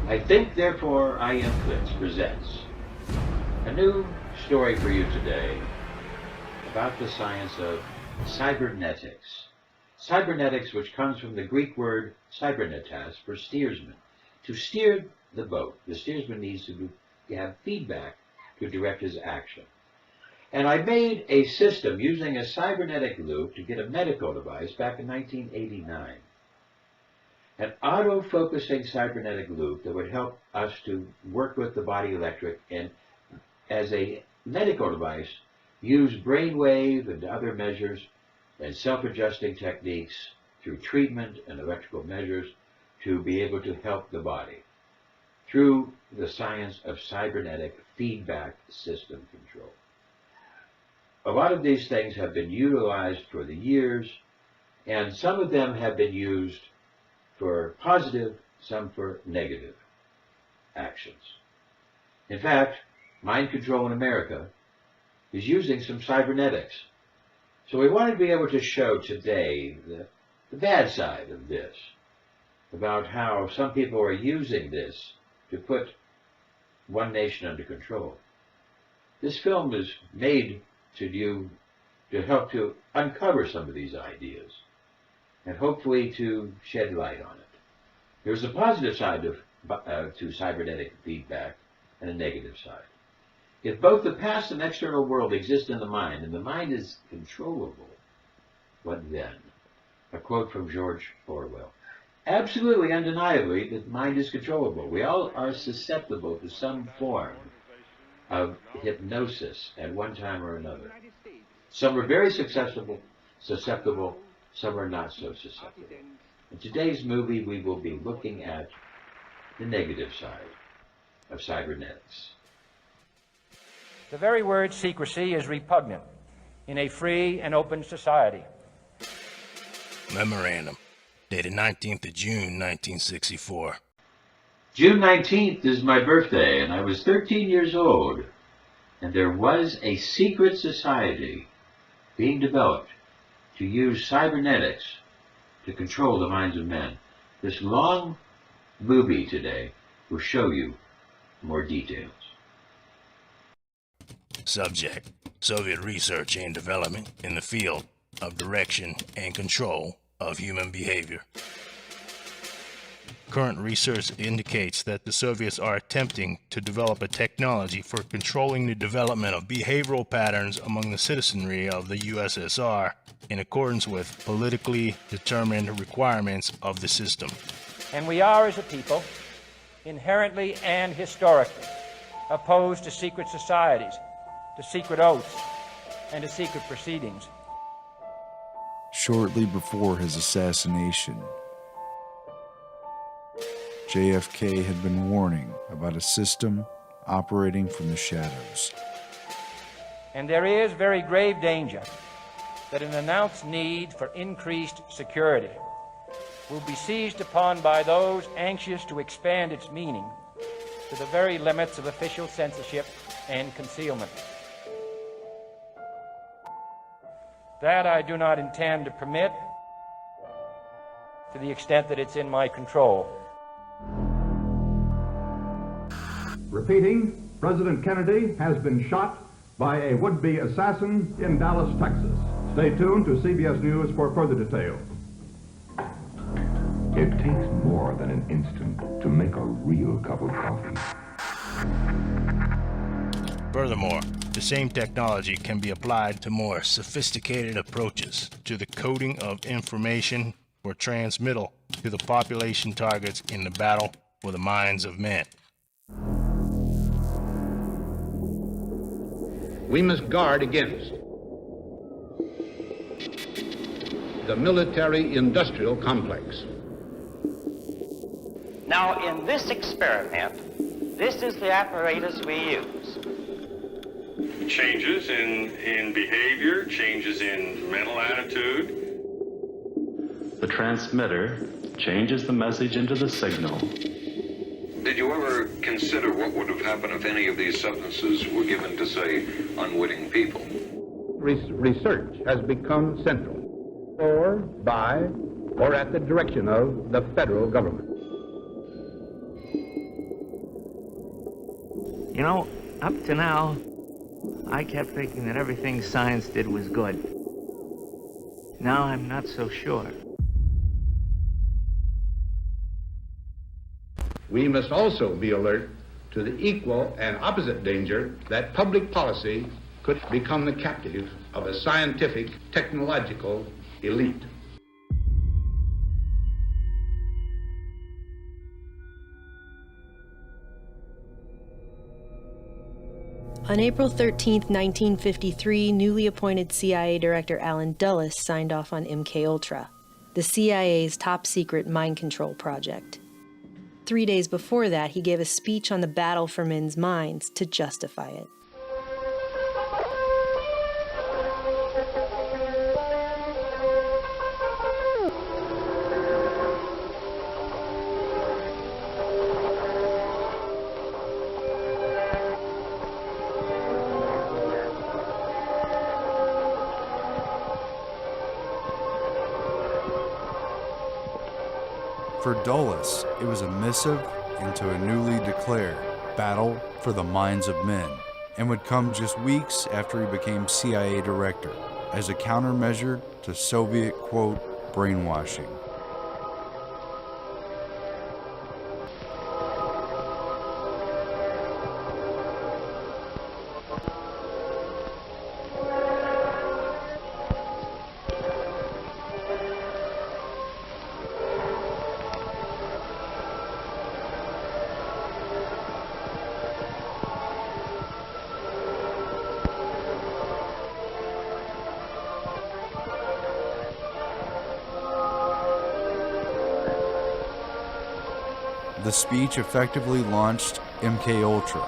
I Think, Therefore I Am Fritz presents a new story for you today about the science of cybernetics. Cybernetics, which comes from the Greek word cybernetas, for steersman. To steer the boat, the steersman needs to have feedback to direct his action. And I made a system using a cybernetic loop to get a medical device back in 1989. An auto-focusing cybernetic loop that would help us to work with the body electric and, as a medical device, use brainwave and other measures and self-adjusting techniques through treatment and electrical measures to be able to help the body through the science of cybernetic feedback system control. A lot of these things have been utilized for the years, and some of them have been used for positive, some for negative actions. In fact, mind control in America is using some cybernetics. So we want to be able to show today the bad side of this, about how some people are using this to put one nation under control. This film is made to help to uncover some of these ideas and hopefully to shed light on it. There's a positive side to cybernetic feedback and a negative side. If both the past and external world exist in the mind, and the mind is controllable, what then? A quote from George Orwell. Absolutely, undeniably, the mind is controllable. We all are susceptible to some form of hypnosis at one time or another. Some are very susceptible, some are not so susceptible. In today's movie, we will be looking at the negative side of cybernetics. The very word secrecy is repugnant in a free and open society. Memorandum, dated 19th of June, 1964. June 19th is my birthday, and I was 13 years old, and there was a secret society being developed to use cybernetics to control the minds of men. This long movie today will show you more details. Subject: Soviet research and development in the field of direction and control of human behavior. Current research indicates that the Soviets are attempting to develop a technology for controlling the development of behavioral patterns among the citizenry of the USSR in accordance with politically determined requirements of the system. And we are, as a people, inherently and historically opposed to secret societies, to secret oaths, and to secret proceedings. Shortly before his assassination, JFK had been warning about a system operating from the shadows. And there is very grave danger that an announced need for increased security will be seized upon by those anxious to expand its meaning to the very limits of official censorship and concealment. That I do not intend to permit to the extent that it's in my control. Repeating, President Kennedy has been shot by a would-be assassin in Dallas, Texas. Stay tuned to CBS News for further details. It takes more than an instant to make a real cup of coffee. Furthermore, the same technology can be applied to more sophisticated approaches to the coding of information for transmittal to the population targets in the battle for the minds of men. We must guard against the military-industrial complex. Now, in this experiment, this is the apparatus we use. Changes in behavior, changes in mental attitude. The transmitter changes the message into the signal. Did you ever consider what would have happened if any of these substances were given to, say, unwitting people? Research has become central, or by, or at the direction of the federal government. You know, up to now, I kept thinking that everything science did was good. Now I'm not so sure. We must also be alert to the equal and opposite danger that public policy could become the captive of a scientific, technological elite. On April 13, 1953, newly appointed CIA Director Allen Dulles signed off on MKUltra, the CIA's top-secret mind control project. 3 days before that, he gave a speech on the battle for men's minds to justify it. For Dulles, it was a missive into a newly declared battle for the minds of men, and would come just weeks after he became CIA director, as a countermeasure to Soviet, quote, brainwashing. The speech effectively launched MKUltra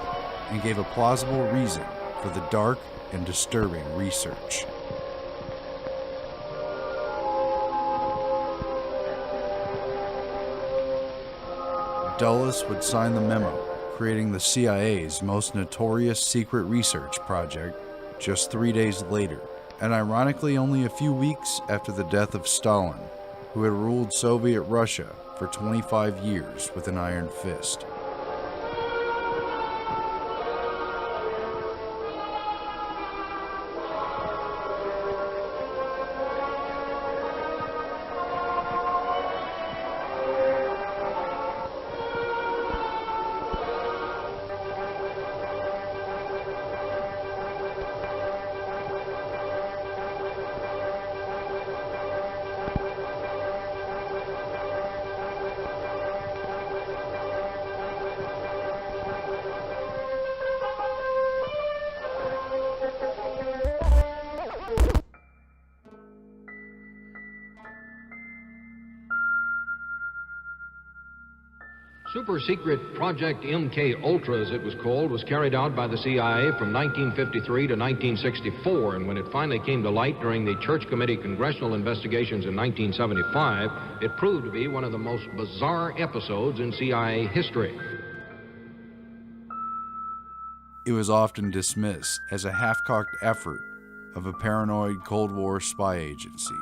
and gave a plausible reason for the dark and disturbing research. Dulles would sign the memo, creating the CIA's most notorious secret research project just 3 days later, and ironically only a few weeks after the death of Stalin, who had ruled Soviet Russia for 25 years with an iron fist. Super secret Project MKUltra, as it was called, was carried out by the CIA from 1953 to 1964, and when it finally came to light during the Church Committee congressional investigations in 1975, it proved to be one of the most bizarre episodes in CIA history. It was often dismissed as a half-cocked effort of a paranoid Cold War spy agency.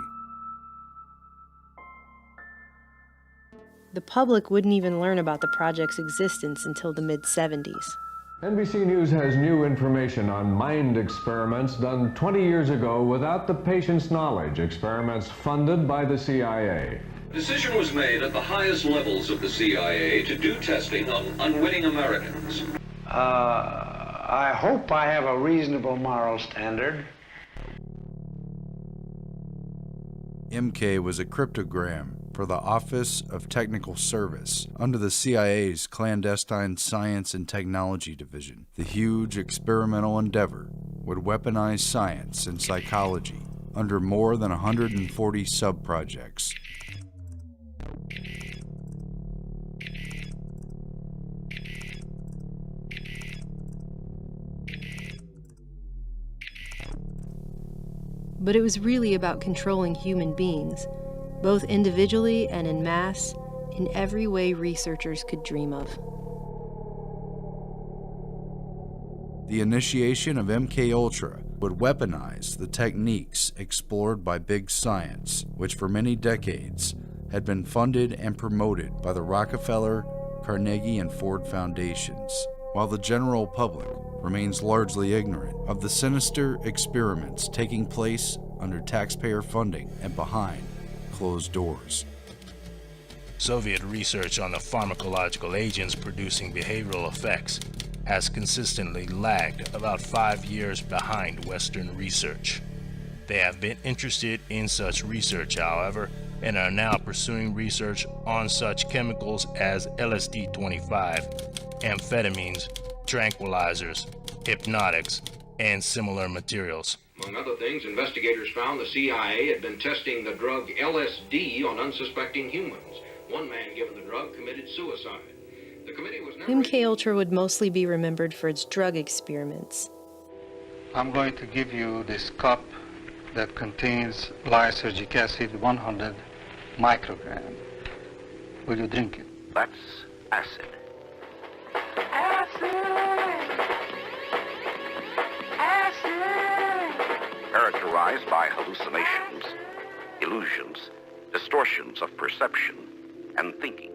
The public wouldn't even learn about the project's existence until the mid-70s. NBC News has new information on mind experiments done 20 years ago without the patient's knowledge, experiments funded by the CIA. Decision was made at the highest levels of the CIA to do testing on unwitting Americans. I hope I have a reasonable moral standard. MK was a cryptogram for the Office of Technical Service under the CIA's clandestine science and technology division. The huge experimental endeavor would weaponize science and psychology under more than 140 sub-projects. But it was really about controlling human beings, both individually and en masse, in every way researchers could dream of. The initiation of MKUltra would weaponize the techniques explored by big science, which for many decades had been funded and promoted by the Rockefeller, Carnegie, and Ford foundations, while the general public remains largely ignorant of the sinister experiments taking place under taxpayer funding and behind closed doors. Soviet research on the pharmacological agents producing behavioral effects has consistently lagged about 5 years behind Western research. They have been interested in such research, however, and are now pursuing research on such chemicals as LSD-25, amphetamines, tranquilizers, hypnotics, and similar materials. Among other things, investigators found the CIA had been testing the drug LSD on unsuspecting humans. One man given the drug committed suicide. The committee was never... MKUltra would mostly be remembered for its drug experiments. I'm going to give you this cup that contains lysergic acid 100 microgram. Will you drink it? That's acid. Characterized by hallucinations, illusions, distortions of perception and thinking.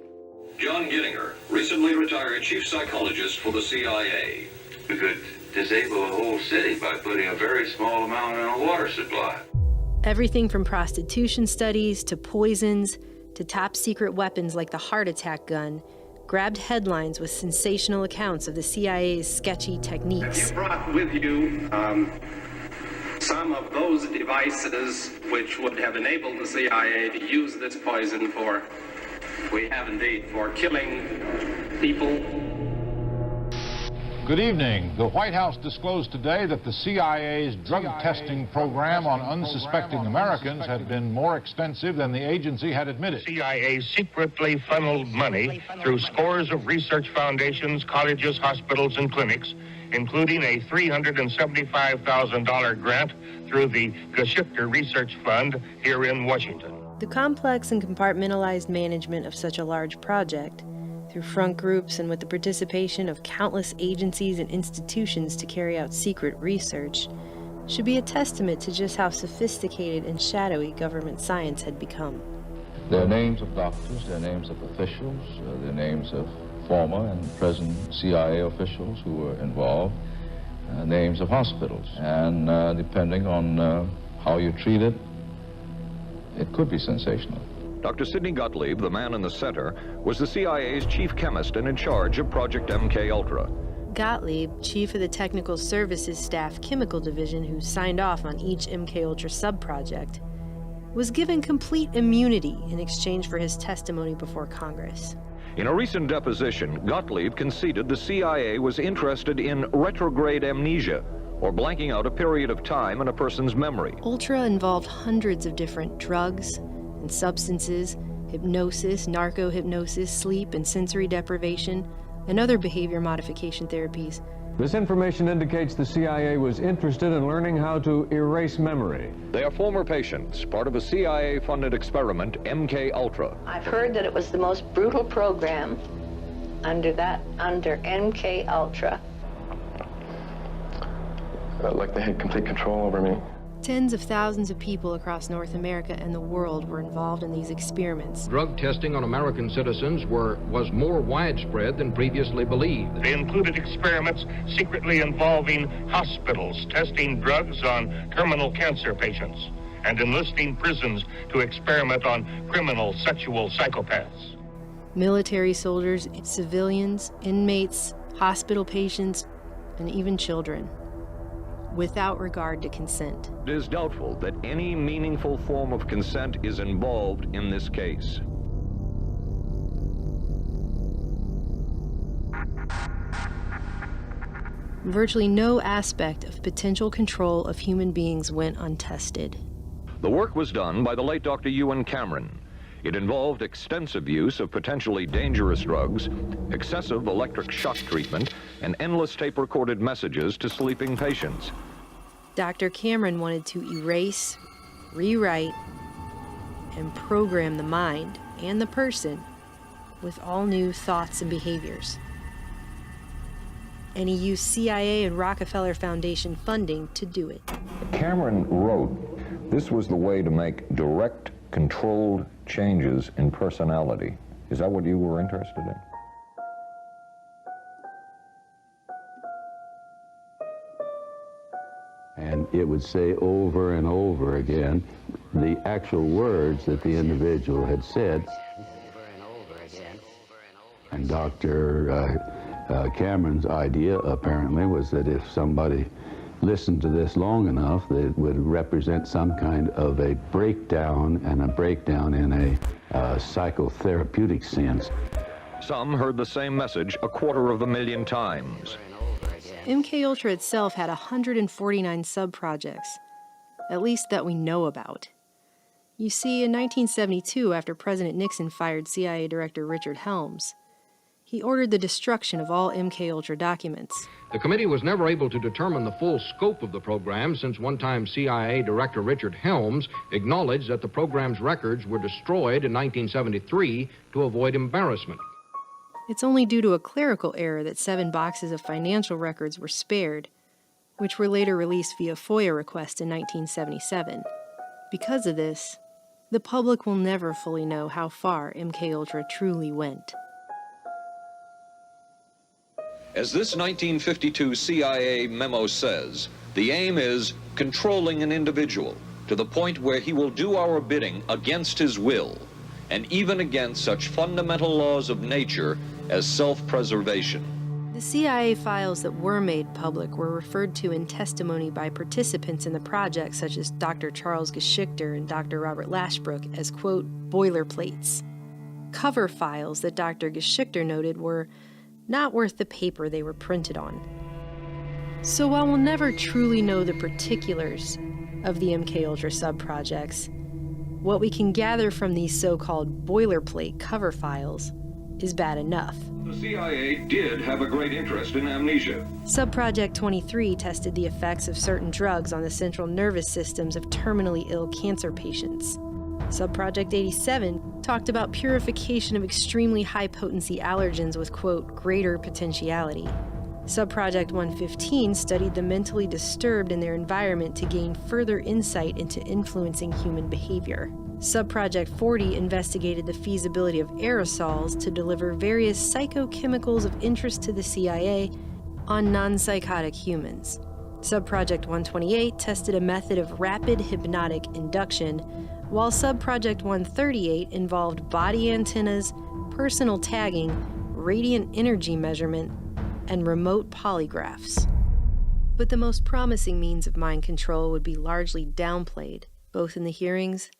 John Gittinger, recently retired chief psychologist for the CIA. We could disable a whole city by putting a very small amount in a water supply. Everything from prostitution studies to poisons to top secret weapons like the heart attack gun grabbed headlines with sensational accounts of the CIA's sketchy techniques. Have you brought with you some of those devices which would have enabled the CIA to use this poison for, we have indeed, for killing people? Good evening. The White House disclosed today that the CIA's drug testing program on unsuspecting Americans had been more extensive than the agency had admitted. CIA secretly funneled money through scores of research foundations, colleges, hospitals, and clinics, including a $375,000 grant through the Geschichter Research Fund here in Washington. The complex and compartmentalized management of such a large project, through front groups and with the participation of countless agencies and institutions to carry out secret research, should be a testament to just how sophisticated and shadowy government science had become. Their names of doctors, their names of officials, their names of former and present CIA officials who were involved, names of hospitals, and depending on how you treat it, it could be sensational. Dr. Sidney Gottlieb, the man in the center, was the CIA's chief chemist and in charge of Project MKUltra. Gottlieb, chief of the Technical Services Staff Chemical Division who signed off on each MKUltra subproject, was given complete immunity in exchange for his testimony before Congress. In a recent deposition, Gottlieb conceded the CIA was interested in retrograde amnesia, or blanking out a period of time in a person's memory. Ultra involved hundreds of different drugs and substances, hypnosis, narco-hypnosis, sleep and sensory deprivation, and other behavior modification therapies. This information indicates the CIA was interested in learning how to erase memory. They are former patients, part of a CIA-funded experiment, MKUltra. I've heard that it was the most brutal program under MKUltra. Like they had complete control over me. Tens of thousands of people across North America and the world were involved in these experiments. Drug testing on American citizens was more widespread than previously believed. They included experiments secretly involving hospitals testing drugs on terminal cancer patients and enlisting prisons to experiment on criminal sexual psychopaths. Military soldiers, civilians, inmates, hospital patients, and even children, without regard to consent. It is doubtful that any meaningful form of consent is involved in this case. Virtually no aspect of potential control of human beings went untested. The work was done by the late Dr. Ewan Cameron. It involved extensive use of potentially dangerous drugs, excessive electric shock treatment, and endless tape-recorded messages to sleeping patients. Dr. Cameron wanted to erase, rewrite, and program the mind and the person with all new thoughts and behaviors. And he used CIA and Rockefeller Foundation funding to do it. Cameron wrote, this was the way to make direct, controlled changes in personality. Is that what you were interested in? it would say over and over again the actual words that the individual had said. And Dr. Cameron's idea, apparently, was that if somebody listened to this long enough, that it would represent some kind of a breakdown, and a breakdown in a psychotherapeutic sense. Some heard the same message 250,000 times. MKUltra itself had 149 sub-projects, at least that we know about. You see, in 1972, after President Nixon fired CIA Director Richard Helms, he ordered the destruction of all MKUltra documents. The committee was never able to determine the full scope of the program, since one-time CIA Director Richard Helms acknowledged that the program's records were destroyed in 1973 to avoid embarrassment. It's only due to a clerical error that 7 boxes of financial records were spared, which were later released via FOIA request in 1977. Because of this, the public will never fully know how far MKUltra truly went. As this 1952 CIA memo says, the aim is controlling an individual to the point where he will do our bidding against his will, and even against such fundamental laws of nature as self-preservation. The CIA files that were made public were referred to in testimony by participants in the project, such as Dr. Charles Geschichter and Dr. Robert Lashbrook, as, quote, boilerplates. Cover files that Dr. Geschichter noted were not worth the paper they were printed on. So while we'll never truly know the particulars of the MKUltra sub-projects, what we can gather from these so-called boilerplate cover files is bad enough. The CIA did have a great interest in amnesia. Subproject 23 tested the effects of certain drugs on the central nervous systems of terminally ill cancer patients. Subproject 87 talked about purification of extremely high-potency allergens with, quote, greater potentiality. Subproject 115 studied the mentally disturbed in their environment to gain further insight into influencing human behavior. Subproject 40 investigated the feasibility of aerosols to deliver various psychochemicals of interest to the CIA on non-psychotic humans. Subproject 128 tested a method of rapid hypnotic induction, while Subproject 138 involved body antennas, personal tagging, radiant energy measurement, and remote polygraphs. But the most promising means of mind control would be largely downplayed, both in the hearings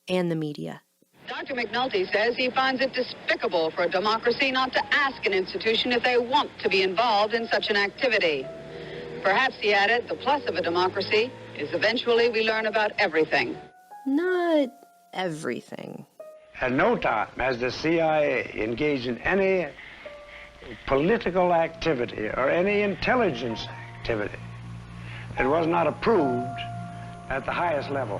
and the media. Dr. McNulty says he finds it despicable for a democracy not to ask an institution if they want to be involved in such an activity. Perhaps, he added, the plus of a democracy is eventually we learn about everything. Not everything. At no time has the CIA engaged in any political activity or any intelligence activity that was not approved at the highest level.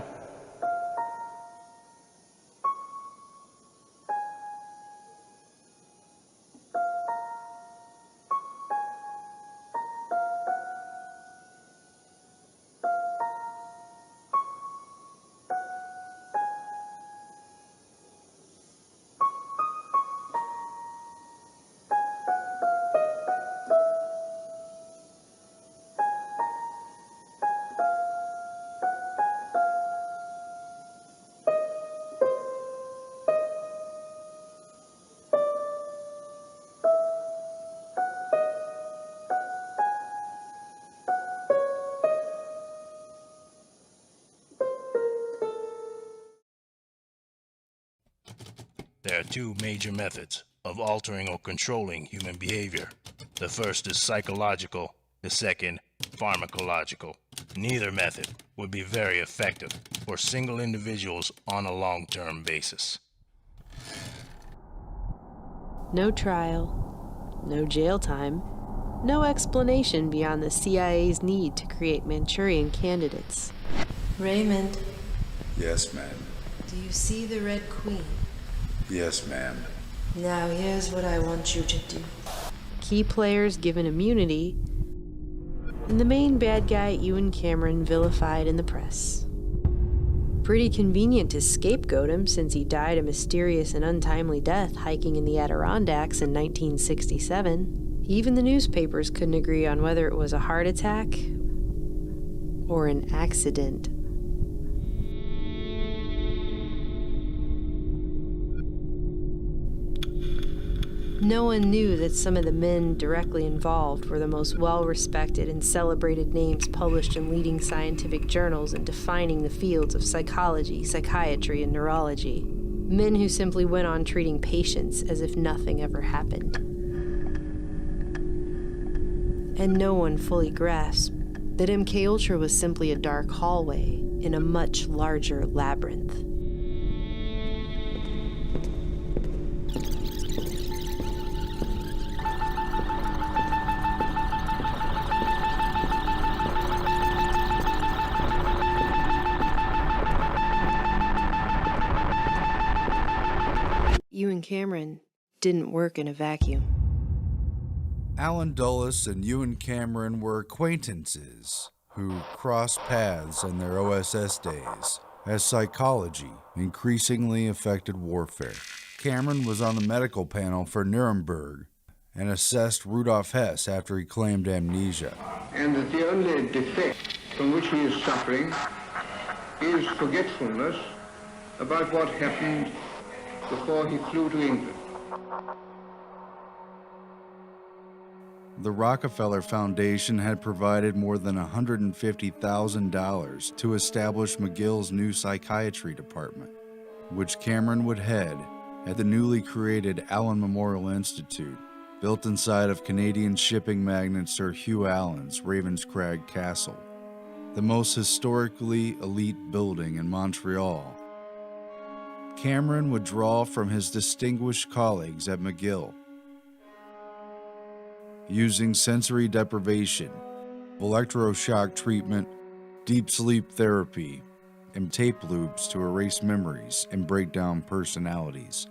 There are 2 major methods of altering or controlling human behavior. The first is psychological, the second, pharmacological. Neither method would be very effective for single individuals on a long-term basis. No trial, no jail time, no explanation beyond the CIA's need to create Manchurian candidates. Raymond. Yes, ma'am. Do you see the Red Queen? Yes, ma'am. Now here's what I want you to do. Key players given immunity, and the main bad guy Ewan Cameron vilified in the press. Pretty convenient to scapegoat him, since he died a mysterious and untimely death hiking in the Adirondacks in 1967. Even the newspapers couldn't agree on whether it was a heart attack or an accident. No one knew that some of the men directly involved were the most well-respected and celebrated names published in leading scientific journals and defining the fields of psychology, psychiatry, and neurology. Men who simply went on treating patients as if nothing ever happened. And no one fully grasped that MKUltra was simply a dark hallway in a much larger labyrinth. Ewan Cameron didn't work in a vacuum. Alan Dulles and Ewan Cameron were acquaintances who crossed paths in their OSS days as psychology increasingly affected warfare. Cameron was on the medical panel for Nuremberg and assessed Rudolf Hess after he claimed amnesia. And that the only defect from which he is suffering is forgetfulness about what happened before he flew to England. The Rockefeller Foundation had provided more than $150,000 to establish McGill's new psychiatry department, which Cameron would head at the newly created Allen Memorial Institute, built inside of Canadian shipping magnate Sir Hugh Allen's Ravenscrag Castle, the most historically elite building in Montreal. Cameron would draw from his distinguished colleagues at McGill, using sensory deprivation, electroshock treatment, deep sleep therapy, and tape loops to erase memories and break down personalities.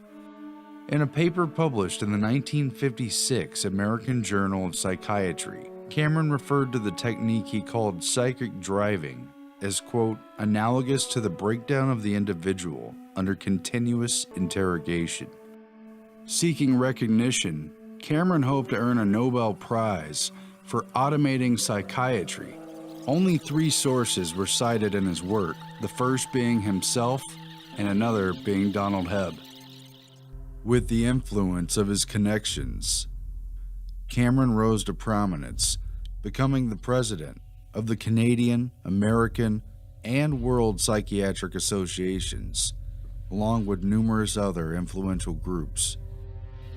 In a paper published in the 1956 American Journal of Psychiatry, Cameron referred to the technique he called psychic driving as, quote, analogous to the breakdown of the individual under continuous interrogation. Seeking recognition, Cameron hoped to earn a Nobel Prize for automating psychiatry. Only 3 sources were cited in his work, the first being himself and another being Donald Hebb. With the influence of his connections, Cameron rose to prominence, becoming the president of the Canadian, American, and World Psychiatric Associations, along with numerous other influential groups.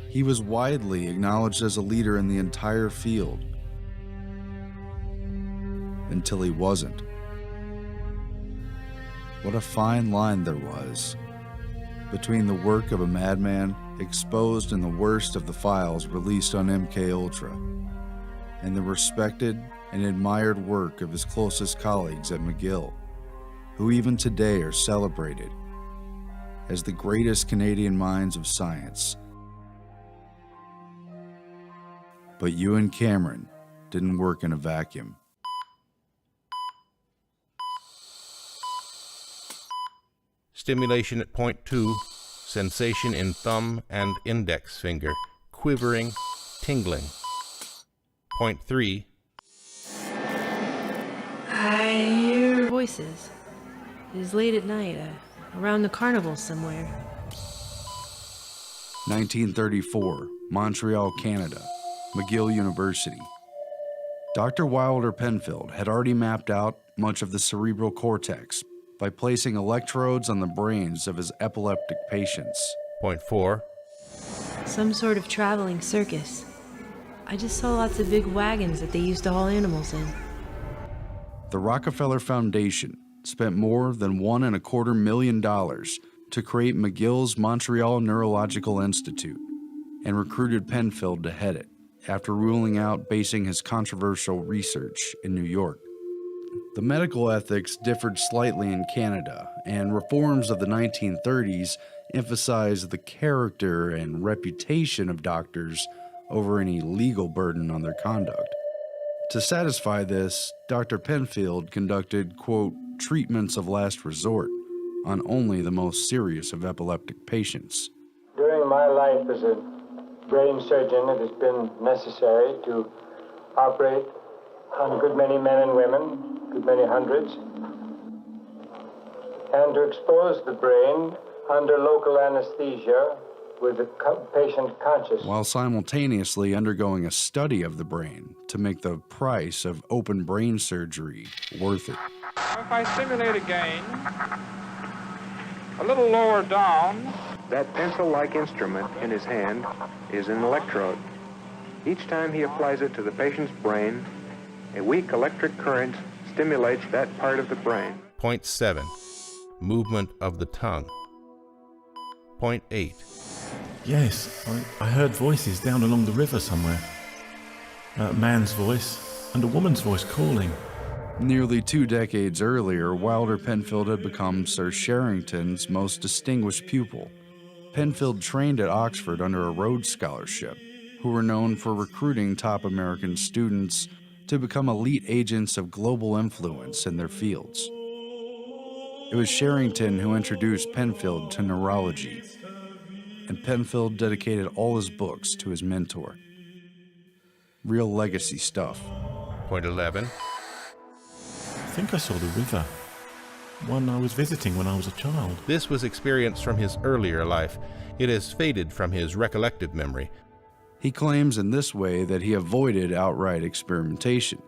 He was widely acknowledged as a leader in the entire field, until he wasn't. What a fine line there was between the work of a madman exposed in the worst of the files released on MKUltra and the respected and admired work of his closest colleagues at McGill, who even today are celebrated as the greatest Canadian minds of science. But Ewan Cameron didn't work in a vacuum. Stimulation at point 2, sensation in thumb and index finger, quivering, tingling. Point 3. I hear voices. It is late at night, around the carnival somewhere. 1934, Montreal, Canada, McGill University. Dr. Wilder Penfield had already mapped out much of the cerebral cortex by placing electrodes on the brains of his epileptic patients. Point 4. Some sort of traveling circus. I just saw lots of big wagons that they used to haul animals in. The Rockefeller Foundation spent more than $1.25 million to create McGill's Montreal Neurological Institute and recruited Penfield to head it, after ruling out basing his controversial research in New York. The medical ethics differed slightly in Canada, and reforms of the 1930s emphasized the character and reputation of doctors over any legal burden on their conduct. To satisfy this, Dr. Penfield conducted, quote, treatments of last resort on only the most serious of epileptic patients. During my life as a brain surgeon, it has been necessary to operate on a good many men and women to many hundreds, and to expose the brain under local anesthesia with the patient conscious. While simultaneously undergoing a study of the brain to make the price of open brain surgery worth it. If I stimulate again, a little lower down. That pencil-like instrument in his hand is an electrode. Each time he applies it to the patient's brain, a weak electric current stimulates that part of the brain. Point 7. Movement of the tongue. Point 8. Yes, I heard voices down along the river somewhere. A man's voice and a woman's voice calling. Nearly 2 decades earlier, Wilder Penfield had become Sir Sherrington's most distinguished pupil. Penfield trained at Oxford under a Rhodes Scholarship, who were known for recruiting top American students to become elite agents of global influence in their fields. It was Sherrington who introduced Penfield to neurology, and Penfield dedicated all his books to his mentor. Real legacy stuff. Point 11. I think I saw the river. One I was visiting when I was a child. This was experience from his earlier life. It has faded from his recollective memory. He claims in this way that he avoided outright experimentation.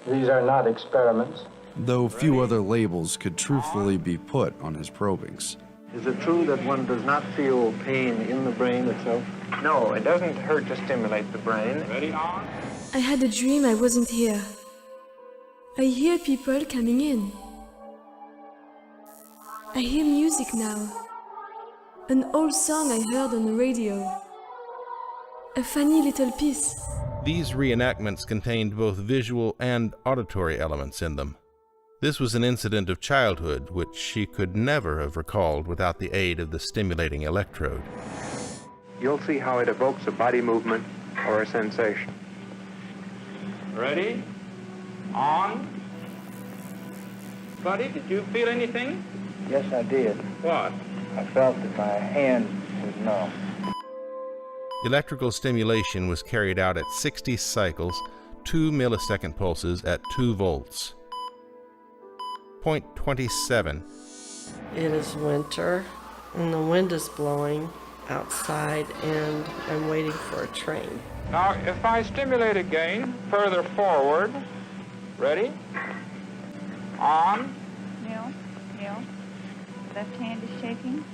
These are not experiments. Though few other labels could truthfully be put on his probings. Is it true that one does not feel pain in the brain itself? No, it doesn't hurt to stimulate the brain. Ready, on. I had a dream I wasn't here. I hear people coming in. I hear music now. An old song I heard on the radio. A funny little piece. These reenactments contained both visual and auditory elements in them. This was an incident of childhood which she could never have recalled without the aid of the stimulating electrode. You'll see how it evokes a body movement or a sensation. Ready? On. Buddy, did you feel anything? Yes, I did. What? I felt that my hand was numb. Electrical stimulation was carried out at 60 cycles, 2 millisecond pulses at 2 volts. Point 27. It is winter, and the wind is blowing outside, and I'm waiting for a train. Now, if I stimulate again, further forward. Ready? On. Neil. Left hand is shaking.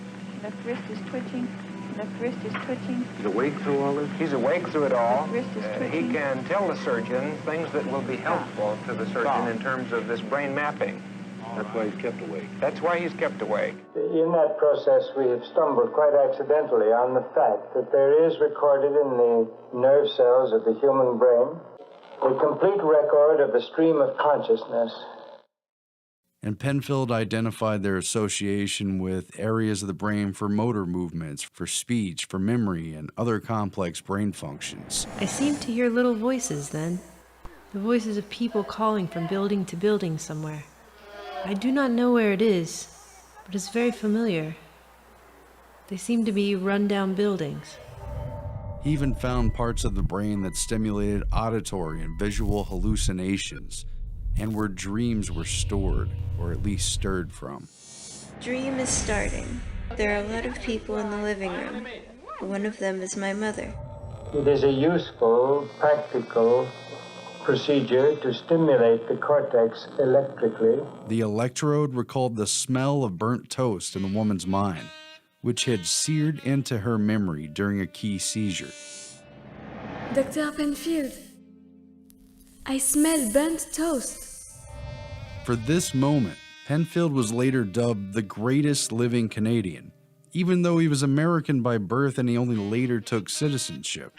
Left wrist is twitching. Left wrist is twitching. He's awake through all this? He's awake through it all. Left wrist is twitching. He can tell the surgeon things that will be helpful to the surgeon in terms of this brain mapping. That's why he's kept awake. That's why he's kept awake. In that process, we have stumbled quite accidentally on the fact that there is recorded in the nerve cells of the human brain a complete record of the stream of consciousness. And Penfield identified their association with areas of the brain for motor movements, for speech, for memory, and other complex brain functions. I seemed to hear little voices then, the voices of people calling from building to building somewhere. I do not know where it is, but it's very familiar. They seem to be run-down buildings. He even found parts of the brain that stimulated auditory and visual hallucinations, and where dreams were stored, or at least stirred from. Dream is starting. There are a lot of people in the living room. One of them is my mother. It is a useful, practical procedure to stimulate the cortex electrically. The electrode recalled the smell of burnt toast in the woman's mind, which had seared into her memory during a key seizure. Dr. Penfield, I smell burnt toast. For this moment, Penfield was later dubbed the greatest living Canadian, even though he was American by birth and he only later took citizenship.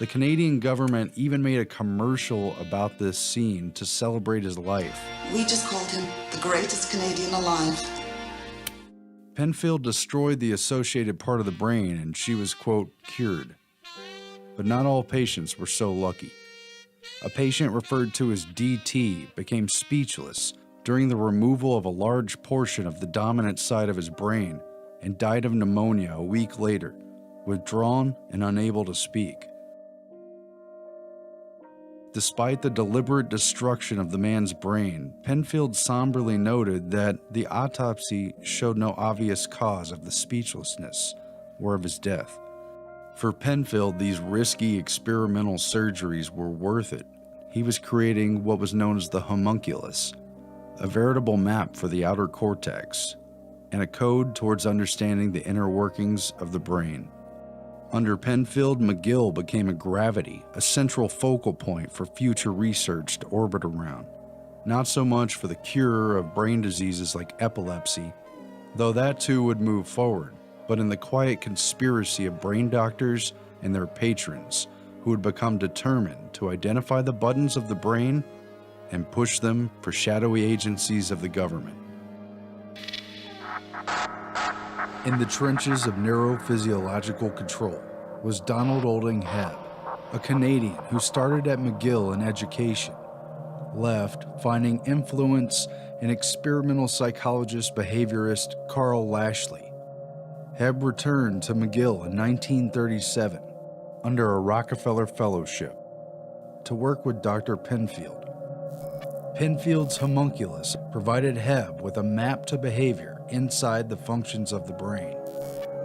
The Canadian government even made a commercial about this scene to celebrate his life. We just called him the greatest Canadian alive. Penfield destroyed the associated part of the brain and she was, quote, cured. But not all patients were so lucky. A patient referred to as DT became speechless during the removal of a large portion of the dominant side of his brain and died of pneumonia a week later, withdrawn and unable to speak. Despite the deliberate destruction of the man's brain, Penfield somberly noted that the autopsy showed no obvious cause of the speechlessness or of his death. For Penfield, these risky experimental surgeries were worth it. He was creating what was known as the homunculus, a veritable map for the outer cortex, and a code towards understanding the inner workings of the brain. Under Penfield, McGill became a gravity, a central focal point for future research to orbit around. Not so much for the cure of brain diseases like epilepsy, though that too would move forward, but in the quiet conspiracy of brain doctors and their patrons who would become determined to identify the buttons of the brain and push them for shadowy agencies of the government. In the trenches of neurophysiological control was Donald Olding Hebb, a Canadian who started at McGill in education, left finding influence in experimental psychologist behaviorist Carl Lashley. Hebb returned to McGill in 1937 under a Rockefeller Fellowship to work with Dr. Penfield. Penfield's homunculus provided Hebb with a map to behavior inside the functions of the brain.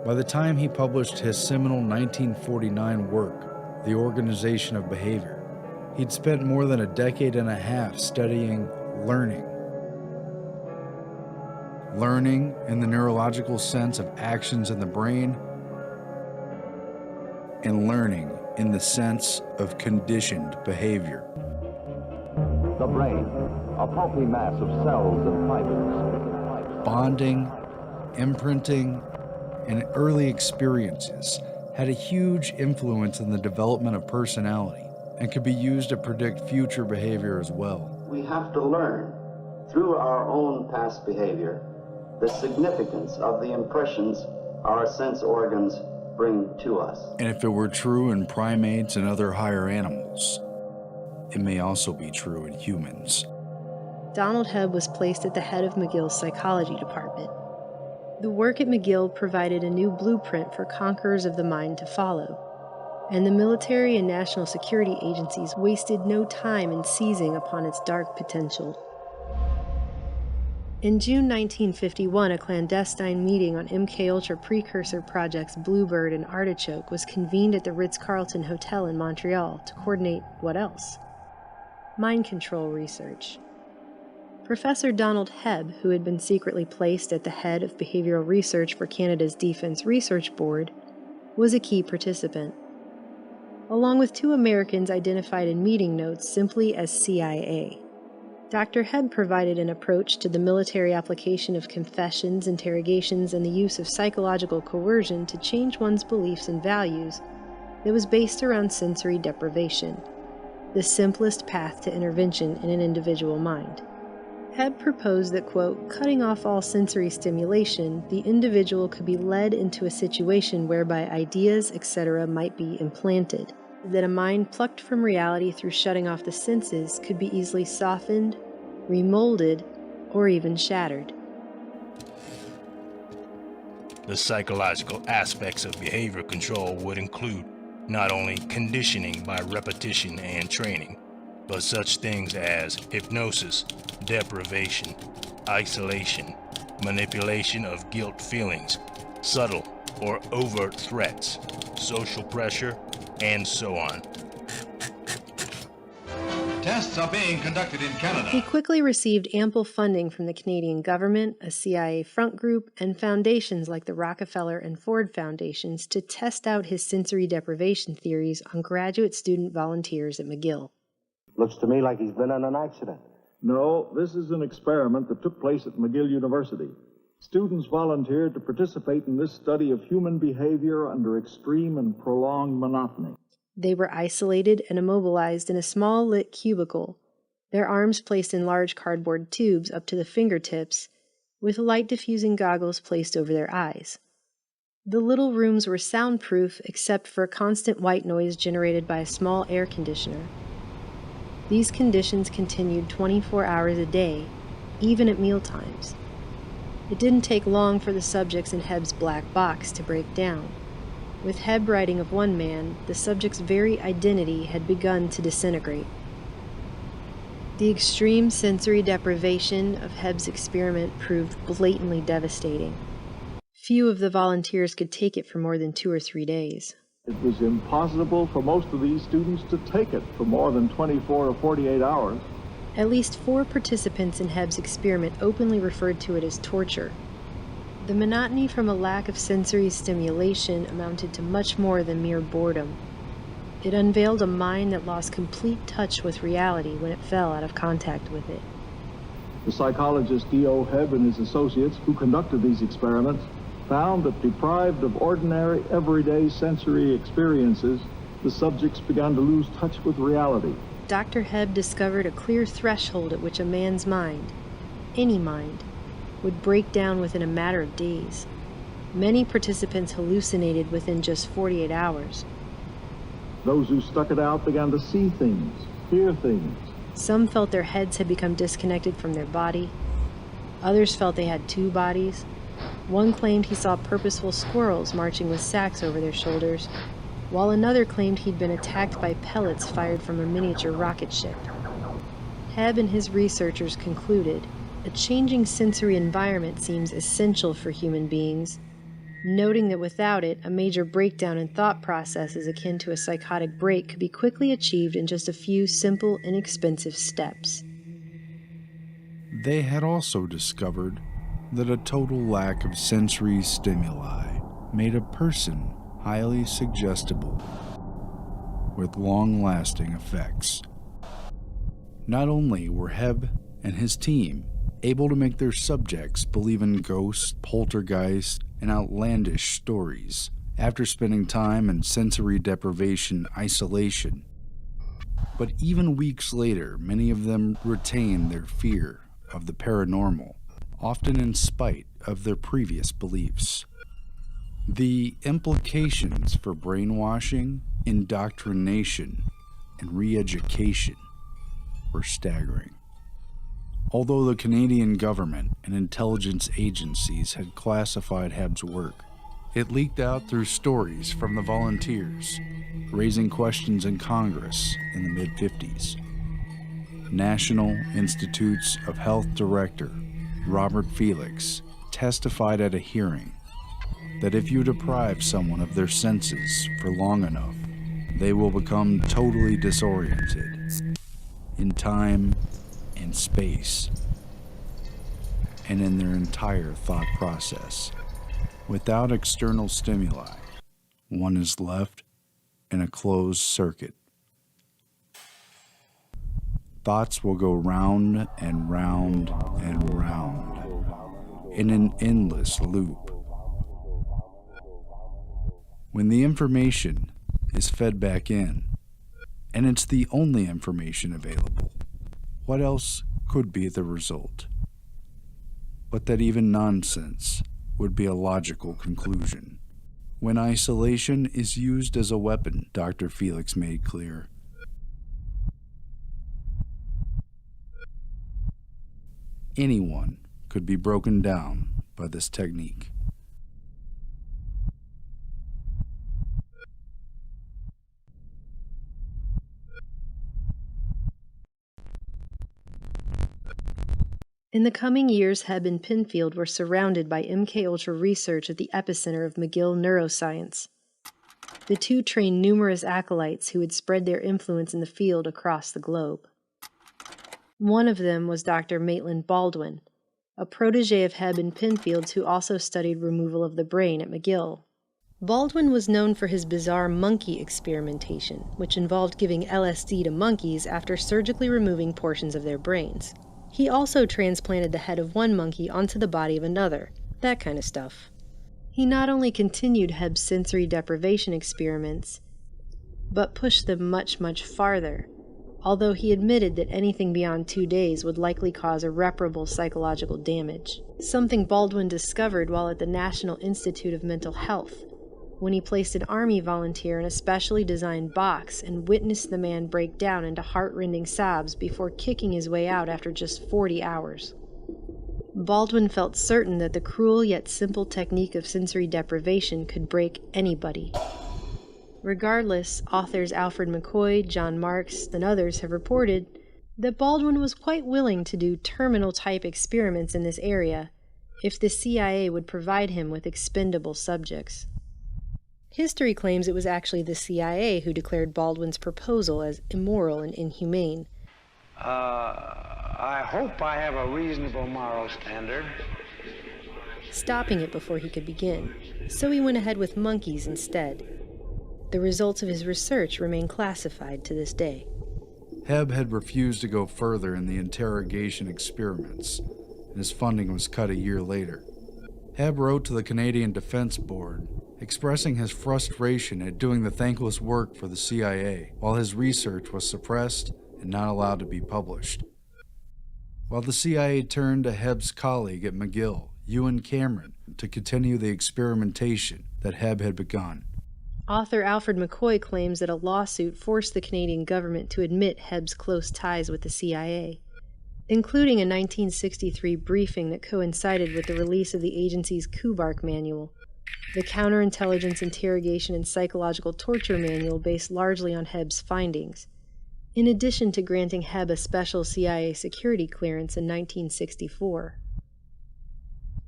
By the time he published his seminal 1949 work, The Organization of Behavior, he'd spent more than a decade and a half studying learning. Learning in the neurological sense of actions in the brain, and learning in the sense of conditioned behavior. The brain, a pulpy mass of cells and fibers. Bonding, imprinting, and early experiences had a huge influence in the development of personality and could be used to predict future behavior as well. We have to learn through our own past behavior the significance of the impressions our sense organs bring to us. And if it were true in primates and other higher animals, it may also be true in humans. Donald Hebb was placed at the head of McGill's psychology department. The work at McGill provided a new blueprint for conquerors of the mind to follow, and the military and national security agencies wasted no time in seizing upon its dark potential. In June 1951, a clandestine meeting on MKUltra precursor projects Bluebird and Artichoke was convened at the Ritz-Carlton Hotel in Montreal to coordinate what else? Mind control research. Professor Donald Hebb, who had been secretly placed at the head of behavioral research for Canada's Defense Research Board, was a key participant, along with two Americans identified in meeting notes simply as CIA. Dr. Hebb provided an approach to the military application of confessions, interrogations, and the use of psychological coercion to change one's beliefs and values that was based around sensory deprivation, the simplest path to intervention in an individual mind. Hebb proposed that, quote, cutting off all sensory stimulation, the individual could be led into a situation whereby ideas, etc. might be implanted, that a mind plucked from reality through shutting off the senses could be easily softened, remolded, or even shattered. The psychological aspects of behavior control would include not only conditioning by repetition and training, but such things as hypnosis, deprivation, isolation, manipulation of guilt feelings, subtle or overt threats, social pressure, and so on. Tests are being conducted in Canada. He quickly received ample funding from the Canadian government, a CIA front group, and foundations like the Rockefeller and Ford Foundations to test out his sensory deprivation theories on graduate student volunteers at McGill. Looks to me like he's been in an accident. No, this is an experiment that took place at McGill University. Students volunteered to participate in this study of human behavior under extreme and prolonged monotony. They were isolated and immobilized in a small lit cubicle, their arms placed in large cardboard tubes up to the fingertips, with light diffusing goggles placed over their eyes. The little rooms were soundproof except for constant white noise generated by a small air conditioner. These conditions continued 24 hours a day, even at mealtimes. It didn't take long for the subjects in Hebb's black box to break down. With Hebb writing of one man, the subject's very identity had begun to disintegrate. The extreme sensory deprivation of Hebb's experiment proved blatantly devastating. Few of the volunteers could take it for more than 2 or 3 days. It was impossible for most of these students to take it for more than 24 or 48 hours. At least 4 participants in Hebb's experiment openly referred to it as torture. The monotony from a lack of sensory stimulation amounted to much more than mere boredom. It unveiled a mind that lost complete touch with reality when it fell out of contact with it. The psychologist D.O. Hebb and his associates who conducted these experiments found that deprived of ordinary, everyday sensory experiences, the subjects began to lose touch with reality. Dr. Hebb discovered a clear threshold at which a man's mind, any mind, would break down within a matter of days. Many participants hallucinated within just 48 hours. Those who stuck it out began to see things, hear things. Some felt their heads had become disconnected from their body. Others felt they had 2 bodies. One claimed he saw purposeful squirrels marching with sacks over their shoulders, while another claimed he'd been attacked by pellets fired from a miniature rocket ship. Hebb and his researchers concluded a changing sensory environment seems essential for human beings, noting that without it, a major breakdown in thought processes akin to a psychotic break could be quickly achieved in just a few simple, inexpensive steps. They had also discovered that a total lack of sensory stimuli made a person highly suggestible, with long-lasting effects. Not only were Hebb and his team able to make their subjects believe in ghosts, poltergeists, and outlandish stories after spending time in sensory deprivation isolation, but even weeks later, many of them retained their fear of the paranormal, often in spite of their previous beliefs. The implications for brainwashing, indoctrination, and re-education were staggering. Although the Canadian government and intelligence agencies had classified Hebb's work, it leaked out through stories from the volunteers, raising questions in Congress in the mid-50s. National Institutes of Health Director Robert Felix testified at a hearing that if you deprive someone of their senses for long enough, they will become totally disoriented in time and space and in their entire thought process. Without external stimuli, one is left in a closed circuit. Thoughts will go round and round and round in an endless loop. When the information is fed back in, and it's the only information available, what else could be the result? But that even nonsense would be a logical conclusion. When isolation is used as a weapon, Dr. Felix made clear, anyone could be broken down by this technique. In the coming years, Hebb and Penfield were surrounded by MKUltra research at the epicenter of McGill neuroscience. The two trained numerous acolytes who would spread their influence in the field across the globe. One of them was Dr. Maitland Baldwin, a protege of Hebb and Penfield's who also studied removal of the brain at McGill. Baldwin was known for his bizarre monkey experimentation, which involved giving LSD to monkeys after surgically removing portions of their brains. He also transplanted the head of one monkey onto the body of another, that kind of stuff. He not only continued Hebb's sensory deprivation experiments, but pushed them much, much farther, although he admitted that anything beyond 2 days would likely cause irreparable psychological damage, something Baldwin discovered while at the National Institute of Mental Health, when he placed an Army volunteer in a specially designed box and witnessed the man break down into heart-rending sobs before kicking his way out after just 40 hours. Baldwin felt certain that the cruel yet simple technique of sensory deprivation could break anybody. Regardless, authors Alfred McCoy, John Marks, and others have reported that Baldwin was quite willing to do terminal-type experiments in this area if the CIA would provide him with expendable subjects. History claims it was actually the CIA who declared Baldwin's proposal as immoral and inhumane. I hope I have a reasonable moral standard. Stopping it before he could begin, so he went ahead with monkeys instead. The results of his research remain classified to this day. Hebb had refused to go further in the interrogation experiments, and his funding was cut a year later. Hebb wrote to the Canadian Defense Board, expressing his frustration at doing the thankless work for the CIA, while his research was suppressed and not allowed to be published. While the CIA turned to Hebb's colleague at McGill, Ewan Cameron, to continue the experimentation that Hebb had begun. Author Alfred McCoy claims that a lawsuit forced the Canadian government to admit Hebb's close ties with the CIA, including a 1963 briefing that coincided with the release of the agency's Kubark Manual, the counterintelligence interrogation and psychological torture manual based largely on Hebb's findings, in addition to granting Hebb a special CIA security clearance in 1964.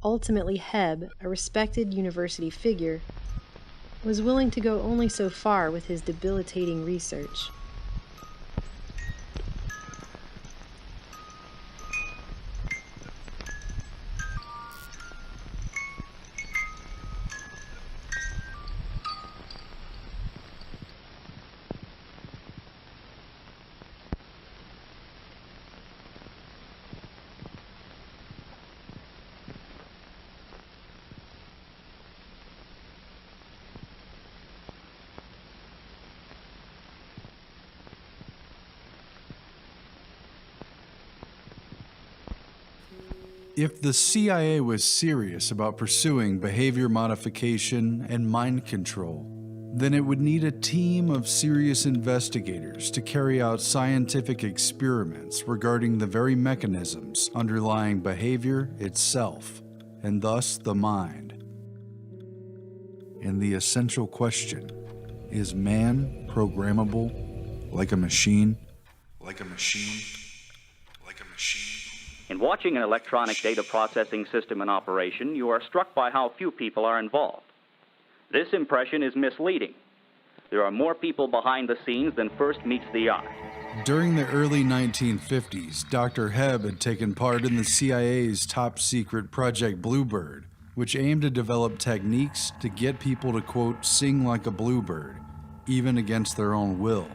Ultimately, Hebb, a respected university figure, was willing to go only so far with his debilitating research. If the CIA was serious about pursuing behavior modification and mind control, then it would need a team of serious investigators to carry out scientific experiments regarding the very mechanisms underlying behavior itself, and thus the mind. And the essential question, is man programmable like a machine? Like a machine? Like a machine? In watching an electronic data processing system in operation, you are struck by how few people are involved. This impression is misleading. There are more people behind the scenes than first meets the eye. During the early 1950s, Dr. Hebb had taken part in the CIA's top-secret Project Bluebird, which aimed to develop techniques to get people to, quote, sing like a bluebird, even against their own will.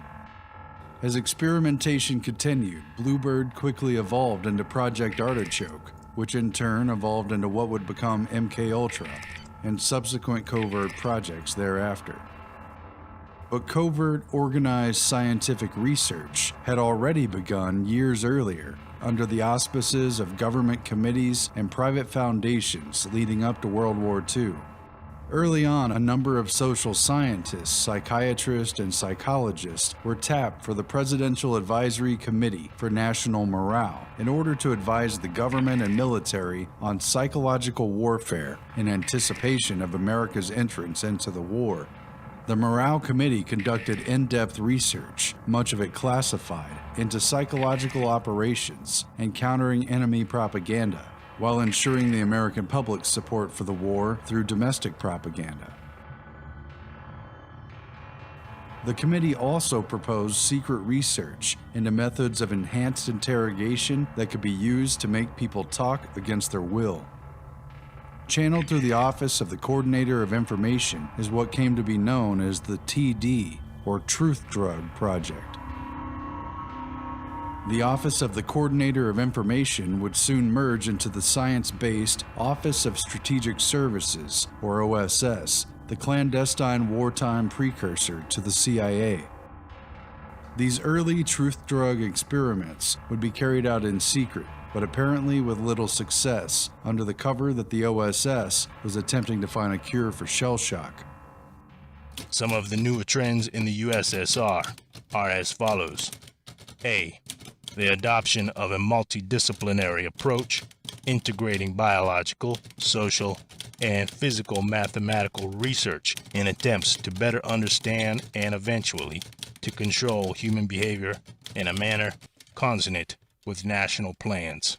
As experimentation continued, Bluebird quickly evolved into Project Artichoke, which in turn evolved into what would become MK Ultra, and subsequent covert projects thereafter. But covert, organized scientific research had already begun years earlier, under the auspices of government committees and private foundations leading up to World War II. Early on, a number of social scientists, psychiatrists, and psychologists were tapped for the Presidential Advisory Committee for National Morale in order to advise the government and military on psychological warfare in anticipation of America's entrance into the war. The Morale Committee conducted in-depth research, much of it classified, into psychological operations and countering enemy propaganda, while ensuring the American public's support for the war through domestic propaganda. The committee also proposed secret research into methods of enhanced interrogation that could be used to make people talk against their will. Channeled through the Office of the Coordinator of Information is what came to be known as the TD, or Truth Drug Project. The Office of the Coordinator of Information would soon merge into the science-based Office of Strategic Services, or OSS, the clandestine wartime precursor to the CIA. These early truth drug experiments would be carried out in secret, but apparently with little success, under the cover that the OSS was attempting to find a cure for shell shock. Some of the newer trends in the USSR are as follows. A. The adoption of a multidisciplinary approach, integrating biological, social, and physical mathematical research in attempts to better understand and eventually to control human behavior in a manner consonant with national plans.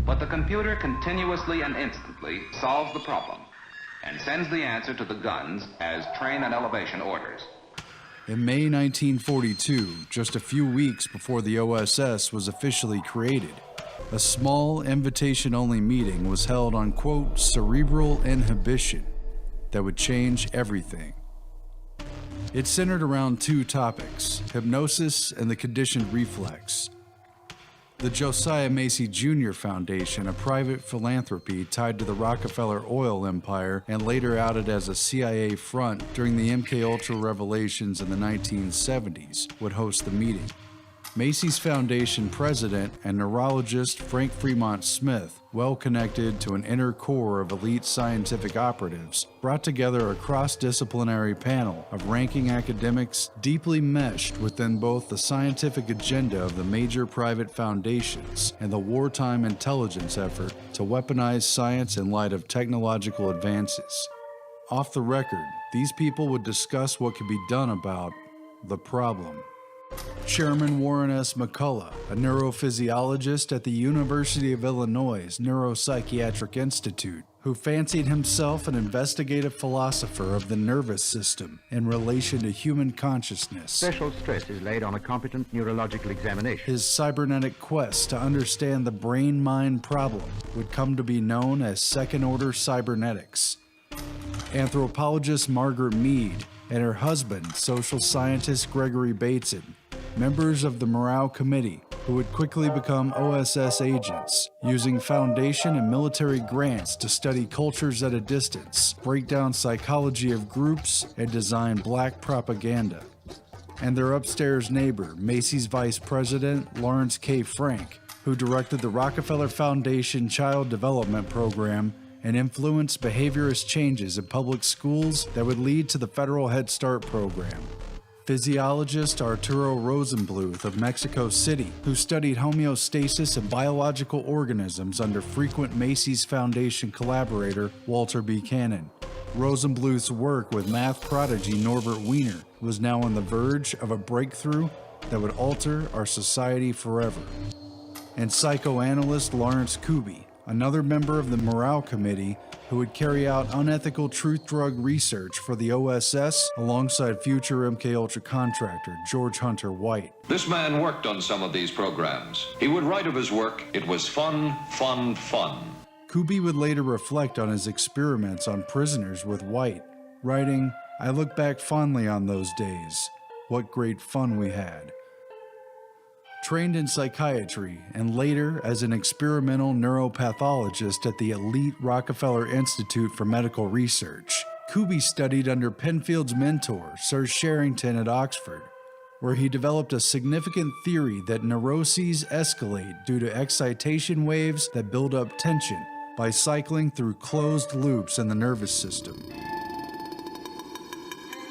But the computer continuously and instantly solves the problem and sends the answer to the guns as train and elevation orders. In May 1942, just a few weeks before the OSS was officially created, a small invitation-only meeting was held on, quote, cerebral inhibition that would change everything. It centered around two topics, hypnosis and the conditioned reflex. The Josiah Macy Jr. Foundation, a private philanthropy tied to the Rockefeller oil empire and later outed as a CIA front during the MKUltra revelations in the 1970s, would host the meeting. Macy's Foundation president and neurologist Frank Fremont Smith, well connected to an inner core of elite scientific operatives, brought together a cross-disciplinary panel of ranking academics deeply meshed within both the scientific agenda of the major private foundations and the wartime intelligence effort to weaponize science in light of technological advances. Off the record, these people would discuss what could be done about the problem. Chairman Warren S. McCullough, a neurophysiologist at the University of Illinois' Neuropsychiatric Institute, who fancied himself an investigative philosopher of the nervous system in relation to human consciousness. Special stress is laid on a competent neurological examination. His cybernetic quest to understand the brain-mind problem would come to be known as second-order cybernetics. Anthropologist Margaret Mead and her husband, social scientist Gregory Bateson, members of the Morale Committee, who would quickly become OSS agents, using foundation and military grants to study cultures at a distance, break down psychology of groups, and design black propaganda. And their upstairs neighbor, Macy's Vice President Lawrence K. Frank, who directed the Rockefeller Foundation Child Development Program and influenced behaviorist changes in public schools that would lead to the federal Head Start program. Physiologist Arturo Rosenbluth of Mexico City, who studied homeostasis and biological organisms under frequent Macy's Foundation collaborator Walter B. Cannon. Rosenbluth's work with math prodigy Norbert Wiener was now on the verge of a breakthrough that would alter our society forever. And psychoanalyst Lawrence Kuby, another member of the Morale Committee, who would carry out unethical truth drug research for the OSS alongside future MKUltra contractor George Hunter White. This man worked on some of these programs. He would write of his work, "It was fun, fun, fun." Kuby would later reflect on his experiments on prisoners with White, writing, "I look back fondly on those days. What great fun we had." Trained in psychiatry and later as an experimental neuropathologist at the elite Rockefeller Institute for Medical Research, Kuby studied under Penfield's mentor, Sir Sherrington at Oxford, where he developed a significant theory that neuroses escalate due to excitation waves that build up tension by cycling through closed loops in the nervous system.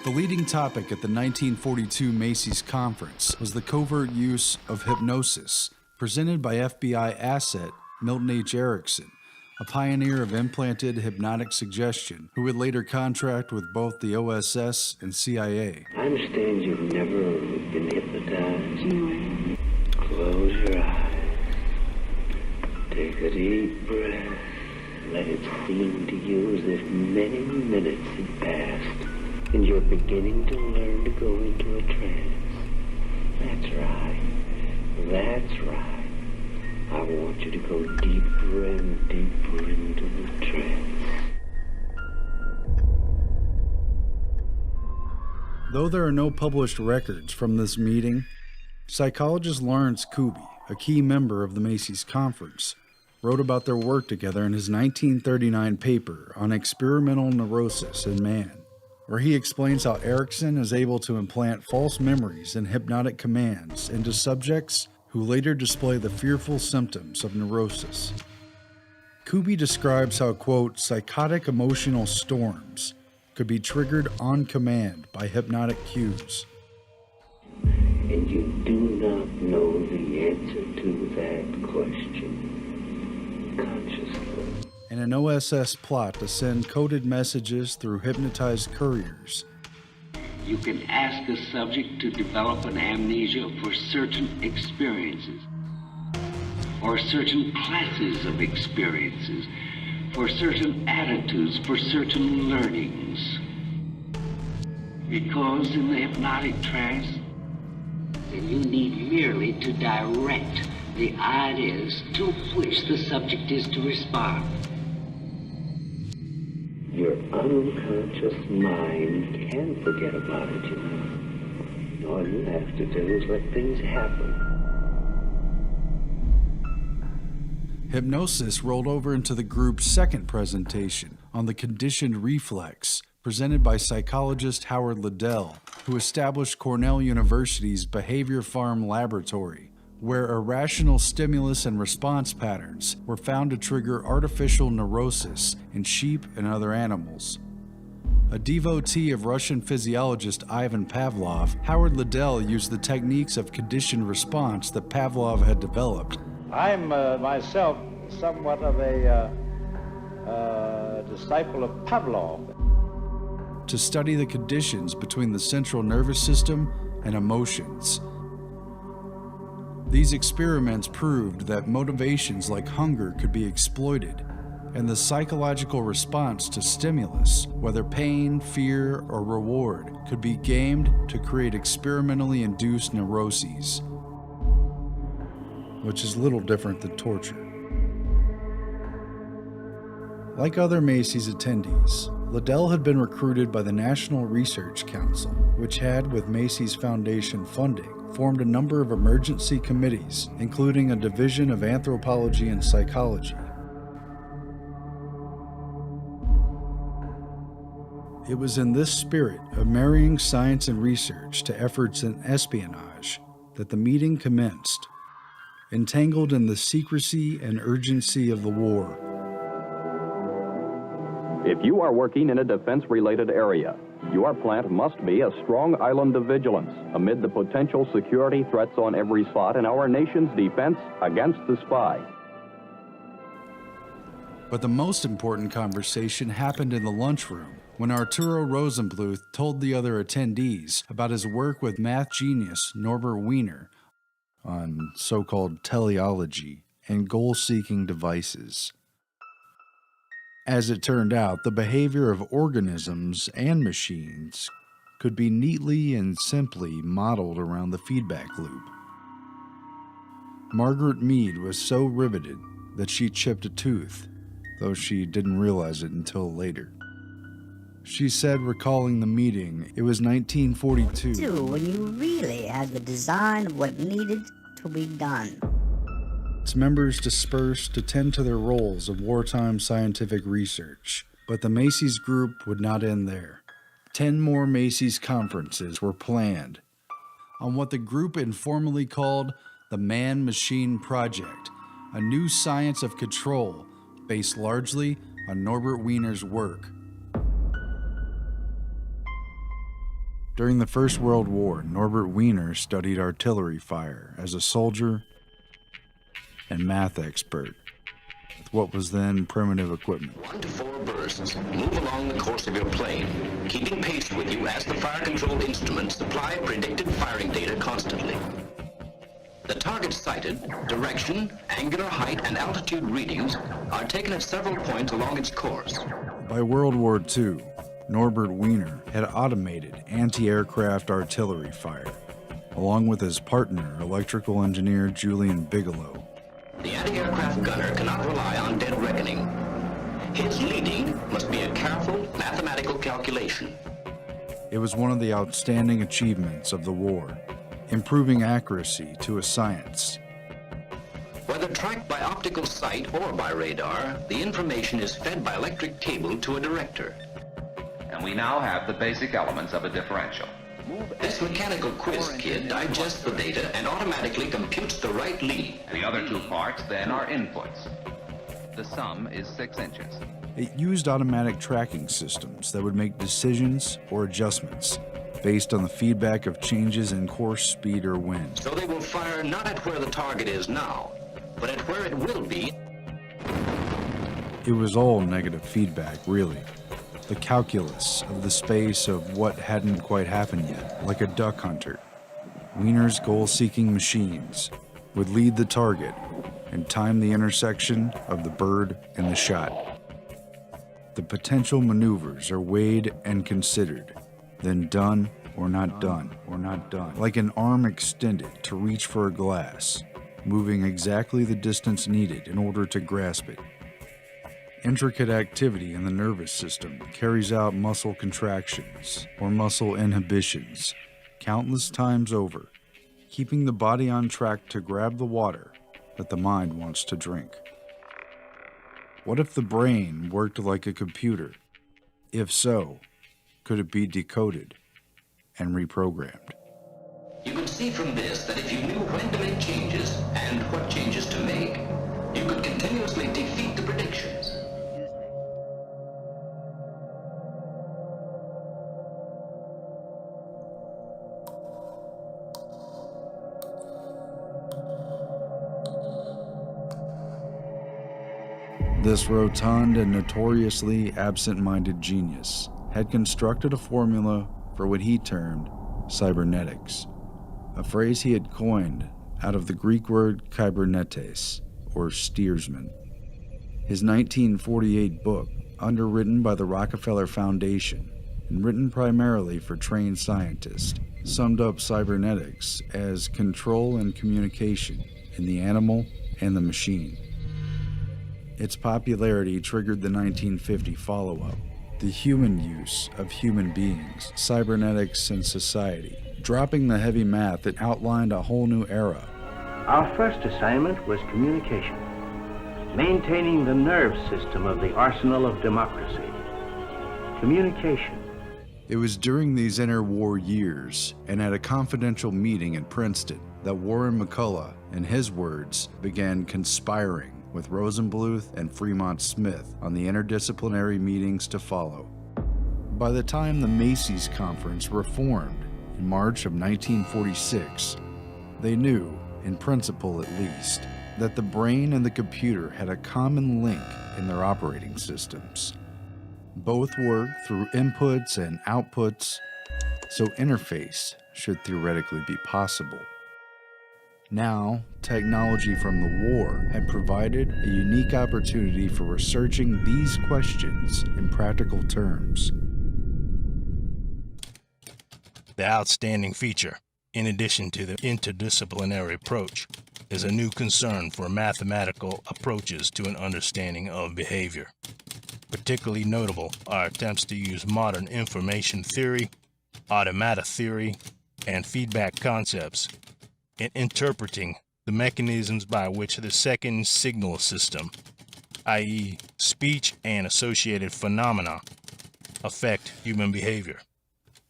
The leading topic at the 1942 Macy's Conference was the covert use of hypnosis, presented by FBI asset Milton H. Erickson, a pioneer of implanted hypnotic suggestion, who would later contract with both the OSS and CIA. I understand you've never been hypnotized. No. Close your eyes. Take a deep breath. Let it seem to you as if many minutes had passed, and you're beginning to learn to go into a trance. That's right. That's right. I want you to go deeper and deeper into the trance. Though there are no published records from this meeting, psychologist Lawrence Kuby, a key member of the Macy's Conference, wrote about their work together in his 1939 paper on experimental neurosis in man, where he explains how Erickson is able to implant false memories and hypnotic commands into subjects who later display the fearful symptoms of neurosis. Kuby describes how, quote, psychotic emotional storms could be triggered on command by hypnotic cues. And you do not know the answer to that question consciously. In an OSS plot to send coded messages through hypnotized couriers, You can ask a subject to develop an amnesia for certain experiences, or certain classes of experiences, for certain attitudes, for certain learnings. Because in the hypnotic trance, then you need merely to direct the ideas to which the subject is to respond. Your unconscious mind can forget about it, you know. All you have to do is let things happen. Hypnosis rolled over into the group's second presentation on the conditioned reflex, presented by psychologist Howard Liddell, who established Cornell University's Behavior Farm Laboratory, where irrational stimulus and response patterns were found to trigger artificial neurosis in sheep and other animals. A devotee of Russian physiologist Ivan Pavlov, Howard Liddell used the techniques of conditioned response that Pavlov had developed. I'm myself somewhat of a disciple of Pavlov. To study the conditions between the central nervous system and emotions. These experiments proved that motivations like hunger could be exploited, and the psychological response to stimulus, whether pain, fear, or reward, could be gamed to create experimentally induced neuroses, which is little different than torture. Like other Macy's attendees, Liddell had been recruited by the National Research Council, which had, with Macy's Foundation funding, formed a number of emergency committees, including a division of anthropology and psychology. It was in this spirit of marrying science and research to efforts in espionage that the meeting commenced, entangled in the secrecy and urgency of the war. If you are working in a defense-related area, your plant must be a strong island of vigilance amid the potential security threats on every spot in our nation's defense against the spy. But the most important conversation happened in the lunchroom when Arturo Rosenbluth told the other attendees about his work with math genius Norbert Wiener on so-called teleology and goal-seeking devices. As it turned out, the behavior of organisms and machines could be neatly and simply modeled around the feedback loop. Margaret Mead was so riveted that she chipped a tooth, though she didn't realize it until later. She said, recalling the meeting, it was 1942. When you really had the design of what needed to be done. Its members dispersed to tend to their roles of wartime scientific research, but the Macy's group would not end there. 10 more Macy's conferences were planned on what the group informally called the Man-Machine Project, a new science of control based largely on Norbert Wiener's work. During the First World War, Norbert Wiener studied artillery fire as a soldier and math expert with what was then primitive equipment. 1 to 4 bursts. Move along the course of your plane, keeping pace with you as the fire control instruments supply predicted firing data constantly. The target sighted, direction, angular height, and altitude readings are taken at several points along its course. By World War II, Norbert Wiener had automated anti-aircraft artillery fire, along with his partner, electrical engineer Julian Bigelow. The anti-aircraft gunner cannot rely on dead reckoning. His leading must be a careful mathematical calculation. It was one of the outstanding achievements of the war, improving accuracy to a science. Whether tracked by optical sight or by radar, the information is fed by electric cable to a director. And we now have the basic elements of a differential. This mechanical quiz kit digests the data and automatically computes the right lead. The other 2 parts then are inputs. The sum is 6 inches. It used automatic tracking systems that would make decisions or adjustments based on the feedback of changes in course, speed, or wind. So they will fire not at where the target is now, but at where it will be. It was all negative feedback, really. the calculus of the space of what hadn't quite happened yet, like a duck hunter. Wiener's goal-seeking machines would lead the target and time the intersection of the bird and the shot. The potential maneuvers are weighed and considered, then done or not done, like an arm extended to reach for a glass, moving exactly the distance needed in order to grasp it. Intricate activity in the nervous system carries out muscle contractions or muscle inhibitions countless times over, keeping the body on track to grab the water that the mind wants to drink. What if the brain worked like a computer? If so, could it be decoded and reprogrammed? You could see from this that if you knew when to make changes and what changes to make, you could continuously defeat the predictions. This rotund and notoriously absent-minded genius had constructed a formula for what he termed cybernetics, a phrase he had coined out of the Greek word kybernetes, or steersman. His 1948 book, underwritten by the Rockefeller Foundation and written primarily for trained scientists, summed up cybernetics as control and communication in the animal and the machine. Its popularity triggered the 1950 follow-up, The Human Use of Human Beings, Cybernetics and Society, dropping the heavy math that outlined a whole new era. Our first assignment was communication, maintaining the nerve system of the arsenal of democracy. Communication. It was during these interwar years and at a confidential meeting at Princeton that Warren McCullough, in his words, began conspiring with Rosenbluth and Fremont Smith on the interdisciplinary meetings to follow. By the time the Macy's Conference reformed in March of 1946, they knew, in principle at least, that the brain and the computer had a common link in their operating systems. Both work through inputs and outputs, so interface should theoretically be possible. Now, technology from the war had provided a unique opportunity for researching these questions in practical terms. The outstanding feature, in addition to the interdisciplinary approach, is a new concern for mathematical approaches to an understanding of behavior. Particularly notable are attempts to use modern information theory, automata theory, and feedback concepts in interpreting the mechanisms by which the second signal system, i.e. speech and associated phenomena, affect human behavior.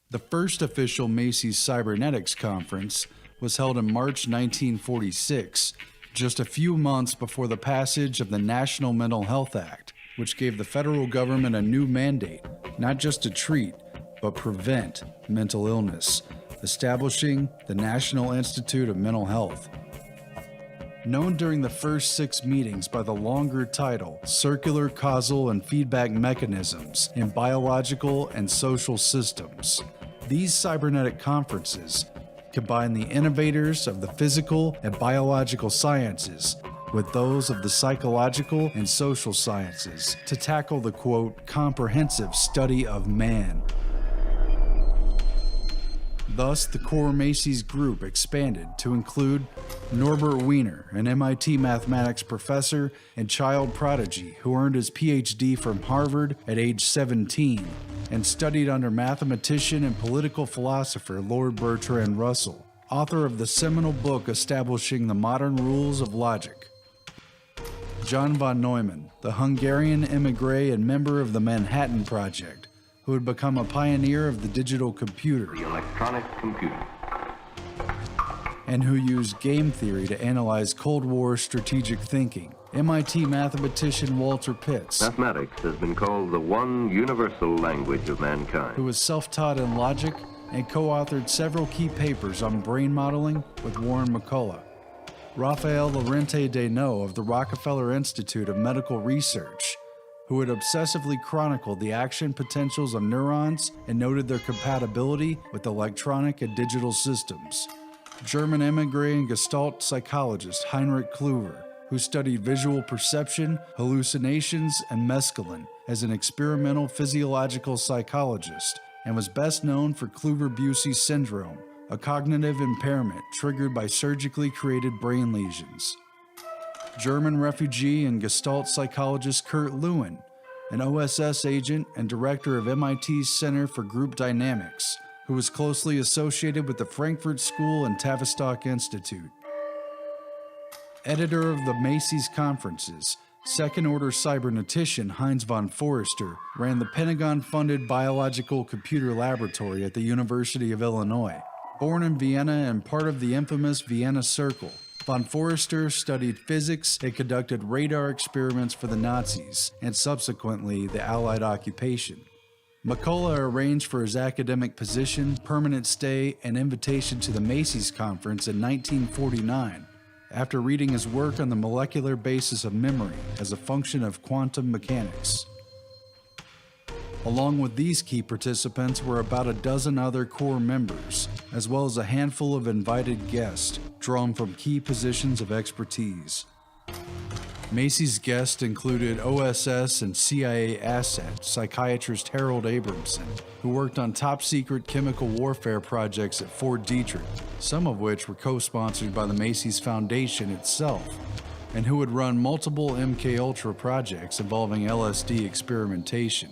The first official Macy's Cybernetics Conference was held in March 1946, just a few months before the passage of the National Mental Health Act, which gave the federal government a new mandate, not just to treat, but prevent mental illness, establishing the National Institute of Mental Health. Known during the first 6 meetings by the longer title, Circular Causal and Feedback Mechanisms in Biological and Social Systems, these cybernetic conferences combine the innovators of the physical and biological sciences with those of the psychological and social sciences to tackle the, quote, comprehensive study of man. Thus, the core Macy's group expanded to include Norbert Wiener, an MIT mathematics professor and child prodigy who earned his PhD from Harvard at age 17 and studied under mathematician and political philosopher Lord Bertrand Russell, author of the seminal book establishing the modern rules of logic. John von Neumann, the Hungarian émigré and member of the Manhattan Project, who had become a pioneer of the digital computer, The electronic computer. and who used game theory to analyze Cold War strategic thinking. MIT mathematician Walter Pitts, Mathematics has been called the one universal language of mankind. who was self-taught in logic and co-authored several key papers on brain modeling with Warren McCullough. Raphael Lorente Desnots of the Rockefeller Institute of Medical Research, who had obsessively chronicled the action potentials of neurons and noted their compatibility with electronic and digital systems. German emigre and Gestalt psychologist Heinrich Kluwer, who studied visual perception, hallucinations, and mescaline as an experimental physiological psychologist, and was best known for Kluver-Bucy syndrome, a cognitive impairment triggered by surgically created brain lesions. German refugee and Gestalt psychologist Kurt Lewin, an OSS agent and director of MIT's Center for Group Dynamics, who was closely associated with the Frankfurt School and Tavistock Institute. Editor of the Macy's Conferences, second-order cybernetician Heinz von Forester ran the Pentagon-funded Biological Computer Laboratory at the University of Illinois. Born in Vienna and part of the infamous Vienna Circle, von Forester studied physics and conducted radar experiments for the Nazis and subsequently the Allied occupation. McCullough arranged for his academic position, permanent stay, and invitation to the Macy's Conference in 1949. After reading his work on the molecular basis of memory as a function of quantum mechanics. Along with these key participants were about a dozen other core members, as well as a handful of invited guests drawn from key positions of expertise. Macy's guests included OSS and CIA asset psychiatrist Harold Abramson, who worked on top-secret chemical warfare projects at Fort Detrick, some of which were co-sponsored by the Macy's Foundation itself, and who had run multiple MKUltra projects involving LSD experimentation.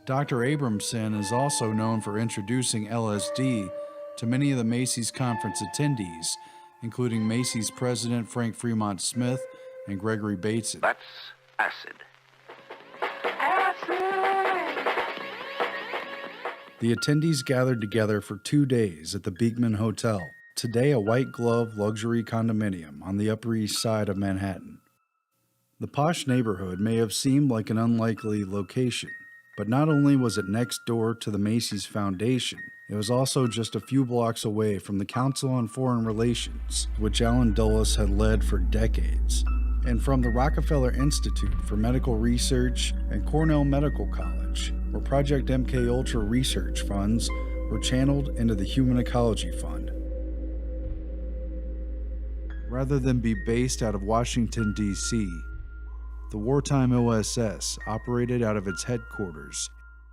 Dr. Abramson is also known for introducing LSD to many of the Macy's conference attendees, including Macy's president Frank Fremont Smith and Gregory Bateson. That's acid. The attendees gathered together for 2 days at the Beekman Hotel, today a white-glove luxury condominium on the Upper East Side of Manhattan. The posh neighborhood may have seemed like an unlikely location, but not only was it next door to the Macy's Foundation, it was also just a few blocks away from the Council on Foreign Relations, which Allen Dulles had led for decades, and from the Rockefeller Institute for Medical Research and Cornell Medical College, where Project MKUltra research funds were channeled into the Human Ecology Fund. Rather than be based out of Washington, D.C., the wartime OSS operated out of its headquarters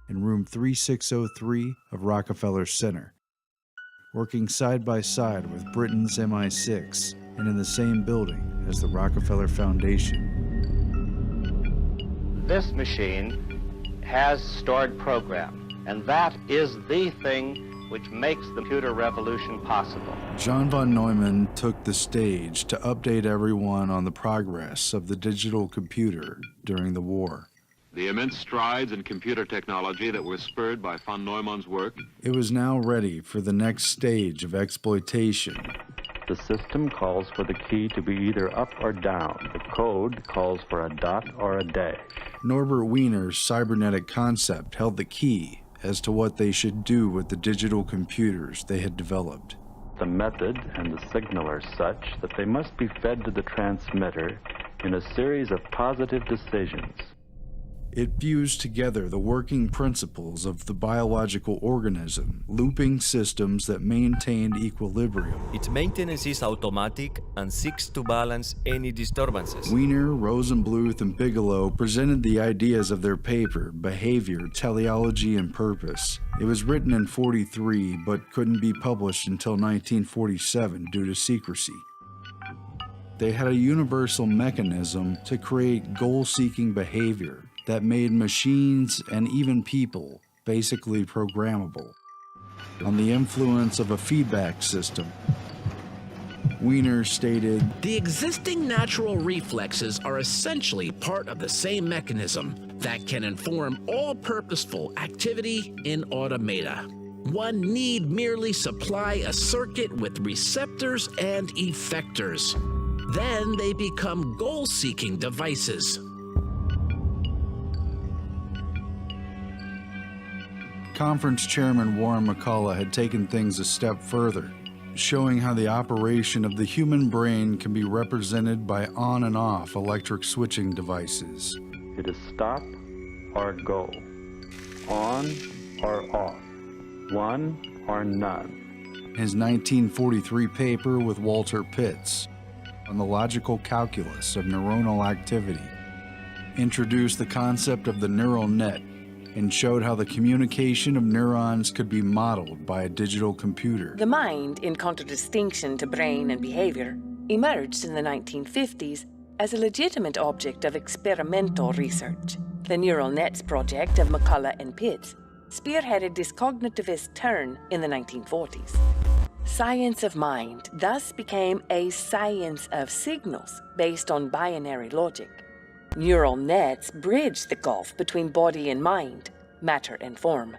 in room 3603 of Rockefeller Center, working side by side with Britain's MI6 and in the same building as the Rockefeller Foundation. This machine has stored program, and that is the thing which makes the computer revolution possible. John von Neumann took the stage to update everyone on the progress of the digital computer during the war. The immense strides in computer technology that were spurred by von Neumann's work. It was now ready for the next stage of exploitation. The system calls for the key to be either up or down. The code calls for a dot or a dash. Norbert Wiener's cybernetic concept held the key as to what they should do with the digital computers they had developed. The method and the signal are such that they must be fed to the transmitter in a series of positive decisions. It fused together the working principles of the biological organism, looping systems that maintained equilibrium. Its maintenance is automatic and seeks to balance any disturbances. Wiener, Rosenbluth, and Bigelow presented the ideas of their paper, Behavior, Teleology, and Purpose. It was written in '43, but couldn't be published until 1947 due to secrecy. They had a universal mechanism to create goal-seeking behavior that made machines and even people basically programmable. On the influence of a feedback system, Wiener stated, "The existing natural reflexes are essentially part of the same mechanism that can inform all purposeful activity in automata. One need merely supply a circuit with receptors and effectors. Then they become goal-seeking devices." Conference Chairman Warren McCullough had taken things a step further, showing how the operation of the human brain can be represented by on and off electric switching devices. It is stop or go, on or off, one or none. His 1943 paper with Walter Pitts on the logical calculus of neuronal activity introduced the concept of the neural net and showed how the communication of neurons could be modeled by a digital computer. The mind, in contradistinction to brain and behavior, emerged in the 1950s as a legitimate object of experimental research. The Neural Nets project of McCullough and Pitts spearheaded this cognitivist turn in the 1940s. Science of mind thus became a science of signals based on binary logic. Neural nets bridge the gulf between body and mind, matter and form.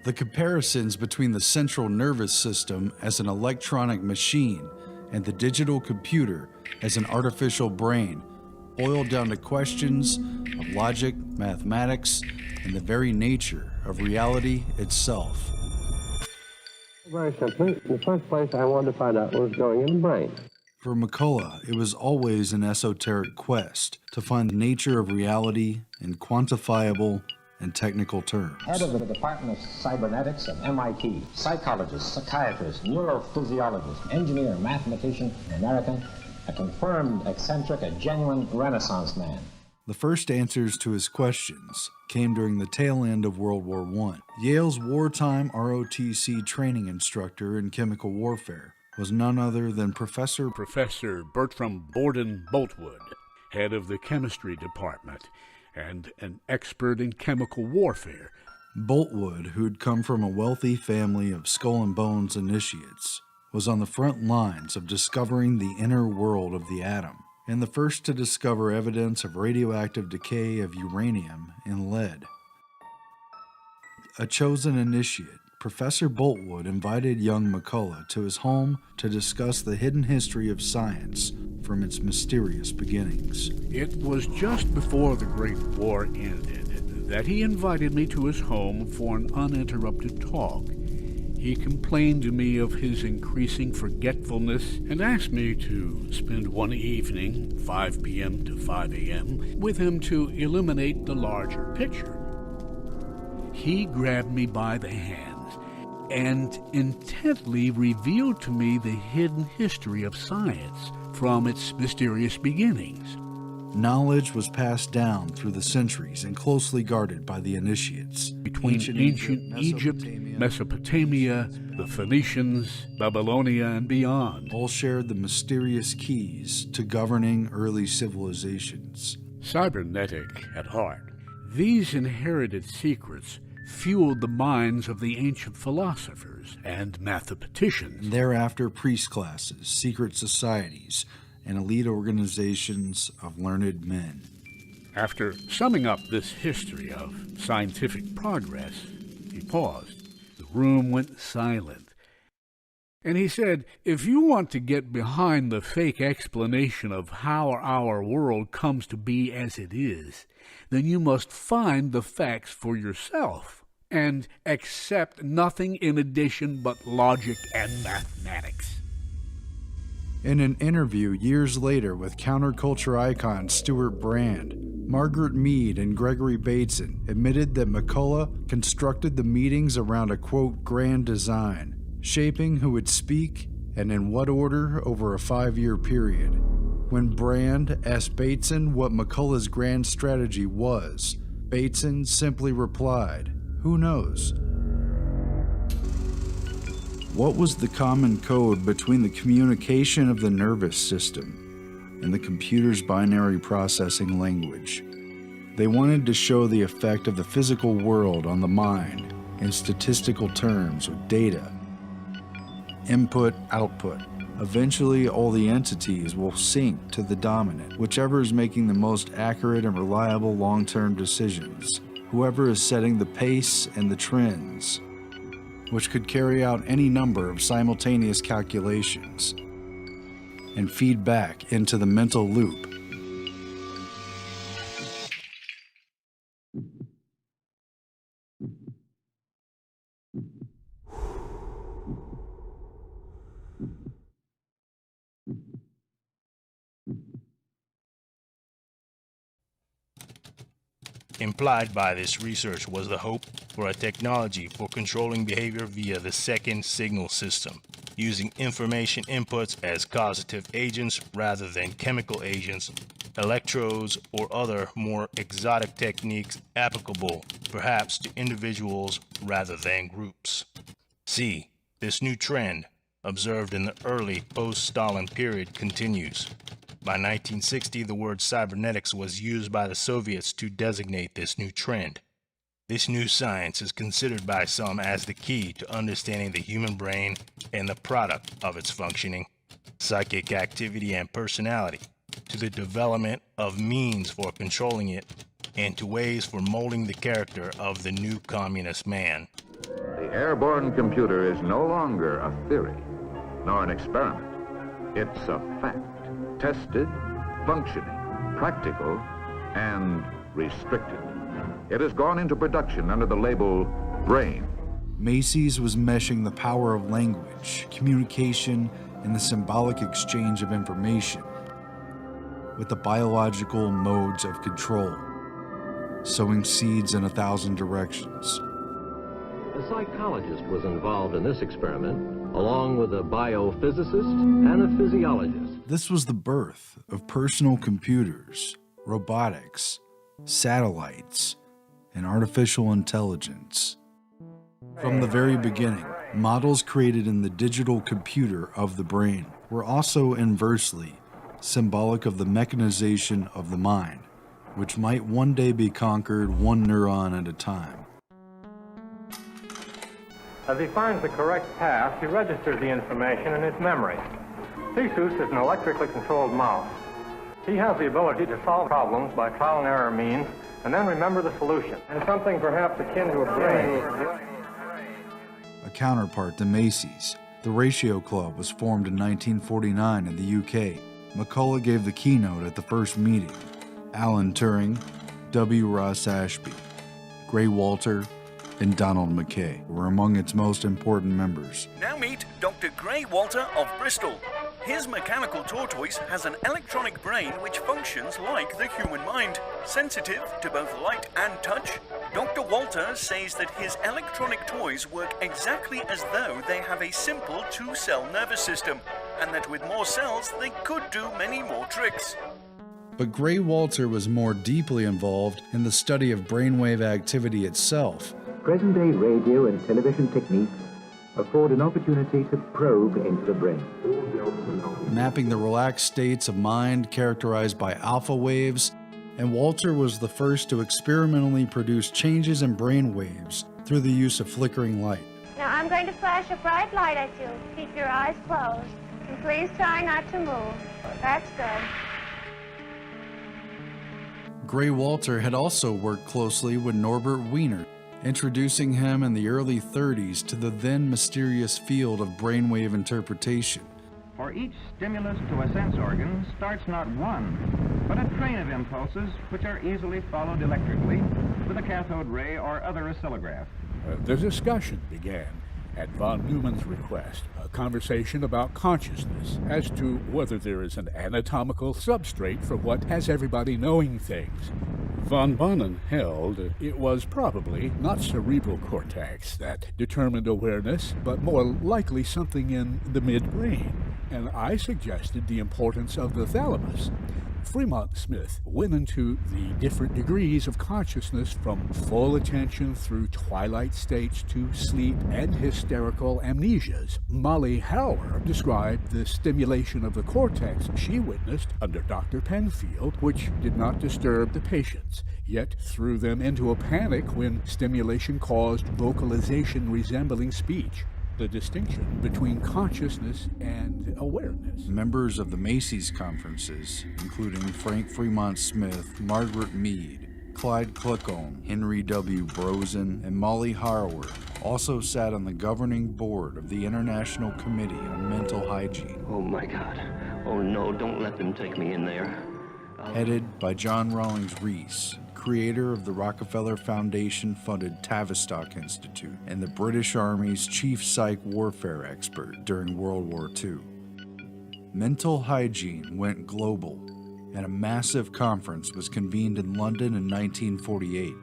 The comparisons between the central nervous system as an electronic machine and the digital computer as an artificial brain boiled down to questions of logic, mathematics, and the very nature of reality itself. Very simply, in the first place, I wanted to find out what was going in the brain. For McCullough, it was always an esoteric quest to find the nature of reality in quantifiable and technical terms. Head of the Department of Cybernetics at MIT, psychologist, psychiatrist, neurophysiologist, engineer, mathematician, American, a confirmed eccentric, a genuine Renaissance man. The first answers to his questions came during the tail end of World War I. Yale's wartime ROTC training instructor in chemical warfare was none other than Professor Bertram Borden Boltwood, head of the chemistry department and an expert in chemical warfare. Boltwood, who'd come from a wealthy family of skull and bones initiates, was on the front lines of discovering the inner world of the atom, and the first to discover evidence of radioactive decay of uranium in lead. A chosen initiate, Professor Boltwood invited young McCullough to his home to discuss the hidden history of science from its mysterious beginnings. It was just before the Great War ended that he invited me to his home for an uninterrupted talk. He complained to me of his increasing forgetfulness and asked me to spend one evening, 5 p.m. to 5 a.m., with him to illuminate the larger picture. He grabbed me by the hands and intently revealed to me the hidden history of science from its mysterious beginnings. Knowledge was passed down through the centuries and closely guarded by the initiates. Between ancient Egypt, Mesopotamia, the Phoenicians, Babylonia, and beyond. All shared the mysterious keys to governing early civilizations. Cybernetic at heart, these inherited secrets fueled the minds of the ancient philosophers and mathematicians. Thereafter, priest classes, secret societies, and elite organizations of learned men. After summing up this history of scientific progress, he paused. The room went silent. And he said, if you want to get behind the fake explanation of how our world comes to be as it is, then you must find the facts for yourself and accept nothing in addition but logic and mathematics. In an interview years later with counterculture icon Stuart Brand, Margaret Mead and Gregory Bateson admitted that McCullough constructed the meetings around a, quote, grand design, shaping who would speak and in what order over a 5-year period. When Brand asked Bateson what McCullough's grand strategy was, Bateson simply replied, "Who knows?" What was the common code between the communication of the nervous system and the computer's binary processing language? They wanted to show the effect of the physical world on the mind in statistical terms with data. Input, output. Eventually, all the entities will sync to the dominant, whichever is making the most accurate and reliable long-term decisions, whoever is setting the pace and the trends, which could carry out any number of simultaneous calculations and feed back into the mental loop. Implied by this research was the hope for a technology for controlling behavior via the second signal system, using information inputs as causative agents rather than chemical agents, electrodes, or other more exotic techniques applicable perhaps to individuals rather than groups. C. This new trend, observed in the early post-Stalin period, continues. By 1960, the word cybernetics was used by the Soviets to designate this new trend. This new science is considered by some as the key to understanding the human brain and the product of its functioning, psychic activity and personality, to the development of means for controlling it, and to ways for molding the character of the new communist man. The airborne computer is no longer a theory, nor an experiment. It's a fact, tested, functioning, practical, and restricted. It has gone into production under the label BRAIN. Macy's was meshing the power of language, communication, and the symbolic exchange of information with the biological modes of control, sowing seeds in 1,000 directions. A psychologist was involved in this experiment, along with a biophysicist and a physiologist. This was the birth of personal computers, robotics, satellites, and artificial intelligence. From the very beginning, models created in the digital computer of the brain were also inversely symbolic of the mechanization of the mind, which might one day be conquered one neuron at a time. As he finds the correct path, he registers the information in his memory. Theseus is an electrically controlled mouse. He has the ability to solve problems by trial and error means and then remember the solution. And something perhaps akin to a brain. A counterpart to Macy's, the Ratio Club was formed in 1949 in the UK. McCullough gave the keynote at the first meeting. Alan Turing, W. Ross Ashby, Gray Walter, and Donald McKay were among its most important members. Now meet Dr. Gray Walter of Bristol. His mechanical tortoise has an electronic brain which functions like the human mind, sensitive to both light and touch. Dr. Walter says that his electronic toys work exactly as though they have a simple two-cell nervous system, and that with more cells they could do many more tricks. But Gray Walter was more deeply involved in the study of brainwave activity itself. Present-day radio and television techniques afford an opportunity to probe into the brain. Mapping the relaxed states of mind characterized by alpha waves, and Walter was the first to experimentally produce changes in brain waves through the use of flickering light. Now I'm going to flash a bright light at you. Keep your eyes closed, and please try not to move. That's good. Gray Walter had also worked closely with Norbert Wiener, introducing him in the early 30s to the then mysterious field of brainwave interpretation. For each stimulus to a sense organ starts not one, but a train of impulses which are easily followed electrically with a cathode ray or other oscillograph. The discussion began at von Neumann's request, a conversation about consciousness as to whether there is an anatomical substrate for what has everybody knowing things. Von Bonnen held it was probably not cerebral cortex that determined awareness, but more likely something in the midbrain. And I suggested the importance of the thalamus. Fremont Smith went into the different degrees of consciousness from full attention through twilight states to sleep and hysterical amnesias. Molly Hauer described the stimulation of the cortex she witnessed under Dr. Penfield, which did not disturb the patients, yet threw them into a panic when stimulation caused vocalization resembling speech. The distinction between consciousness and awareness. Members of the Macy's conferences, including Frank Fremont Smith, Margaret Mead, Clyde Kluckholm, Henry W. Brosen, and Molly Harwood, also sat on the governing board of the International Committee on Mental Hygiene. Oh my God. Oh no, don't let them take me in there. Headed by John Rawlings Rees, creator of the Rockefeller Foundation-funded Tavistock Institute and the British Army's chief psych warfare expert during World War II. Mental hygiene went global, and a massive conference was convened in London in 1948.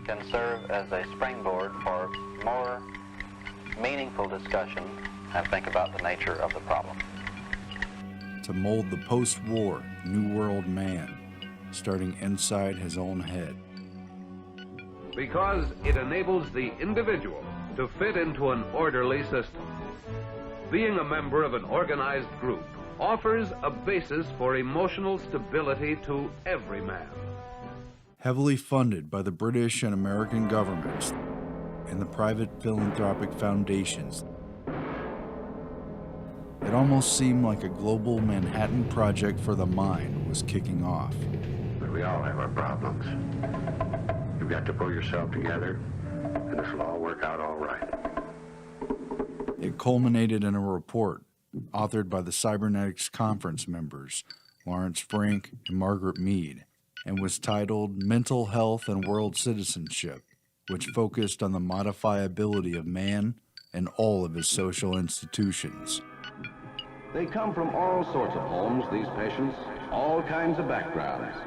Can serve as a springboard for more meaningful discussion and think about the nature of the problem. To mold the post-war New World man, starting inside his own head. Because it enables the individual to fit into an orderly system. Being a member of an organized group offers a basis for emotional stability to every man. Heavily funded by the British and American governments and the private philanthropic foundations, it almost seemed like a global Manhattan Project for the mind was kicking off. But we all have our problems. You've got to pull yourself together, and this will all work out all right. It culminated in a report authored by the Cybernetics Conference members, Lawrence Frank and Margaret Mead, and was titled Mental Health and World Citizenship, which focused on the modifiability of man and all of his social institutions. They come from all sorts of homes, these patients, all kinds of backgrounds.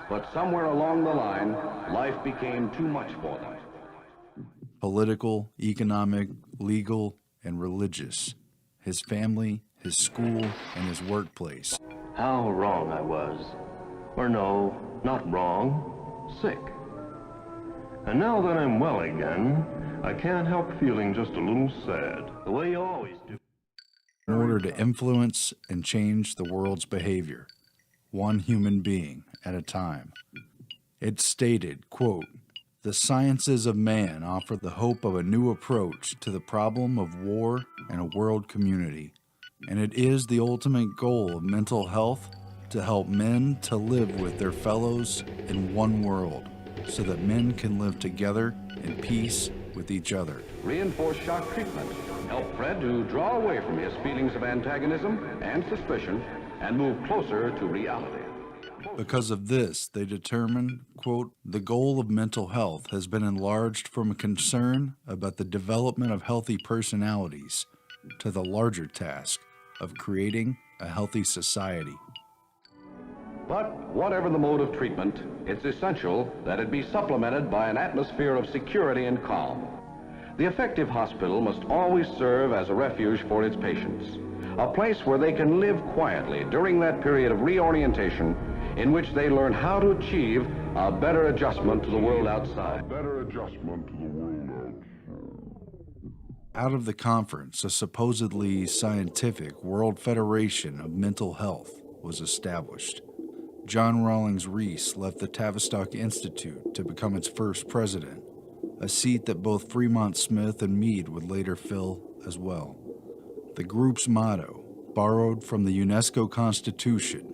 But somewhere along the line, life became too much for them. Political, economic, legal, and religious. His family, his school, and his workplace. How wrong I was. Or no, not wrong, sick. And now that I'm well again, I can't help feeling just a little sad, the way you always do. In order to influence and change the world's behavior, one human being at a time. It stated, quote, "The sciences of man offer the hope of a new approach to the problem of war and a world community, and it is the ultimate goal of mental health to help men to live with their fellows in one world, so that men can live together in peace with each other." Reinforce shock treatment. Help Fred to draw away from his feelings of antagonism and suspicion and move closer to reality. Because of this, they determined, quote, "The goal of mental health has been enlarged from a concern about the development of healthy personalities to the larger task of creating a healthy society." But whatever the mode of treatment, it's essential that it be supplemented by an atmosphere of security and calm. The effective hospital must always serve as a refuge for its patients, a place where they can live quietly during that period of reorientation in which they learn how to achieve a better adjustment to the world outside. Out of the conference, a supposedly scientific World Federation of Mental Health was established. John Rawlings Rees left the Tavistock Institute to become its first president, a seat that both Fremont Smith and Mead would later fill as well. The group's motto, borrowed from the UNESCO Constitution,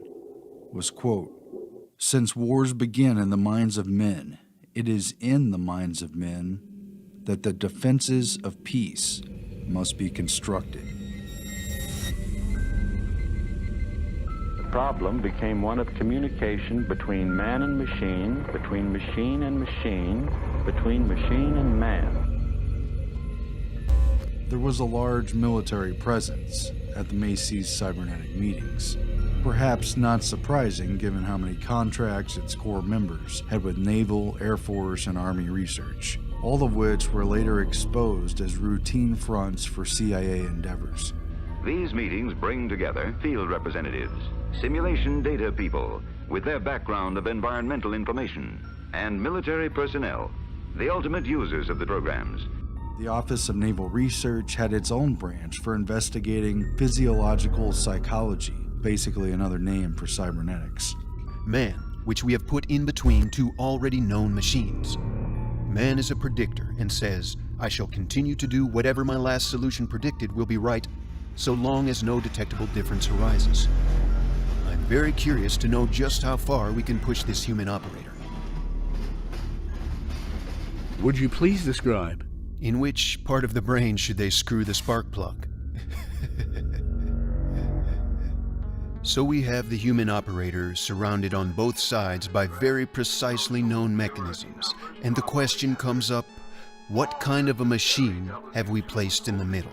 was, quote, "Since wars begin in the minds of men, it is in the minds of men that the defenses of peace must be constructed." The problem became one of communication between man and machine, between machine and machine, between machine and man. There was a large military presence at the Macy's cybernetic meetings. Perhaps not surprising given how many contracts its core members had with Naval, Air Force, and Army research, all of which were later exposed as routine fronts for CIA endeavors. These meetings bring together field representatives, simulation data people with their background of environmental information, and military personnel, the ultimate users of the programs. The Office of Naval Research had its own branch for investigating physiological psychology, basically another name for cybernetics. Man, which we have put in between two already known machines. Man is a predictor and says, "I shall continue to do whatever my last solution predicted will be right, so long as no detectable difference arises." I'm very curious to know just how far we can push this human operator. Would you please describe? In which part of the brain should they screw the spark plug? So we have the human operator surrounded on both sides by very precisely known mechanisms, and the question comes up, what kind of a machine have we placed in the middle?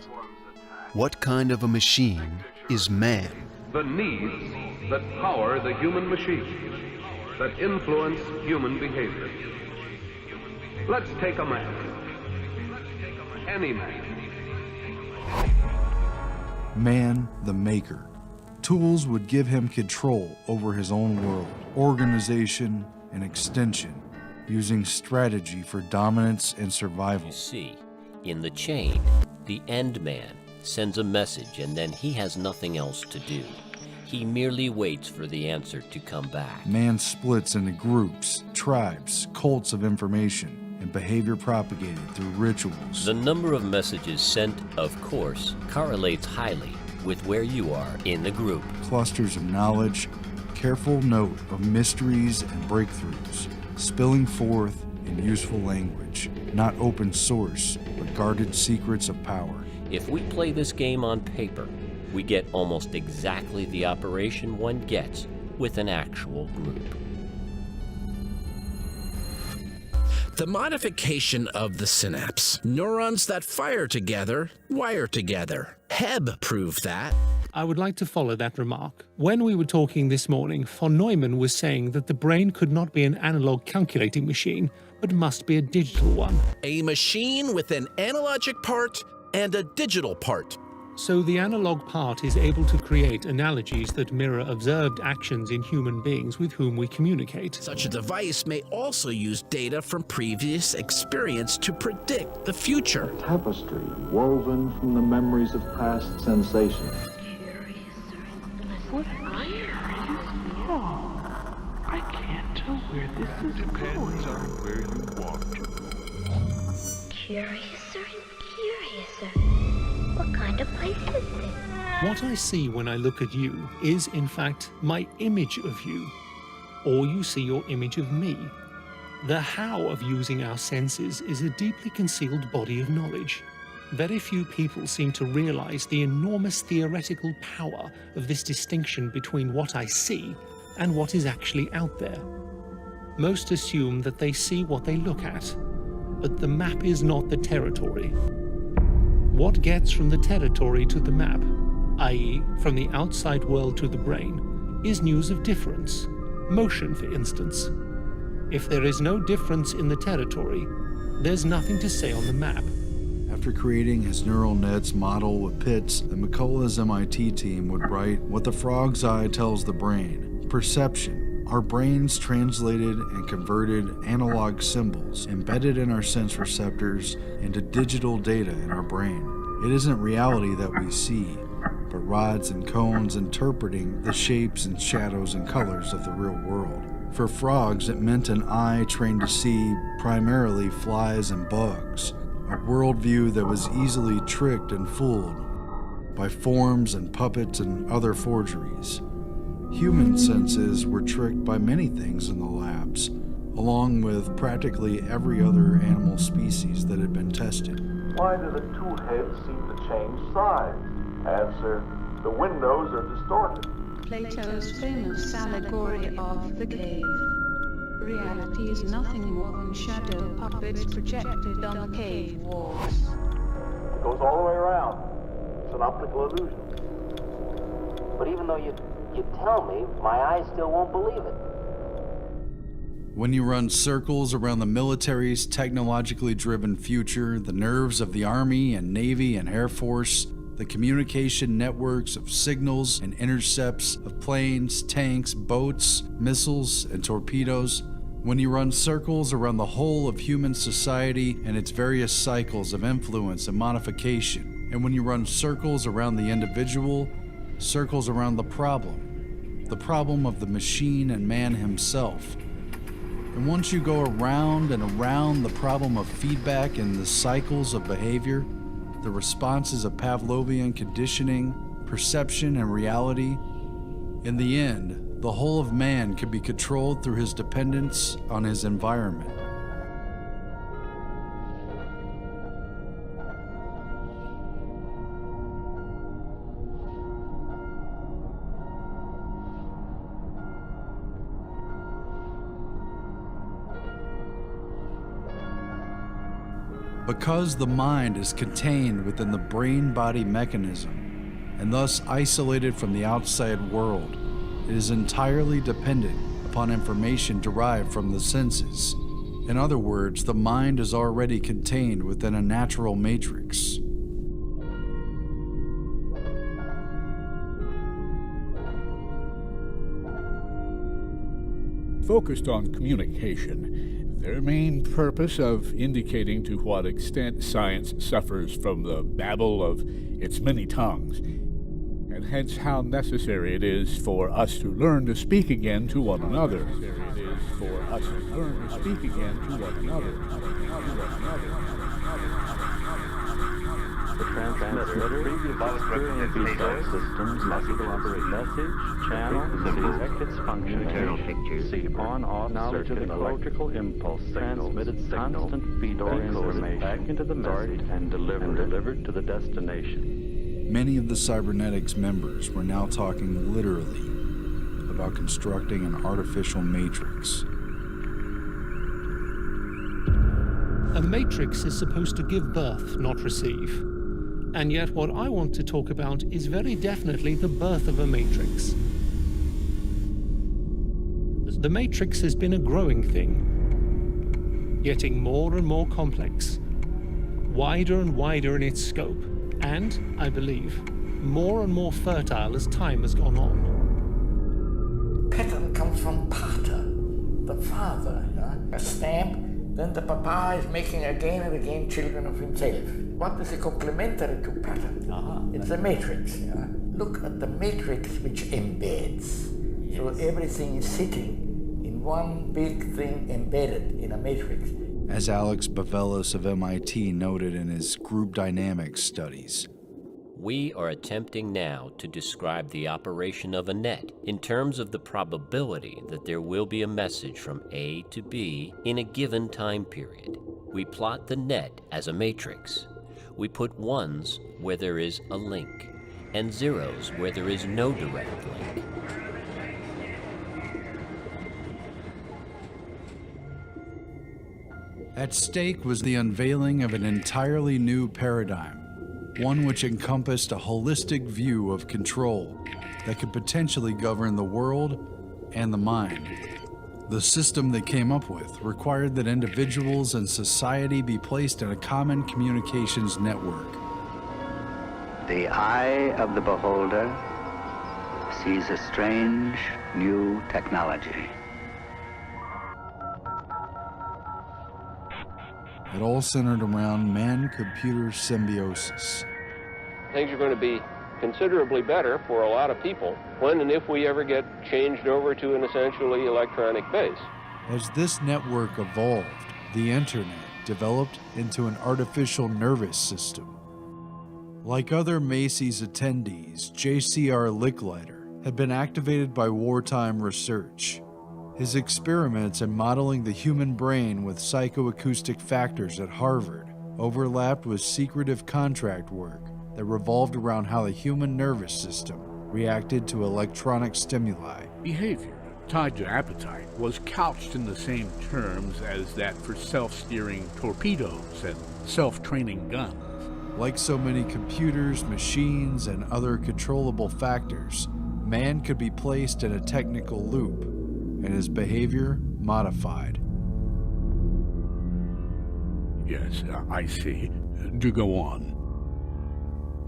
What kind of a machine is man? The needs, that power the human machines, that influence human behavior. Let's take a man. Any man. Man, the maker. Tools would give him control over his own world, organization, and extension, using strategy for dominance and survival. You see, in the chain, the end man sends a message and then he has nothing else to do. He merely waits for the answer to come back. Man splits into groups, tribes, cults of information, and behavior propagated through rituals. The number of messages sent, of course, correlates highly with where you are in the group. Clusters of knowledge, careful note of mysteries and breakthroughs, spilling forth in useful language, not open source, but guarded secrets of power. If we play this game on paper, we get almost exactly the operation one gets with an actual group. The modification of the synapse. Neurons that fire together, wire together. Hebb proved that. I would like to follow that remark. When we were talking this morning, von Neumann was saying that the brain could not be an analog calculating machine, but must be a digital one. A machine with an analogic part and a digital part. So the analog part is able to create analogies that mirror observed actions in human beings with whom we communicate. Such a device may also use data from previous experience to predict the future. A tapestry woven from the memories of past sensations. What are you? I can't tell where this is Depends on where you want to. Curiouser and curiouser. What kind of place is this? What I see when I look at you is, in fact, my image of you, or you see your image of me. The how of using our senses is a deeply concealed body of knowledge. Very few people seem to realize the enormous theoretical power of this distinction between what I see and what is actually out there. Most assume that they see what they look at, but the map is not the territory. What gets from the territory to the map, i.e. from the outside world to the brain, is news of difference, motion for instance. If there is no difference in the territory, there's nothing to say on the map. After creating his neural nets model with pits, the McCullough's MIT team would write what the frog's eye tells the brain. Perception. Our brains translated and converted analog symbols embedded in our sense receptors into digital data in our brain. It isn't reality that we see, but rods and cones interpreting the shapes and shadows and colors of the real world. For frogs, it meant an eye trained to see primarily flies and bugs, a worldview that was easily tricked and fooled by forms and puppets and other forgeries. Human senses were tricked by many things in the labs, along with practically every other animal species that had been tested. Why do the two heads seem to change size? Answer, the windows are distorted. Plato's famous allegory of the cave. Reality is nothing more than shadow puppets projected on the cave walls. It goes all the way around. It's an optical illusion. But even though you tell me, my eyes still won't believe it. When you run circles around the military's technologically driven future, the nerves of the Army and Navy and Air Force, the communication networks of signals and intercepts of planes, tanks, boats, missiles, and torpedoes, when you run circles around the whole of human society and its various cycles of influence and modification, and when you run circles around the individual, circles around the problem of the machine and man himself. And once you go around and around the problem of feedback and the cycles of behavior, the responses of Pavlovian conditioning, perception, and reality, in the end, the whole of man can be controlled through his dependence on his environment. Because the mind is contained within the brain-body mechanism, and thus isolated from the outside world, it is entirely dependent upon information derived from the senses. In other words, the mind is already contained within a natural matrix. Focused on communication, their main purpose of indicating to what extent science suffers from the babble of its many tongues, and hence how necessary it is for us to learn to speak again to one another. The transmitter previously systems message channel, its function, see on-off knowledge of electrical impulse transmitted constant feed information back into the message and delivered to the destination. Many of the cybernetics members were now talking literally about constructing an artificial matrix. A matrix is supposed to give birth, not receive. And yet what I want to talk about is very definitely the birth of a matrix. The matrix has been a growing thing, getting more and more complex, wider and wider in its scope, and, I believe, more and more fertile as time has gone on. Pattern comes from pater, the father, a stamp. Then the papa is making again and again children of himself. What is a complementary to pattern? It's a matrix. Look at the matrix which embeds. Yes. So everything is sitting in one big thing embedded in a matrix. As Alex Bavelis of MIT noted in his group dynamics studies, we are attempting now to describe the operation of a net in terms of the probability that there will be a message from A to B in a given time period. We plot the net as a matrix. We put ones where there is a link, and zeros where there is no direct link. At stake was the unveiling of an entirely new paradigm, one which encompassed a holistic view of control that could potentially govern the world and the mind. The system they came up with required that individuals and society be placed in a common communications network. The eye of the beholder sees a strange new technology. It all centered around man-computer symbiosis. Things are going to be considerably better for a lot of people when and if we ever get changed over to an essentially electronic base. As this network evolved, the internet developed into an artificial nervous system. Like other Macy's attendees, J.C.R. Licklider had been activated by wartime research. His experiments in modeling the human brain with psychoacoustic factors at Harvard overlapped with secretive contract work that revolved around how the human nervous system reacted to electronic stimuli. Behavior tied to appetite was couched in the same terms as that for self-steering torpedoes and self-training guns. Like so many computers, machines, and other controllable factors, man could be placed in a technical loop and his behavior modified. Yes, I see. Do go on.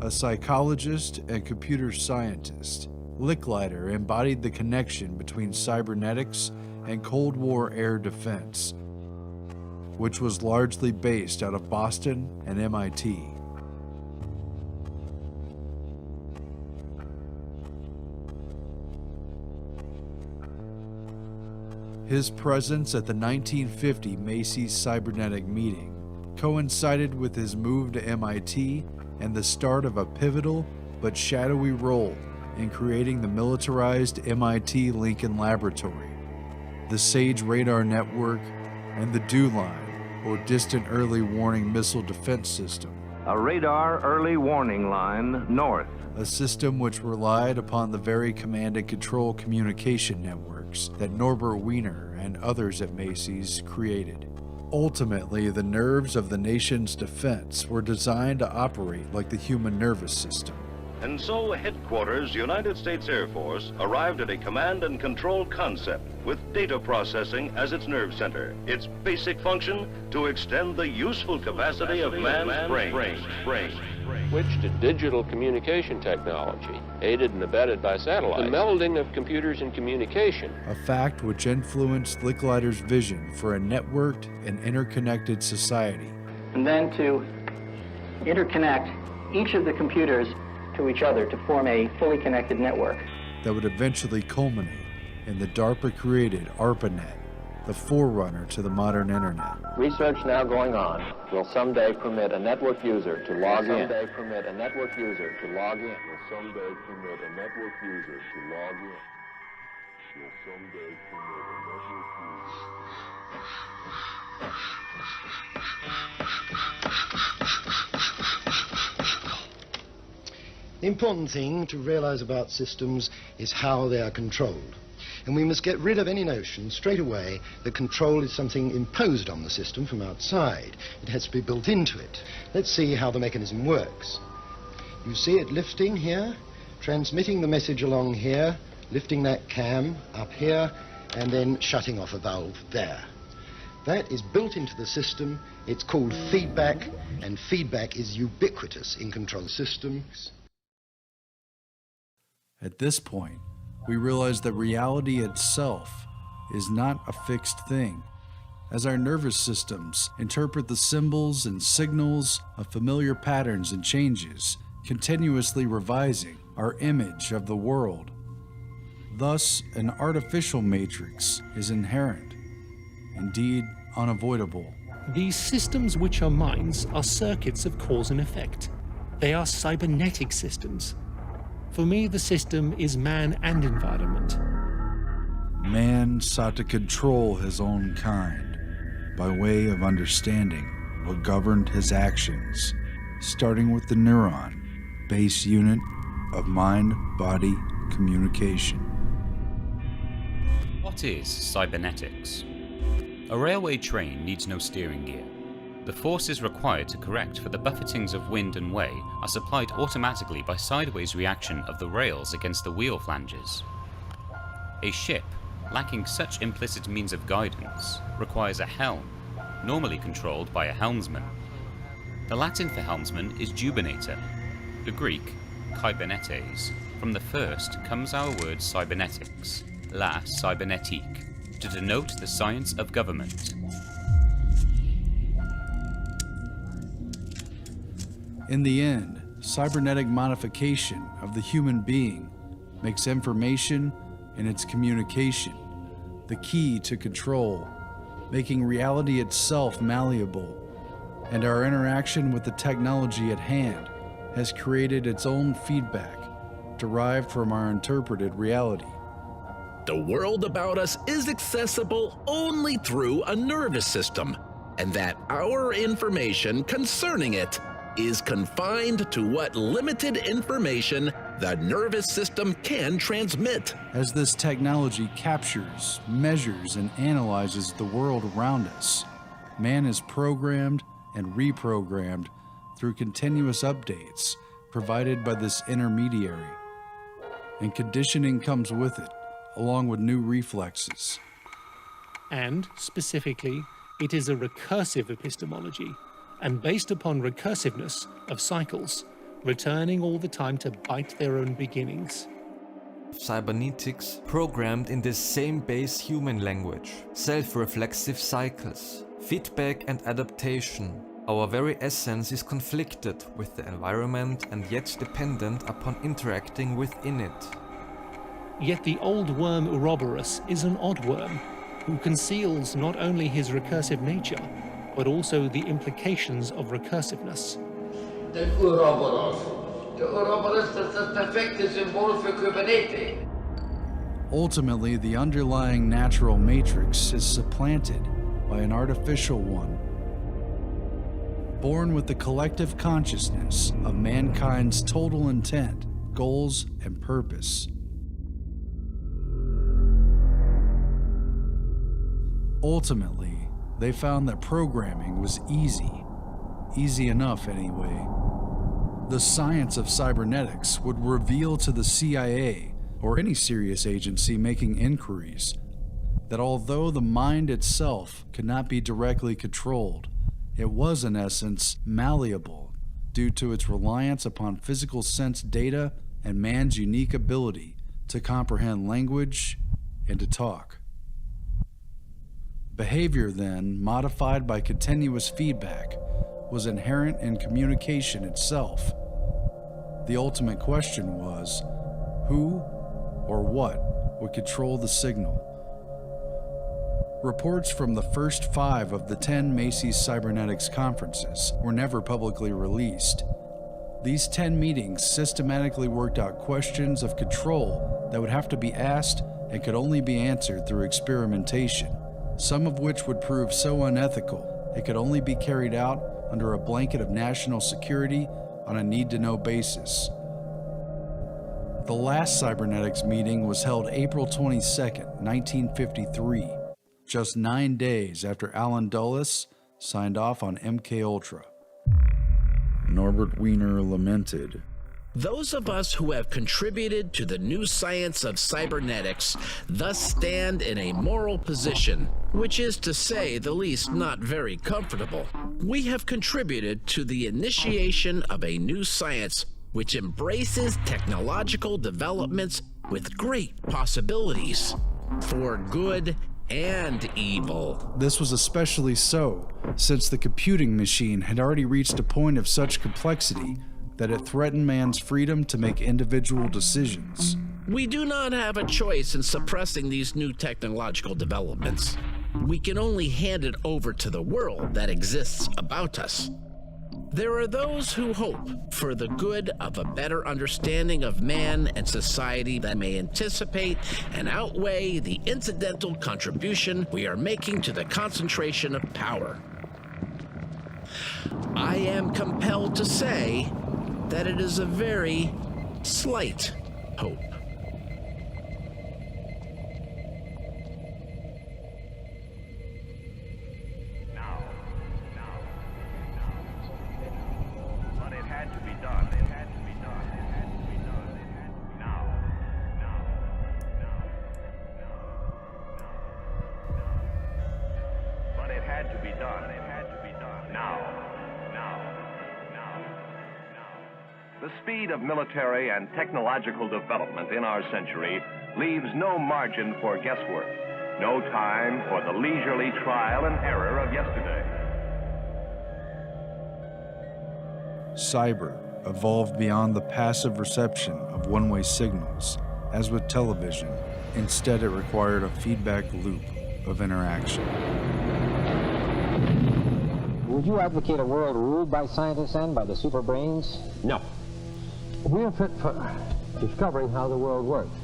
A psychologist and computer scientist, Licklider embodied the connection between cybernetics and Cold War air defense, which was largely based out of Boston and MIT. His presence at the 1950 Macy's Cybernetic meeting coincided with his move to MIT and the start of a pivotal but shadowy role in creating the militarized MIT Lincoln Laboratory, the SAGE radar network, and the DEW line, or Distant Early Warning Missile Defense System. A radar early warning line north. A system which relied upon the very command and control communication networks that Norbert Wiener and others at Macy's created. Ultimately, the nerves of the nation's defense were designed to operate like the human nervous system. And so headquarters, United States Air Force, arrived at a command and control concept with data processing as its nerve center. Its basic function, to extend the useful capacity of man's brain. Switch to digital communication technology, aided and abetted by satellite. The melding of computers and communication. A fact which influenced Licklider's vision for a networked and interconnected society. And then to interconnect each of the computers to each other to form a fully connected network. That would eventually culminate in the DARPA-created ARPANET, the forerunner to the modern internet. Research now going on will someday permit a network user to log in. Will someday permit a network user to log in. Will someday permit a network user to log in. Will someday permit a network The important thing to realize about systems is how they are controlled. And we must get rid of any notion straight away that control is something imposed on the system from outside. It has to be built into it. Let's see how the mechanism works. You see it lifting here, transmitting the message along here, lifting that cam up here, and then shutting off a valve there. That is built into the system. It's called feedback, and feedback is ubiquitous in control systems. At this point, we realize that reality itself is not a fixed thing, as our nervous systems interpret the symbols and signals of familiar patterns and changes, continuously revising our image of the world. Thus, an artificial matrix is inherent, indeed unavoidable. These systems which are minds are circuits of cause and effect. They are cybernetic systems. For me, the system is man and environment. Man sought to control his own kind by way of understanding what governed his actions, starting with the neuron, base unit of mind-body communication. What is cybernetics? A railway train needs no steering gear. The forces required to correct for the buffetings of wind and way are supplied automatically by sideways reaction of the rails against the wheel flanges. A ship, lacking such implicit means of guidance, requires a helm, normally controlled by a helmsman. The Latin for helmsman is jubinator. The Greek, kybernetes. From the first comes our word cybernetics, la cybernetique, to denote the science of government. In the end, cybernetic modification of the human being makes information and its communication the key to control, making reality itself malleable, and our interaction with the technology at hand has created its own feedback derived from our interpreted reality. The world about us is accessible only through a nervous system, and that our information concerning it is confined to what limited information the nervous system can transmit. As this technology captures, measures, and analyzes the world around us, man is programmed and reprogrammed through continuous updates provided by this intermediary. And conditioning comes with it, along with new reflexes. And, specifically, it is a recursive epistemology, and based upon recursiveness of cycles, returning all the time to bite their own beginnings. Cybernetics programmed in the same base human language, self-reflexive cycles, feedback and adaptation. Our very essence is conflicted with the environment and yet dependent upon interacting within it. Yet the old worm Ouroboros is an odd worm, who conceals not only his recursive nature, but also the implications of recursiveness. The Ouroboros is the perfect symbol for Kubernetes. Ultimately, the underlying natural matrix is supplanted by an artificial one, born with the collective consciousness of mankind's total intent, goals, and purpose. Ultimately, they found that programming was easy enough anyway. The science of cybernetics would reveal to the CIA, or any serious agency making inquiries, that although the mind itself could not be directly controlled, it was in essence malleable due to its reliance upon physical sense data and man's unique ability to comprehend language and to talk. Behavior, then, modified by continuous feedback, was inherent in communication itself. The ultimate question was, who or what would control the signal? Reports from the first 5 of the 10 Macy's Cybernetics conferences were never publicly released. These 10 meetings systematically worked out questions of control that would have to be asked and could only be answered through experimentation, some of which would prove so unethical it could only be carried out under a blanket of national security on a need-to-know basis. The last cybernetics meeting was held April 22, 1953, just 9 days after Alan Dulles signed off on MKUltra. Norbert Wiener lamented, Those of us who have contributed to the new science of cybernetics thus stand in a moral position, which is to say the least not very comfortable. We have contributed to the initiation of a new science which embraces technological developments with great possibilities for good and evil. This was especially so since the computing machine had already reached a point of such complexity that it threatened man's freedom to make individual decisions. We do not have a choice in suppressing these new technological developments. We can only hand it over to the world that exists about us. There are those who hope for the good of a better understanding of man and society that may anticipate and outweigh the incidental contribution we are making to the concentration of power. I am compelled to say that it is a very slight hope. But it had to be done. It had to be done. It had to be done. It had to be now. But it had to be done. It had to be done. Now. The speed of military and technological development in our century leaves no margin for guesswork, no time for the leisurely trial and error of yesterday. Cyber evolved beyond the passive reception of one-way signals, as with television. Instead, it required a feedback loop of interaction. Would you advocate a world ruled by scientists and by the super brains? No. We are fit for discovering how the world works.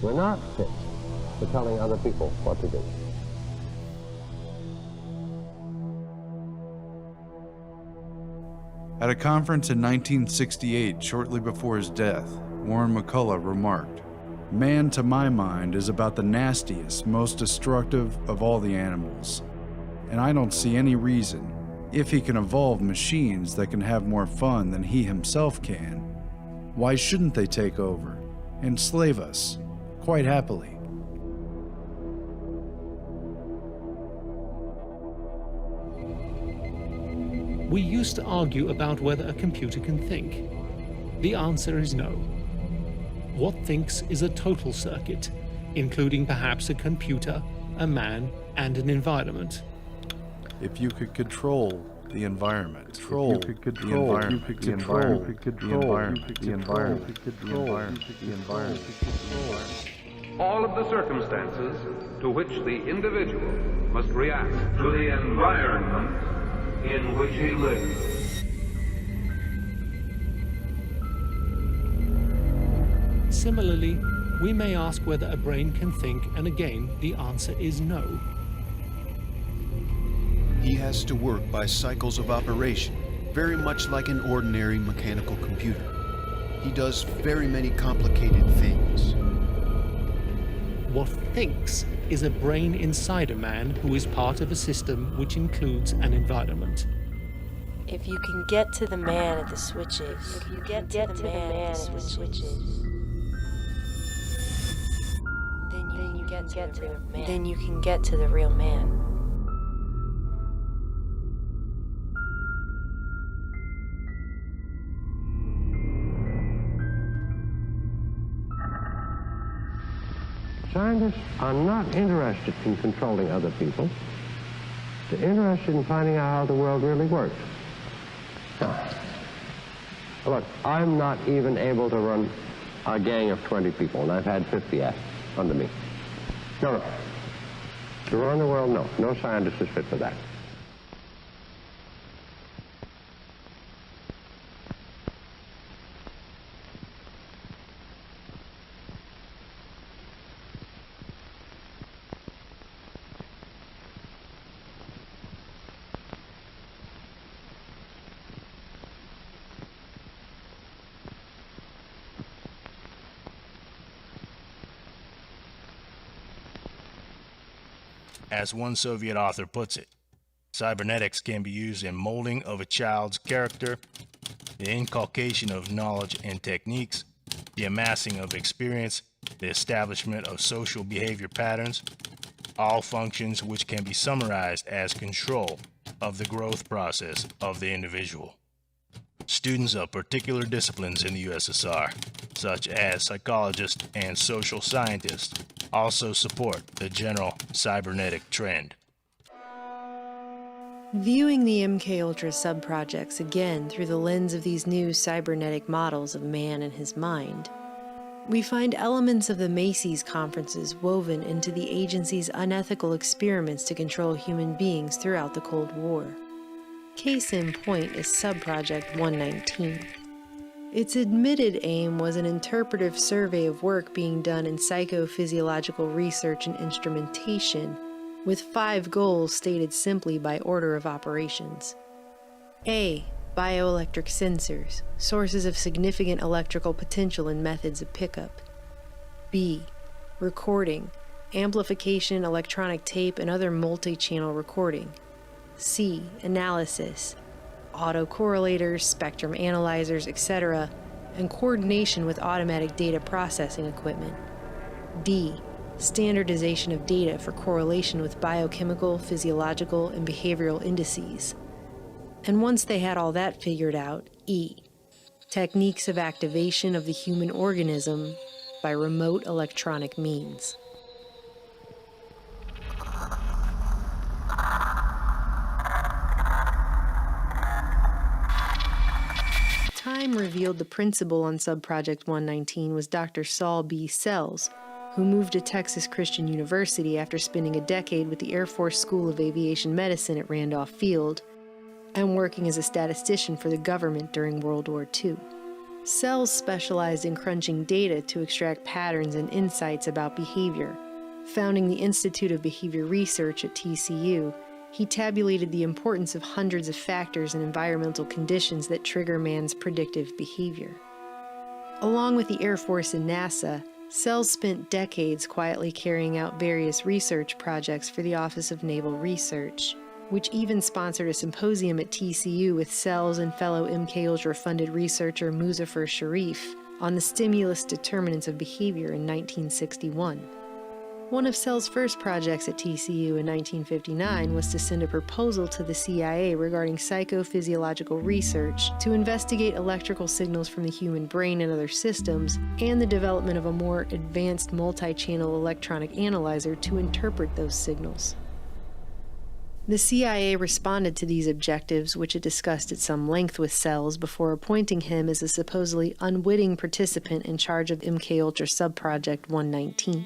We're not fit for telling other people what to do. At a conference in 1968, shortly before his death, Warren McCullough remarked, "Man, to my mind, is about the nastiest, most destructive of all the animals. And I don't see any reason, if he can evolve machines that can have more fun than he himself can, why shouldn't they take over, enslave us, quite happily?" We used to argue about whether a computer can think. The answer is no. What thinks is a total circuit, including perhaps a computer, a man, and an environment. If you could control the environment, All of the circumstances to which the individual must react to the environment in which he lives. Similarly, we may ask whether a brain can think, and again, the answer is no. He has to work by cycles of operation, very much like an ordinary mechanical computer. He does very many complicated things. What thinks is a brain inside a man who is part of a system which includes an environment. If you can get to the man at the switches, if you get to the man at the switches, then you can get to the real man. Scientists are not interested in controlling other people. They're interested in finding out how the world really works. Now, look, I'm not even able to run a gang of 20 people, and I've had 50 under me. No. To run the world, no. No scientist is fit for that. As one Soviet author puts it, cybernetics can be used in molding of a child's character, the inculcation of knowledge and techniques, the amassing of experience, the establishment of social behavior patterns, all functions which can be summarized as control of the growth process of the individual. Students of particular disciplines in the USSR, such as psychologists and social scientists, also support the general cybernetic trend. Viewing the MKUltra subprojects again through the lens of these new cybernetic models of man and his mind, we find elements of the Macy's conferences woven into the agency's unethical experiments to control human beings throughout the Cold War. Case in point is Subproject 119. Its admitted aim was an interpretive survey of work being done in psychophysiological research and instrumentation, with 5 goals stated simply by order of operations. A. Bioelectric sensors, sources of significant electrical potential and methods of pickup. B. Recording, amplification, electronic tape, and other multi-channel recording. C. Analysis, autocorrelators, spectrum analyzers, etc., and coordination with automatic data processing equipment. D. Standardization of data for correlation with biochemical, physiological, and behavioral indices. And once they had all that figured out, E. Techniques of activation of the human organism by remote electronic means. Time revealed the principal on Subproject 119 was Dr. Saul B. Sells, who moved to Texas Christian University after spending a decade with the Air Force School of Aviation Medicine at Randolph Field and working as a statistician for the government during World War II. Sells specialized in crunching data to extract patterns and insights about behavior. Founding the Institute of Behavior Research at TCU, he tabulated the importance of hundreds of factors and environmental conditions that trigger man's predictive behavior. Along with the Air Force and NASA, Sells spent decades quietly carrying out various research projects for the Office of Naval Research, which even sponsored a symposium at TCU with Sells and fellow MKUltra-funded researcher Muzaffar Sharif on the stimulus determinants of behavior in 1961. One of Sells' first projects at TCU in 1959 was to send a proposal to the CIA regarding psychophysiological research to investigate electrical signals from the human brain and other systems, and the development of a more advanced multi-channel electronic analyzer to interpret those signals. The CIA responded to these objectives, which it discussed at some length with Sells before appointing him as a supposedly unwitting participant in charge of MKUltra Subproject 119.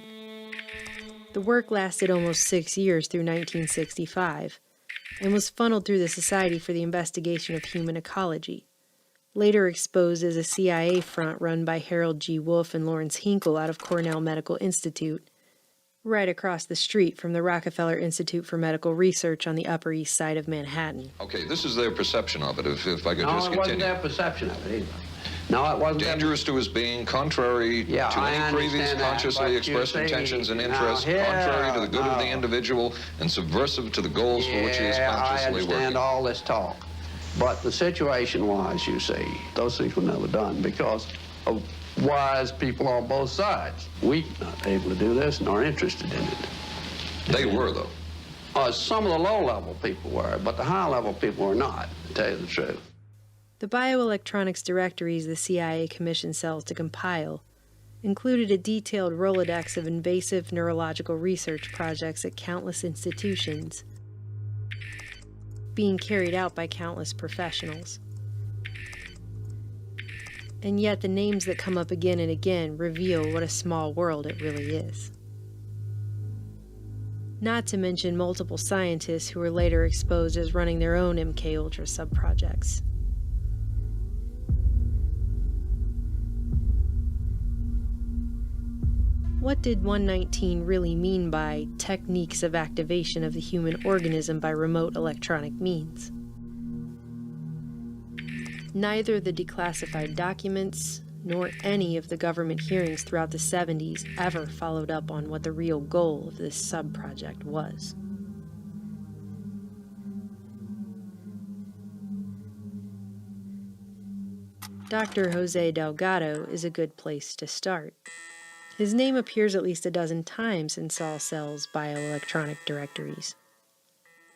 The work lasted almost 6 years through 1965 and was funneled through the Society for the Investigation of Human Ecology, later exposed as a CIA front run by Harold G. Wolff and Lawrence Hinkle out of Cornell Medical Institute, right across the street from the Rockefeller Institute for Medical Research on the Upper East Side of Manhattan. Okay, this is their perception of it, if I could just continue. No, it wasn't their perception of it either. No, it wasn't. Dangerous to his being, contrary to any previous consciously expressed intentions and interests, contrary to the good of the individual, and subversive to the goals for which he is consciously working. I understand all this talk. But the situation was, you see, those things were never done because of wise people on both sides. We not able to do this nor interested in it. They were, though. Some of the low-level people were, but the high-level people were not, to tell you the truth. The bioelectronics directories the CIA commissioned cells to compile included a detailed Rolodex of invasive neurological research projects at countless institutions, being carried out by countless professionals. And yet the names that come up again and again reveal what a small world it really is. Not to mention multiple scientists who were later exposed as running their own MKUltra subprojects. What did 119 really mean by techniques of activation of the human organism by remote electronic means? Neither the declassified documents nor any of the government hearings throughout the 70s ever followed up on what the real goal of this sub-project was. Dr. Jose Delgado is a good place to start. His name appears at least a dozen times in Saul Cell's bioelectronic directories.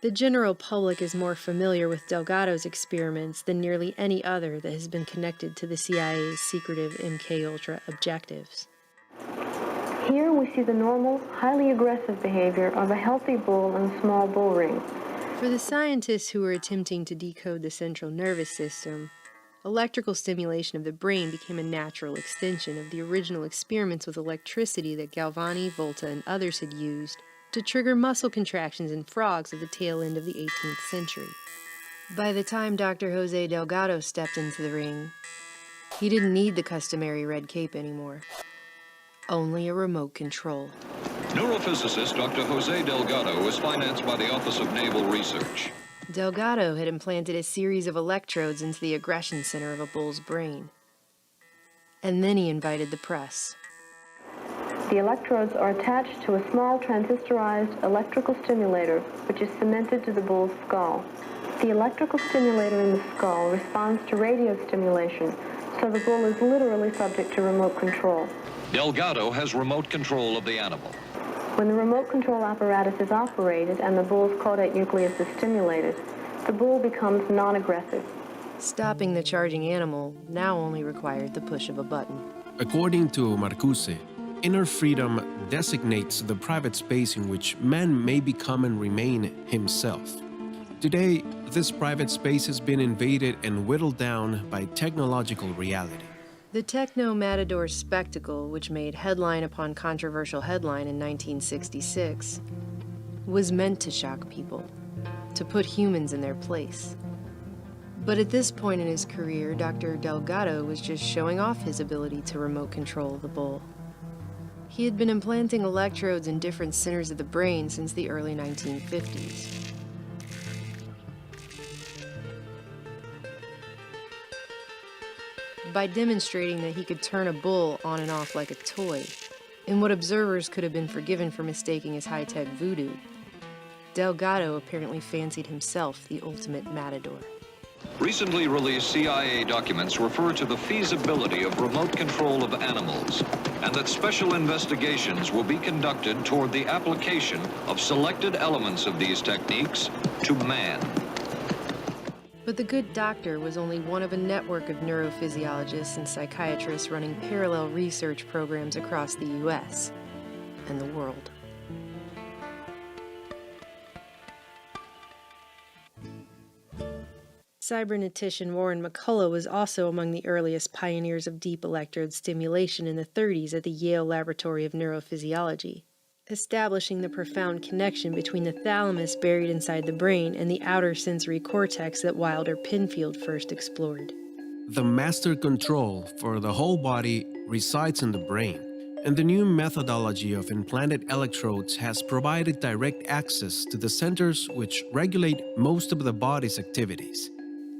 The general public is more familiar with Delgado's experiments than nearly any other that has been connected to the CIA's secretive MKUltra objectives. Here we see the normal, highly aggressive behavior of a healthy bull in a small bull ring. For the scientists who were attempting to decode the central nervous system, electrical stimulation of the brain became a natural extension of the original experiments with electricity that Galvani, Volta, and others had used to trigger muscle contractions in frogs at the tail end of the 18th century. By the time Dr. Jose Delgado stepped into the ring, he didn't need the customary red cape anymore. Only a remote control. Neurophysicist Dr. Jose Delgado was financed by the Office of Naval Research. Delgado had implanted a series of electrodes into the aggression center of a bull's brain. And then he invited the press. The electrodes are attached to a small transistorized electrical stimulator, which is cemented to the bull's skull. The electrical stimulator in the skull responds to radio stimulation, so the bull is literally subject to remote control. Delgado has remote control of the animal. When the remote control apparatus is operated and the bull's caudate nucleus is stimulated, the bull becomes non-aggressive. Stopping the charging animal now only required the push of a button. According to Marcuse, inner freedom designates the private space in which man may become and remain himself. Today, this private space has been invaded and whittled down by technological reality. The techno-matador spectacle, which made headline upon controversial headline in 1966, was meant to shock people, to put humans in their place. But at this point in his career, Dr. Delgado was just showing off his ability to remote control the bull. He had been implanting electrodes in different centers of the brain since the early 1950s. By demonstrating that he could turn a bull on and off like a toy, in what observers could have been forgiven for mistaking as high-tech voodoo, Delgado apparently fancied himself the ultimate matador. Recently released CIA documents refer to the feasibility of remote control of animals, and that special investigations will be conducted toward the application of selected elements of these techniques to man. But the good doctor was only one of a network of neurophysiologists and psychiatrists running parallel research programs across the U.S. and the world. Cybernetician Warren McCullough was also among the earliest pioneers of deep electrode stimulation in the 30s at the Yale Laboratory of Neurophysiology, establishing the profound connection between the thalamus buried inside the brain and the outer sensory cortex that Wilder Penfield first explored. The master control for the whole body resides in the brain, and the new methodology of implanted electrodes has provided direct access to the centers which regulate most of the body's activities.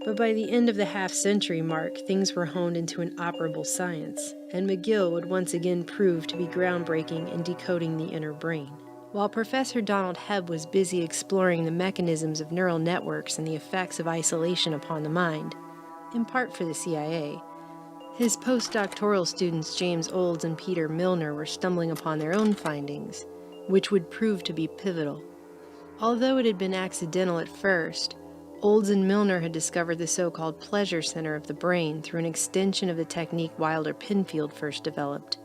But by the end of the half-century mark, things were honed into an operable science, and McGill would once again prove to be groundbreaking in decoding the inner brain. While Professor Donald Hebb was busy exploring the mechanisms of neural networks and the effects of isolation upon the mind, in part for the CIA, his postdoctoral students James Olds and Peter Milner were stumbling upon their own findings, which would prove to be pivotal. Although it had been accidental at first, Olds and Milner had discovered the so-called pleasure center of the brain through an extension of the technique Wilder-Penfield first developed.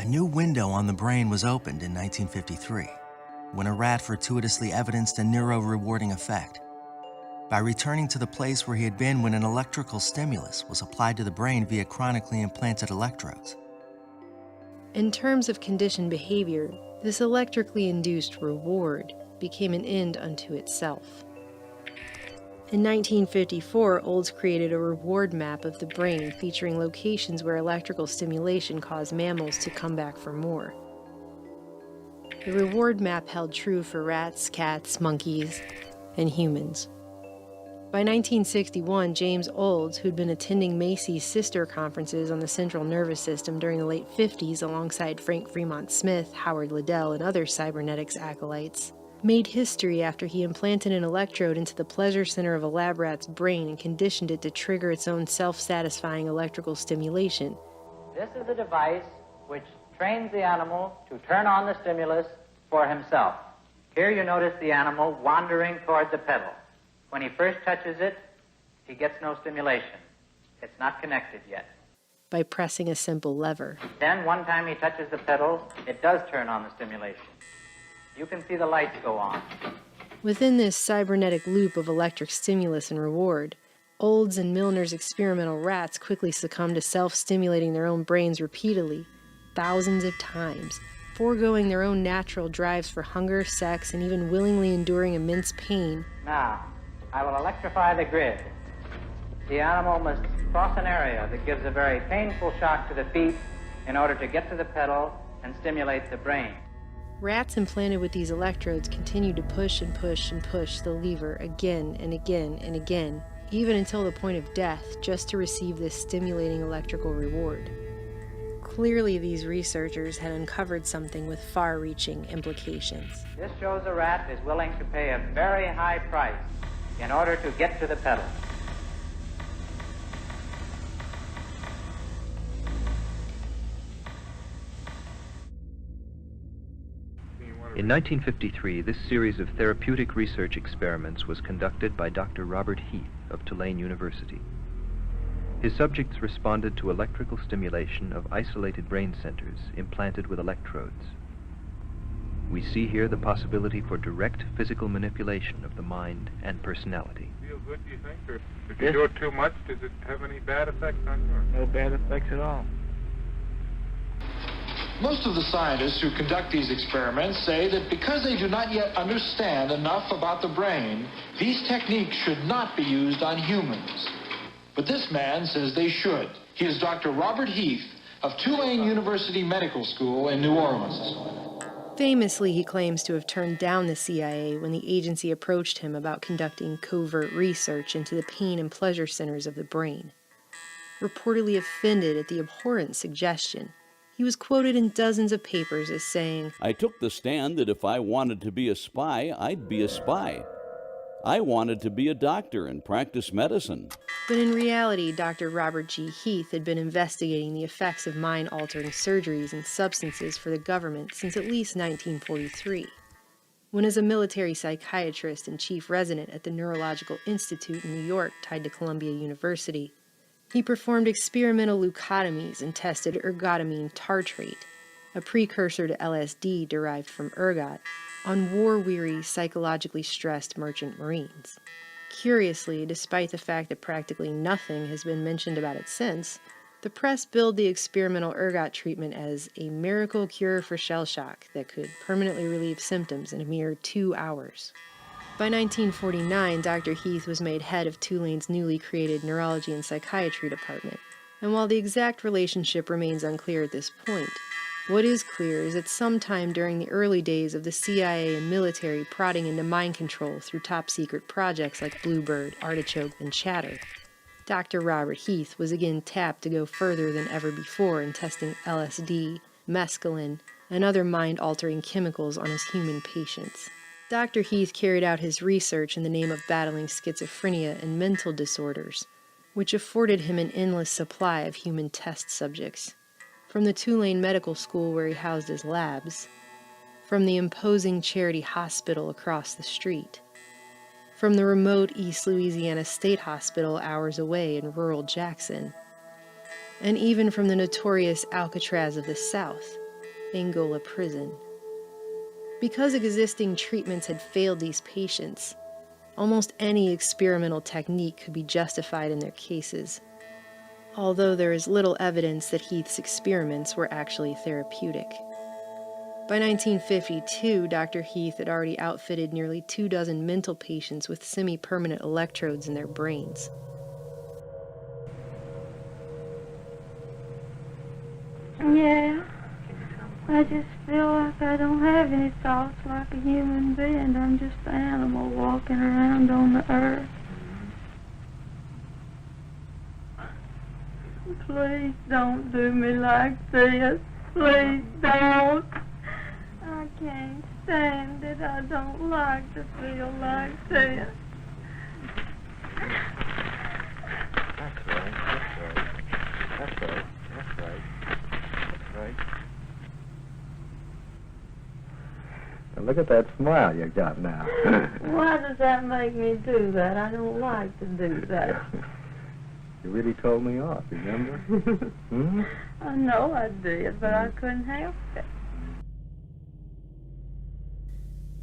A new window on the brain was opened in 1953, when a rat fortuitously evidenced a neuro-rewarding effect. By returning to the place where he had been when an electrical stimulus was applied to the brain via chronically implanted electrodes. In terms of conditioned behavior, this electrically induced reward became an end unto itself. In 1954, Olds created a reward map of the brain featuring locations where electrical stimulation caused mammals to come back for more. The reward map held true for rats, cats, monkeys, and humans. By 1961, James Olds, who'd been attending Macy's sister conferences on the central nervous system during the late 50s alongside Frank Fremont Smith, Howard Liddell, and other cybernetics acolytes, made history after he implanted an electrode into the pleasure center of a lab rat's brain and conditioned it to trigger its own self-satisfying electrical stimulation. This is a device which trains the animal to turn on the stimulus for himself. Here you notice the animal wandering toward the pedal. When he first touches it, he gets no stimulation. It's not connected yet. By pressing a simple lever. Then one time he touches the pedal, it does turn on the stimulation. You can see the lights go on. Within this cybernetic loop of electric stimulus and reward, Olds and Milner's experimental rats quickly succumbed to self-stimulating their own brains repeatedly, thousands of times, foregoing their own natural drives for hunger, sex, and even willingly enduring immense pain. Now, I will electrify the grid. The animal must cross an area that gives a very painful shock to the feet in order to get to the pedal and stimulate the brain. Rats implanted with these electrodes continued to push and push and push the lever again and again and again, even until the point of death, just to receive this stimulating electrical reward. Clearly, these researchers had uncovered something with far-reaching implications. This shows a rat is willing to pay a very high price in order to get to the pedal. In 1953, this series of therapeutic research experiments was conducted by Dr. Robert Heath of Tulane University. His subjects responded to electrical stimulation of isolated brain centers implanted with electrodes. We see here the possibility for direct physical manipulation of the mind and personality. Feel good, do you think? Or if you do it too much, does it have any bad effects on you? No bad effects at all. Most of the scientists who conduct these experiments say that because they do not yet understand enough about the brain, these techniques should not be used on humans. But this man says they should. He is Dr. Robert Heath of Tulane University Medical School in New Orleans. Famously, he claims to have turned down the CIA when the agency approached him about conducting covert research into the pain and pleasure centers of the brain. Reportedly offended at the abhorrent suggestion, he was quoted in dozens of papers as saying, "I took the stand that if I wanted to be a spy, I'd be a spy. I wanted to be a doctor and practice medicine." But in reality, Dr. Robert G. Heath had been investigating the effects of mind-altering surgeries and substances for the government since at least 1943, when as a military psychiatrist and chief resident at the Neurological Institute in New York tied to Columbia University, he performed experimental leucotomies and tested ergotamine tartrate, a precursor to LSD derived from ergot, on war-weary, psychologically stressed merchant marines. Curiously, despite the fact that practically nothing has been mentioned about it since, the press billed the experimental ergot treatment as a miracle cure for shell shock that could permanently relieve symptoms in a mere 2 hours. By 1949, Dr. Heath was made head of Tulane's newly created Neurology and Psychiatry Department, and while the exact relationship remains unclear at this point, what is clear is that sometime during the early days of the CIA and military prodding into mind control through top-secret projects like Bluebird, Artichoke, and Chatter, Dr. Robert Heath was again tapped to go further than ever before in testing LSD, mescaline, and other mind-altering chemicals on his human patients. Dr. Heath carried out his research in the name of battling schizophrenia and mental disorders, which afforded him an endless supply of human test subjects. From the Tulane Medical School where he housed his labs, from the imposing charity hospital across the street, from the remote East Louisiana State Hospital hours away in rural Jackson, and even from the notorious Alcatraz of the South, Angola Prison. Because existing treatments had failed these patients, almost any experimental technique could be justified in their cases, although there is little evidence that Heath's experiments were actually therapeutic. By 1952, Dr. Heath had already outfitted nearly 24 mental patients with semi-permanent electrodes in their brains. Yeah, I just feel like I don't have any thoughts like a human being. I'm just an animal walking around on the earth. Please don't do me like this. Please don't. I can't stand it. I don't like to feel like this. That's right. That's right. That's right. That's right. That's right. Now look at that smile you got now. Why does that make me do that? I don't like to do that. You really told me off, remember? Hmm? I know I did, but I couldn't help it.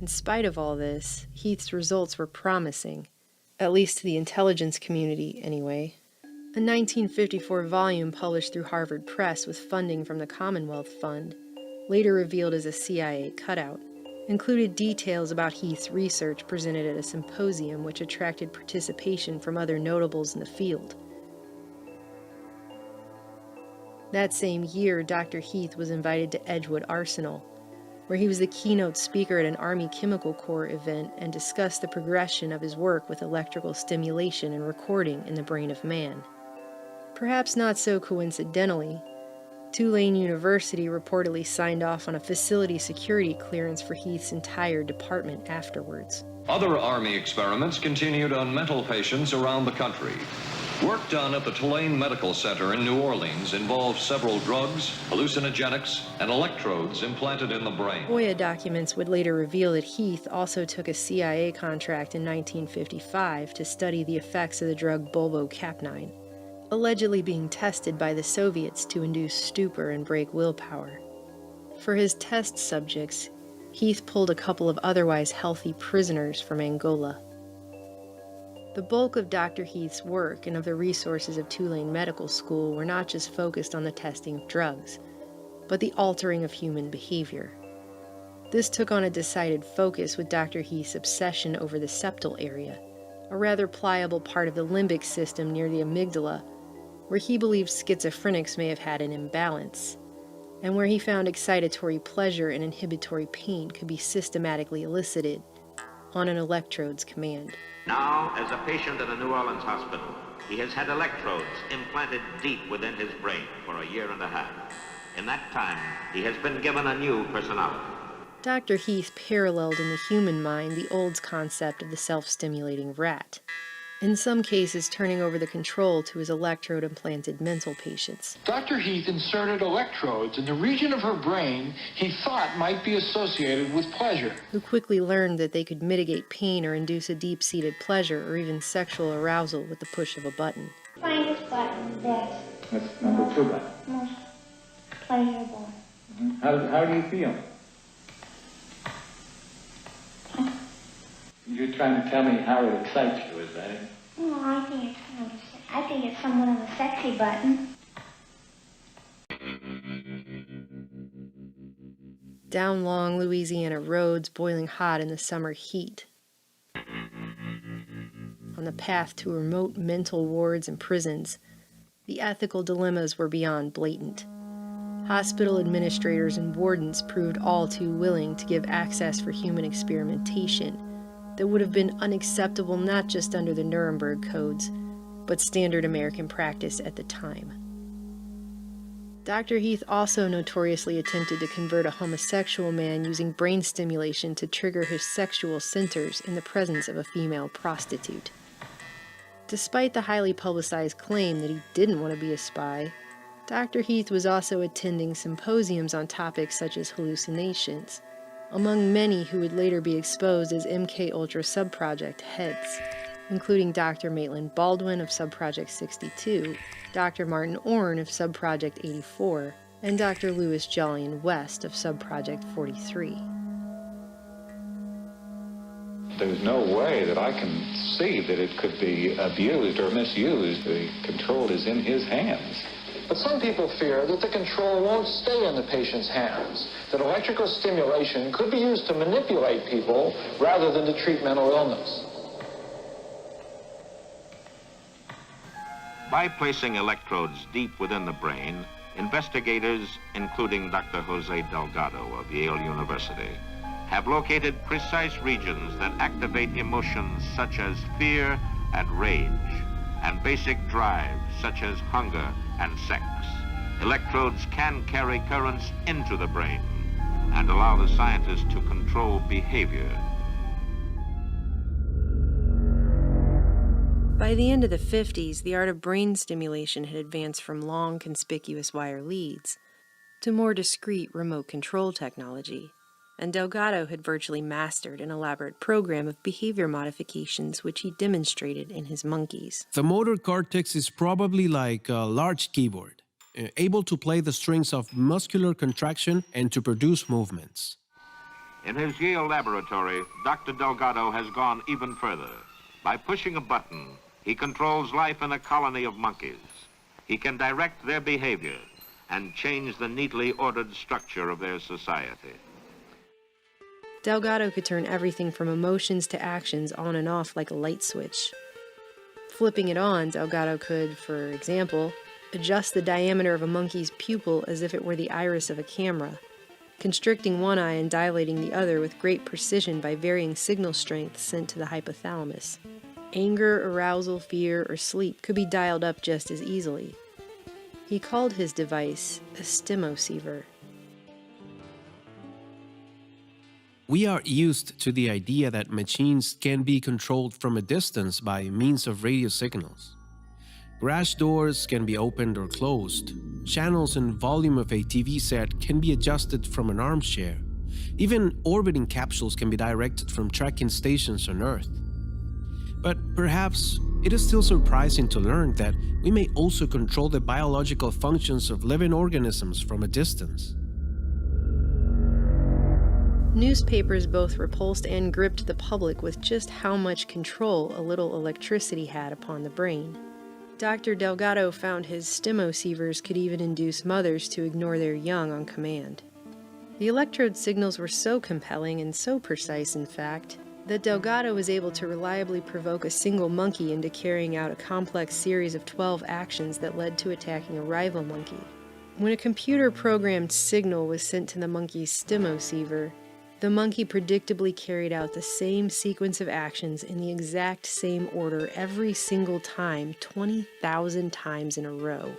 In spite of all this, Heath's results were promising, at least to the intelligence community anyway. A 1954 volume published through Harvard Press with funding from the Commonwealth Fund, later revealed as a CIA cutout, included details about Heath's research presented at a symposium which attracted participation from other notables in the field. That same year, Dr. Heath was invited to Edgewood Arsenal, where he was the keynote speaker at an Army Chemical Corps event and discussed the progression of his work with electrical stimulation and recording in the brain of man. Perhaps not so coincidentally, Tulane University reportedly signed off on a facility security clearance for Heath's entire department afterwards. Other Army experiments continued on mental patients around the country. Work done at the Tulane Medical Center in New Orleans involved several drugs, hallucinogenics, and electrodes implanted in the brain. FOIA documents would later reveal that Heath also took a CIA contract in 1955 to study the effects of the drug bulbocapnine, allegedly being tested by the Soviets to induce stupor and break willpower. For his test subjects, Heath pulled a couple of otherwise healthy prisoners from Angola. The bulk of Dr. Heath's work and of the resources of Tulane Medical School were not just focused on the testing of drugs, but the altering of human behavior. This took on a decided focus with Dr. Heath's obsession over the septal area, a rather pliable part of the limbic system near the amygdala, where he believed schizophrenics may have had an imbalance, and where he found excitatory pleasure and inhibitory pain could be systematically elicited on an electrode's command. Now, as a patient in a New Orleans hospital, he has had electrodes implanted deep within his brain for a year and a half. In that time, he has been given a new personality. Dr. Heath paralleled in the human mind the old concept of the self-stimulating rat, in some cases turning over the control to his electrode-implanted mental patients. Dr. Heath inserted electrodes in the region of her brain he thought might be associated with pleasure. Who quickly learned that they could mitigate pain or induce a deep-seated pleasure or even sexual arousal with the push of a button. Find this button there. That's number 2 button. Most pleasurable. How do you feel? You're trying to tell me how it excites you, is that it? Oh, I think it's somewhat of a sexy button. Down long Louisiana roads boiling hot in the summer heat. On the path to remote mental wards and prisons, the ethical dilemmas were beyond blatant. Hospital administrators and wardens proved all too willing to give access for human experimentation that would have been unacceptable not just under the Nuremberg codes, but standard American practice at the time. Dr. Heath also notoriously attempted to convert a homosexual man using brain stimulation to trigger his sexual centers in the presence of a female prostitute. Despite the highly publicized claim that he didn't want to be a spy, Dr. Heath was also attending symposiums on topics such as hallucinations, among many who would later be exposed as MK-Ultra subproject heads, including Dr. Maitland Baldwin of Subproject 62, Dr. Martin Orne of Subproject 84, and Dr. Louis Jolyon West of Subproject 43. There's no way that I can see that it could be abused or misused. The control is in his hands. But some people fear that the control won't stay in the patient's hands, that electrical stimulation could be used to manipulate people rather than to treat mental illness. By placing electrodes deep within the brain, investigators, including Dr. Jose Delgado of Yale University, have located precise regions that activate emotions such as fear and rage, and basic drives such as hunger and sex. Electrodes can carry currents into the brain and allow the scientists to control behavior. By the end of the 50s, the art of brain stimulation had advanced from long, conspicuous wire leads to more discreet remote control technology, and Delgado had virtually mastered an elaborate program of behavior modifications which he demonstrated in his monkeys. The motor cortex is probably like a large keyboard, able to play the strings of muscular contraction and to produce movements. In his Yale laboratory, Dr. Delgado has gone even further. By pushing a button, he controls life in a colony of monkeys. He can direct their behavior and change the neatly ordered structure of their society. Delgado could turn everything from emotions to actions on and off like a light switch. Flipping it on, Delgado could, for example, adjust the diameter of a monkey's pupil as if it were the iris of a camera, constricting one eye and dilating the other with great precision by varying signal strength sent to the hypothalamus. Anger, arousal, fear, or sleep could be dialed up just as easily. He called his device a stimoceiver. We are used to the idea that machines can be controlled from a distance by means of radio signals. Garage doors can be opened or closed. Channels and volume of a TV set can be adjusted from an armchair. Even orbiting capsules can be directed from tracking stations on Earth. But perhaps it is still surprising to learn that we may also control the biological functions of living organisms from a distance. Newspapers both repulsed and gripped the public with just how much control a little electricity had upon the brain. Dr. Delgado found his stimocievers could even induce mothers to ignore their young on command. The electrode signals were so compelling and so precise, in fact, that Delgado was able to reliably provoke a single monkey into carrying out a complex series of 12 actions that led to attacking a rival monkey. When a computer-programmed signal was sent to the monkey's stimoceiver, the monkey predictably carried out the same sequence of actions in the exact same order every single time, 20,000 times in a row.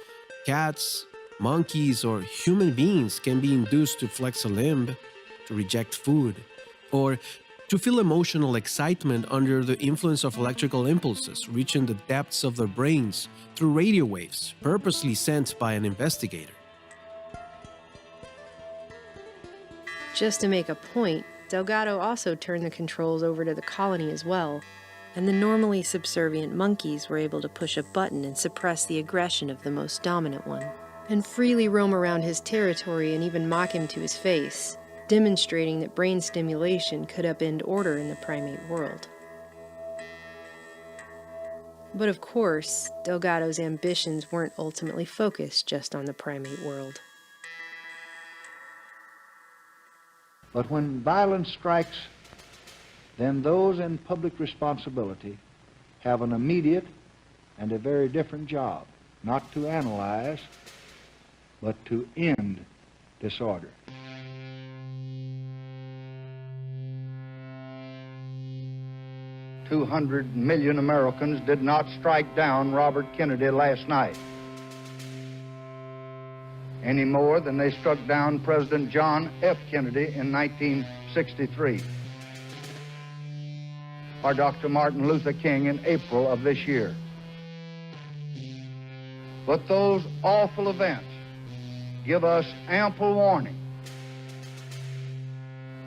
Cats, monkeys, or human beings can be induced to flex a limb, to reject food, or to feel emotional excitement under the influence of electrical impulses reaching the depths of their brains through radio waves purposely sent by an investigator. Just to make a point, Delgado also turned the controls over to the colony as well, and the normally subservient monkeys were able to push a button and suppress the aggression of the most dominant one, and freely roam around his territory and even mock him to his face, demonstrating that brain stimulation could upend order in the primate world. But of course, Delgado's ambitions weren't ultimately focused just on the primate world. But when violence strikes, then those in public responsibility have an immediate and a very different job, not to analyze, but to end disorder. $200 million Americans did not strike down Robert Kennedy last night. any more than they struck down President John F. Kennedy in 1963, or Dr. Martin Luther King in April of this year. But those awful events give us ample warning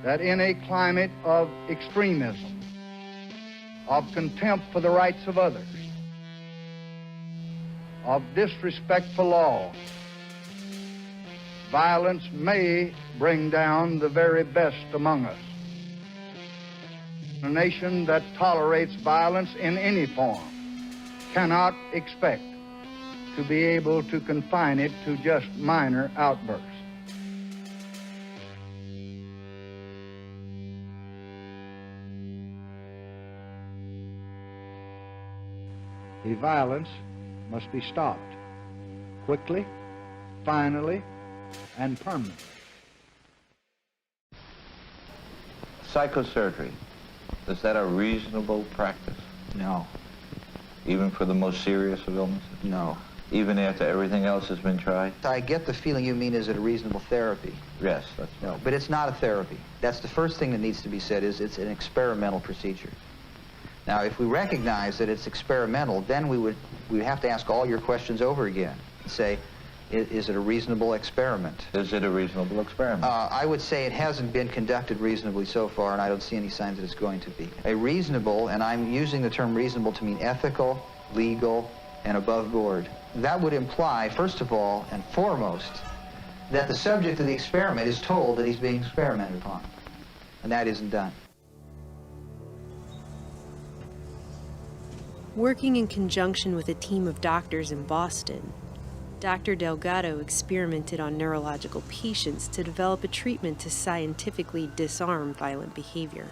that in a climate of extremism, of contempt for the rights of others, of disrespect for law, violence may bring down the very best among us. A nation that tolerates violence in any form cannot expect to be able to confine it to just minor outbursts. The violence must be stopped quickly, finally, and permanently. Psychosurgery, is that a reasonable practice? No. Even for the most serious of illnesses? No. Even after everything else has been tried? I get the feeling you mean, is it a reasonable therapy? Yes, that's right. No, but it's not a therapy. That's the first thing that needs to be said, is it's an experimental procedure. Now, if we recognize that it's experimental, then we would have to ask all your questions over again and say, is it a reasonable experiment? Is it a reasonable experiment? I would say it hasn't been conducted reasonably so far, and I don't see any signs that it's going to be. A reasonable, and I'm using the term reasonable to mean ethical, legal, and above board. That would imply, first of all and foremost, that the subject of the experiment is told that he's being experimented upon, and that isn't done. Working in conjunction with a team of doctors in Boston, Dr. Delgado experimented on neurological patients to develop a treatment to scientifically disarm violent behavior.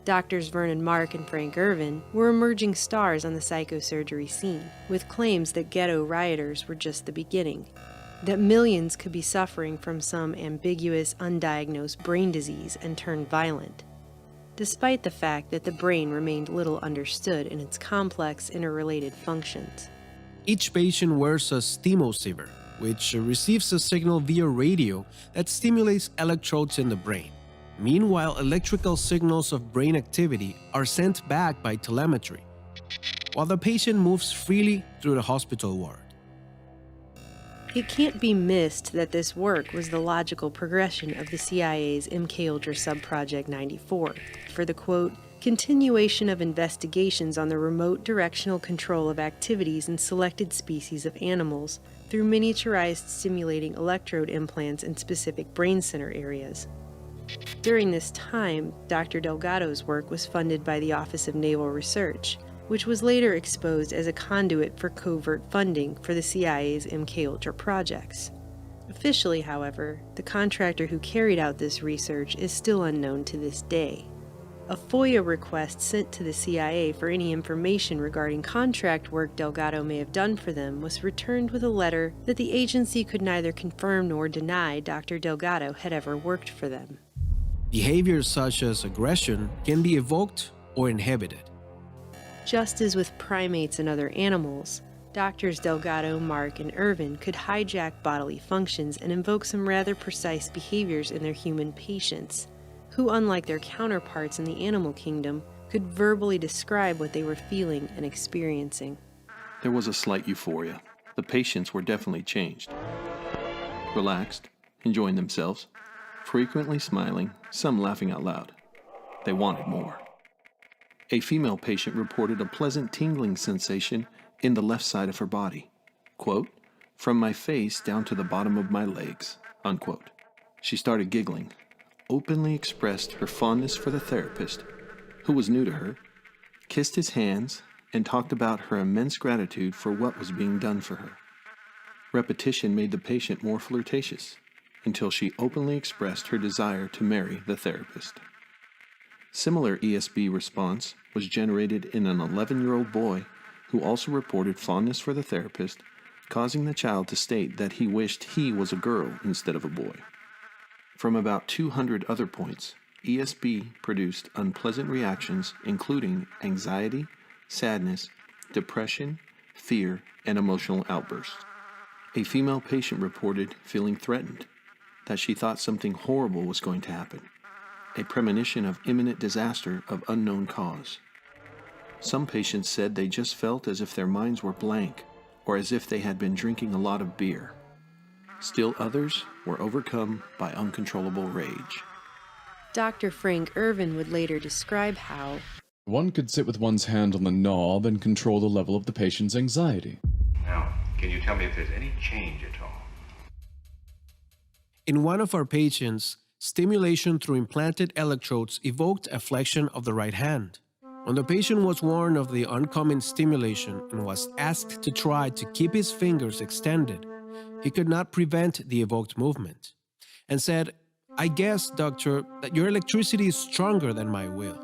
Doctors Vernon Mark and Frank Irvin were emerging stars on the psychosurgery scene, with claims that ghetto rioters were just the beginning, that millions could be suffering from some ambiguous, undiagnosed brain disease and turn violent, despite the fact that the brain remained little understood in its complex, interrelated functions. Each patient wears a stimoceiver, which receives a signal via radio that stimulates electrodes in the brain. Meanwhile, electrical signals of brain activity are sent back by telemetry, while the patient moves freely through the hospital ward. It can't be missed that this work was the logical progression of the CIA's MKUltra Subproject 94 for the, quote, continuation of investigations on the remote directional control of activities in selected species of animals through miniaturized stimulating electrode implants in specific brain center areas. During this time, Dr. Delgado's work was funded by the Office of Naval Research, which was later exposed as a conduit for covert funding for the CIA's MKUltra projects. Officially, however, the contractor who carried out this research is still unknown to this day. A FOIA request sent to the CIA for any information regarding contract work Delgado may have done for them was returned with a letter that the agency could neither confirm nor deny Dr. Delgado had ever worked for them. Behaviors such as aggression can be evoked or inhibited. Just as with primates and other animals, Doctors Delgado, Mark, and Irvin could hijack bodily functions and invoke some rather precise behaviors in their human patients, who, unlike their counterparts in the animal kingdom, could verbally describe what they were feeling and experiencing. There was a slight euphoria. The patients were definitely changed. Relaxed, enjoying themselves, frequently smiling, some laughing out loud. They wanted more. A female patient reported a pleasant tingling sensation in the left side of her body. Quote, "From my face down to the bottom of my legs," unquote. She started giggling, openly expressed her fondness for the therapist, who was new to her, kissed his hands, and talked about her immense gratitude for what was being done for her. Repetition made the patient more flirtatious, until she openly expressed her desire to marry the therapist. Similar ESB response was generated in an 11-year-old boy who also reported fondness for the therapist, causing the child to state that he wished he was a girl instead of a boy. From about 200 other points, ESB produced unpleasant reactions including anxiety, sadness, depression, fear, and emotional outbursts. A female patient reported feeling threatened, that she thought something horrible was going to happen, a premonition of imminent disaster of unknown cause. Some patients said they just felt as if their minds were blank, or as if they had been drinking a lot of beer. Still others were overcome by uncontrollable rage. Dr. Frank Irvin would later describe how one could sit with one's hand on the knob and control the level of the patient's anxiety. Now, can you tell me if there's any change at all? In one of our patients, stimulation through implanted electrodes evoked a flexion of the right hand. When the patient was warned of the oncoming stimulation and was asked to try to keep his fingers extended, he could not prevent the evoked movement and said, "I guess, doctor, that your electricity is stronger than my will."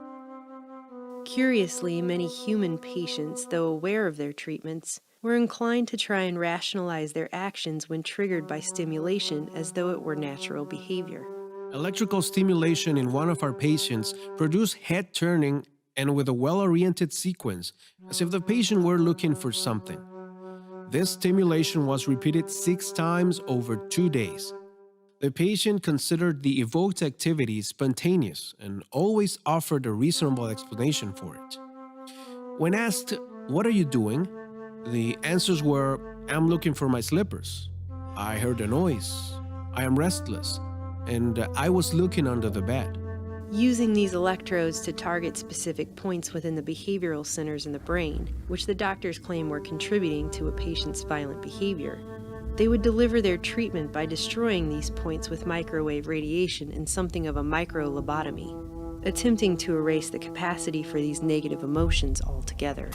Curiously, many human patients, though aware of their treatments, were inclined to try and rationalize their actions when triggered by stimulation as though it were natural behavior. Electrical stimulation in one of our patients produced head turning and with a well-oriented sequence, as if the patient were looking for something. This stimulation was repeated 6 times over 2 days. The patient considered the evoked activity spontaneous and always offered a reasonable explanation for it. When asked, "What are you doing?" the answers were, "I'm looking for my slippers. I heard a noise. I am restless. And I was looking under the bed." Using these electrodes to target specific points within the behavioral centers in the brain, which the doctors claim were contributing to a patient's violent behavior, they would deliver their treatment by destroying these points with microwave radiation in something of a micro-lobotomy, attempting to erase the capacity for these negative emotions altogether.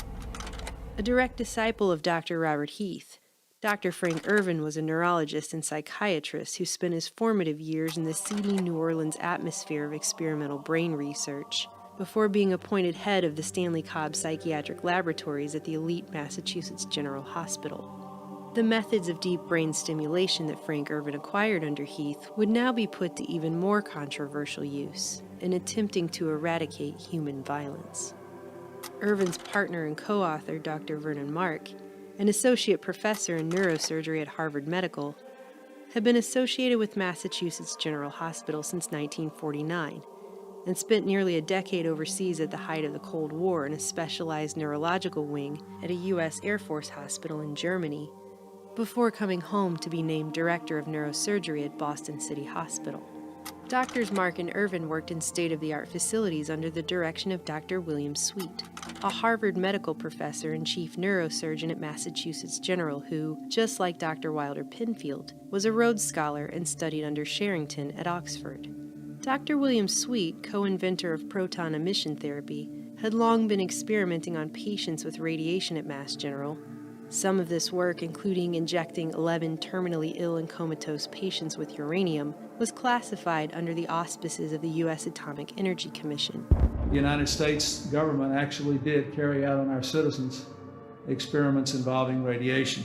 A direct disciple of Dr. Robert Heath, Dr. Frank Irvin was a neurologist and psychiatrist who spent his formative years in the seedy New Orleans atmosphere of experimental brain research, before being appointed head of the Stanley Cobb Psychiatric Laboratories at the elite Massachusetts General Hospital. The methods of deep brain stimulation that Frank Irvin acquired under Heath would now be put to even more controversial use in attempting to eradicate human violence. Irvin's partner and co-author, Dr. Vernon Mark, an associate professor in neurosurgery at Harvard Medical, had been associated with Massachusetts General Hospital since 1949 and spent nearly a decade overseas at the height of the Cold War in a specialized neurological wing at a U.S. Air Force hospital in Germany, before coming home to be named Director of Neurosurgery at Boston City Hospital. Doctors Mark and Irvin worked in state-of-the-art facilities under the direction of Dr. William Sweet, a Harvard medical professor and chief neurosurgeon at Massachusetts General who, just like Dr. Wilder Penfield, was a Rhodes Scholar and studied under Sherrington at Oxford. Dr. William Sweet, co-inventor of proton emission therapy, had long been experimenting on patients with radiation at Mass General. Some of this work, including injecting 11 terminally ill and comatose patients with uranium, was classified under the auspices of the U.S. Atomic Energy Commission. The United States government actually did carry out on our citizens experiments involving radiation.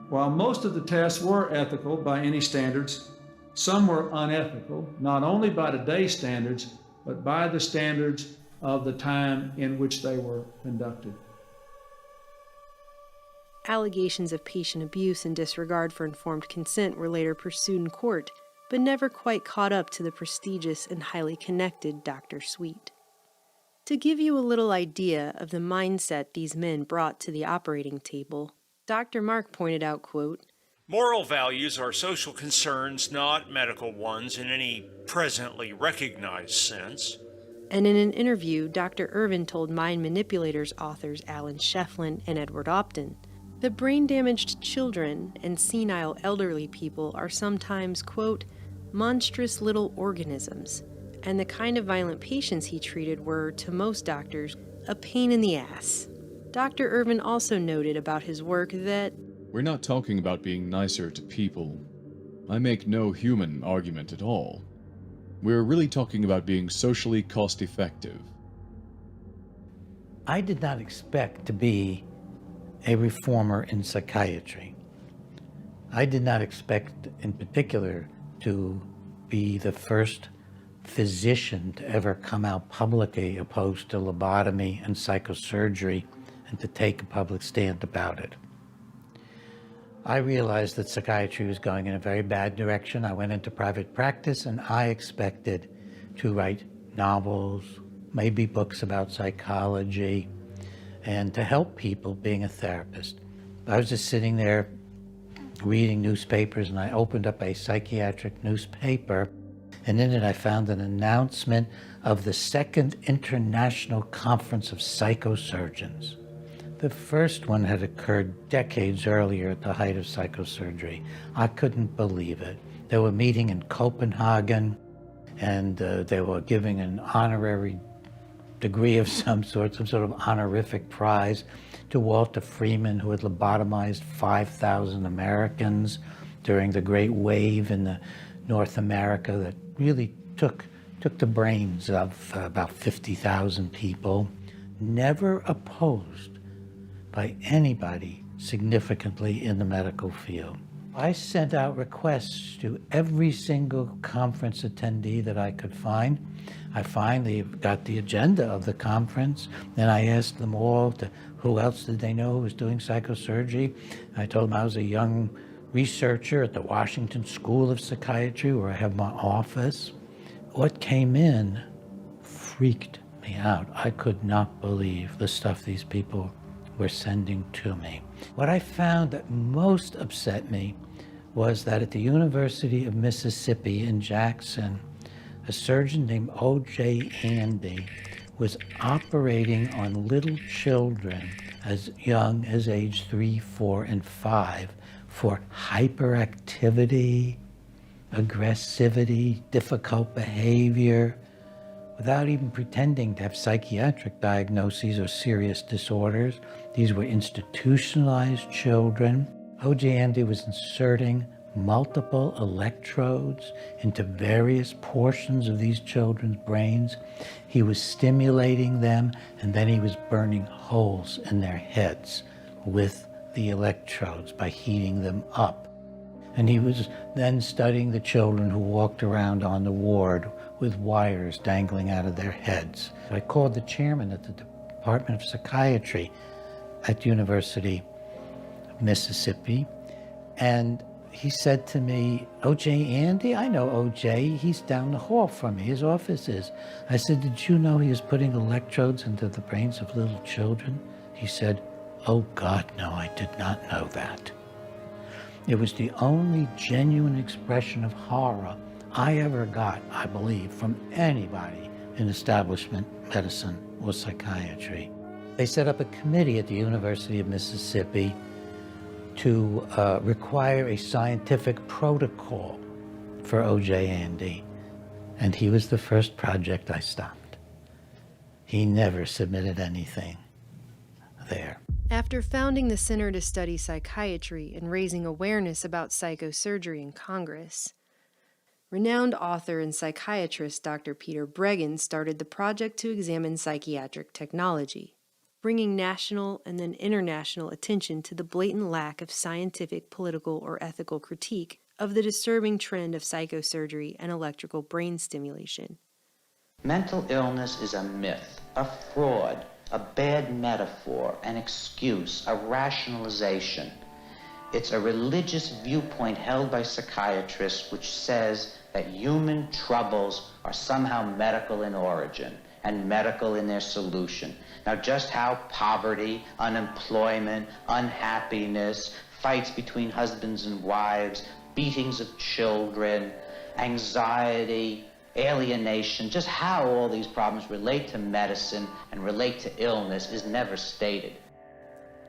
While most of the tests were ethical by any standards, some were unethical, not only by today's standards, but by the standards of the time in which they were conducted. Allegations of patient abuse and disregard for informed consent were later pursued in court, but never quite caught up to the prestigious and highly connected Dr. Sweet. To give you a little idea of the mindset these men brought to the operating table, Dr. Mark pointed out, quote, "Moral values are social concerns, not medical ones in any presently recognized sense." And in an interview, Dr. Irvin told Mind Manipulators authors Alan Shefflin and Edward Opton that brain-damaged children and senile elderly people are sometimes, quote, monstrous little organisms, and the kind of violent patients he treated were, to most doctors, a pain in the ass. Dr. Irvin also noted about his work that we're not talking about being nicer to people. I make no human argument at all. We're really talking about being socially cost-effective. I did not expect to be a reformer in psychiatry. I did not expect, in particular, to be the first physician to ever come out publicly opposed to lobotomy and psychosurgery and to take a public stand about it. I realized that psychiatry was going in a very bad direction. I went into private practice, and I expected to write novels, maybe books about psychology, and to help people being a therapist. I was just sitting there reading newspapers, and I opened up a psychiatric newspaper, and in it I found an announcement of the Second International Conference of Psychosurgeons. The first one had occurred decades earlier at the height of psychosurgery. I couldn't believe it. They were meeting in Copenhagen, and they were giving an honorary degree of some sort of honorific prize to Walter Freeman, who had lobotomized 5,000 Americans during the Great Wave in North America that really took the brains of about 50,000 people. Never opposed by anybody significantly in the medical field. I sent out requests to every single conference attendee that I could find. I finally got the agenda of the conference, and I asked them all who else did they know who was doing psychosurgery. I told them I was a young researcher at the Washington School of Psychiatry, where I have my office. What came in freaked me out. I could not believe the stuff these people were sending to me. What I found that most upset me was that at the University of Mississippi in Jackson, a surgeon named O.J. Andy was operating on little children as young as age 3, 4, and 5 for hyperactivity, aggressivity, difficult behavior, without even pretending to have psychiatric diagnoses or serious disorders. These were institutionalized children. O.J. Andy was inserting multiple electrodes into various portions of these children's brains. He was stimulating them, and then he was burning holes in their heads with the electrodes by heating them up. And he was then studying the children who walked around on the ward with wires dangling out of their heads. I called the chairman at the Department of Psychiatry at the University of Mississippi, and he said to me, O.J. Andy? I know O.J. He's down the hall from me. His office is. I said, did you know he was putting electrodes into the brains of little children? He said, oh God, no, I did not know that. It was the only genuine expression of horror I ever got, I believe, from anybody in establishment medicine or psychiatry. They set up a committee at the University of Mississippi to require a scientific protocol for O.J. Andy, and he was the first project I stopped. He never submitted anything there. After founding the Center to Study Psychiatry and raising awareness about psychosurgery in Congress, renowned author and psychiatrist Dr. Peter Breggin started the project to examine psychiatric technology, bringing national and then international attention to the blatant lack of scientific, political, or ethical critique of the disturbing trend of psychosurgery and electrical brain stimulation. Mental illness is a myth, a fraud, a bad metaphor, an excuse, a rationalization. It's a religious viewpoint held by psychiatrists which says that human troubles are somehow medical in origin and medical in their solution. Now, just how poverty, unemployment, unhappiness, fights between husbands and wives, beatings of children, anxiety, alienation, just how all these problems relate to medicine and relate to illness is never stated.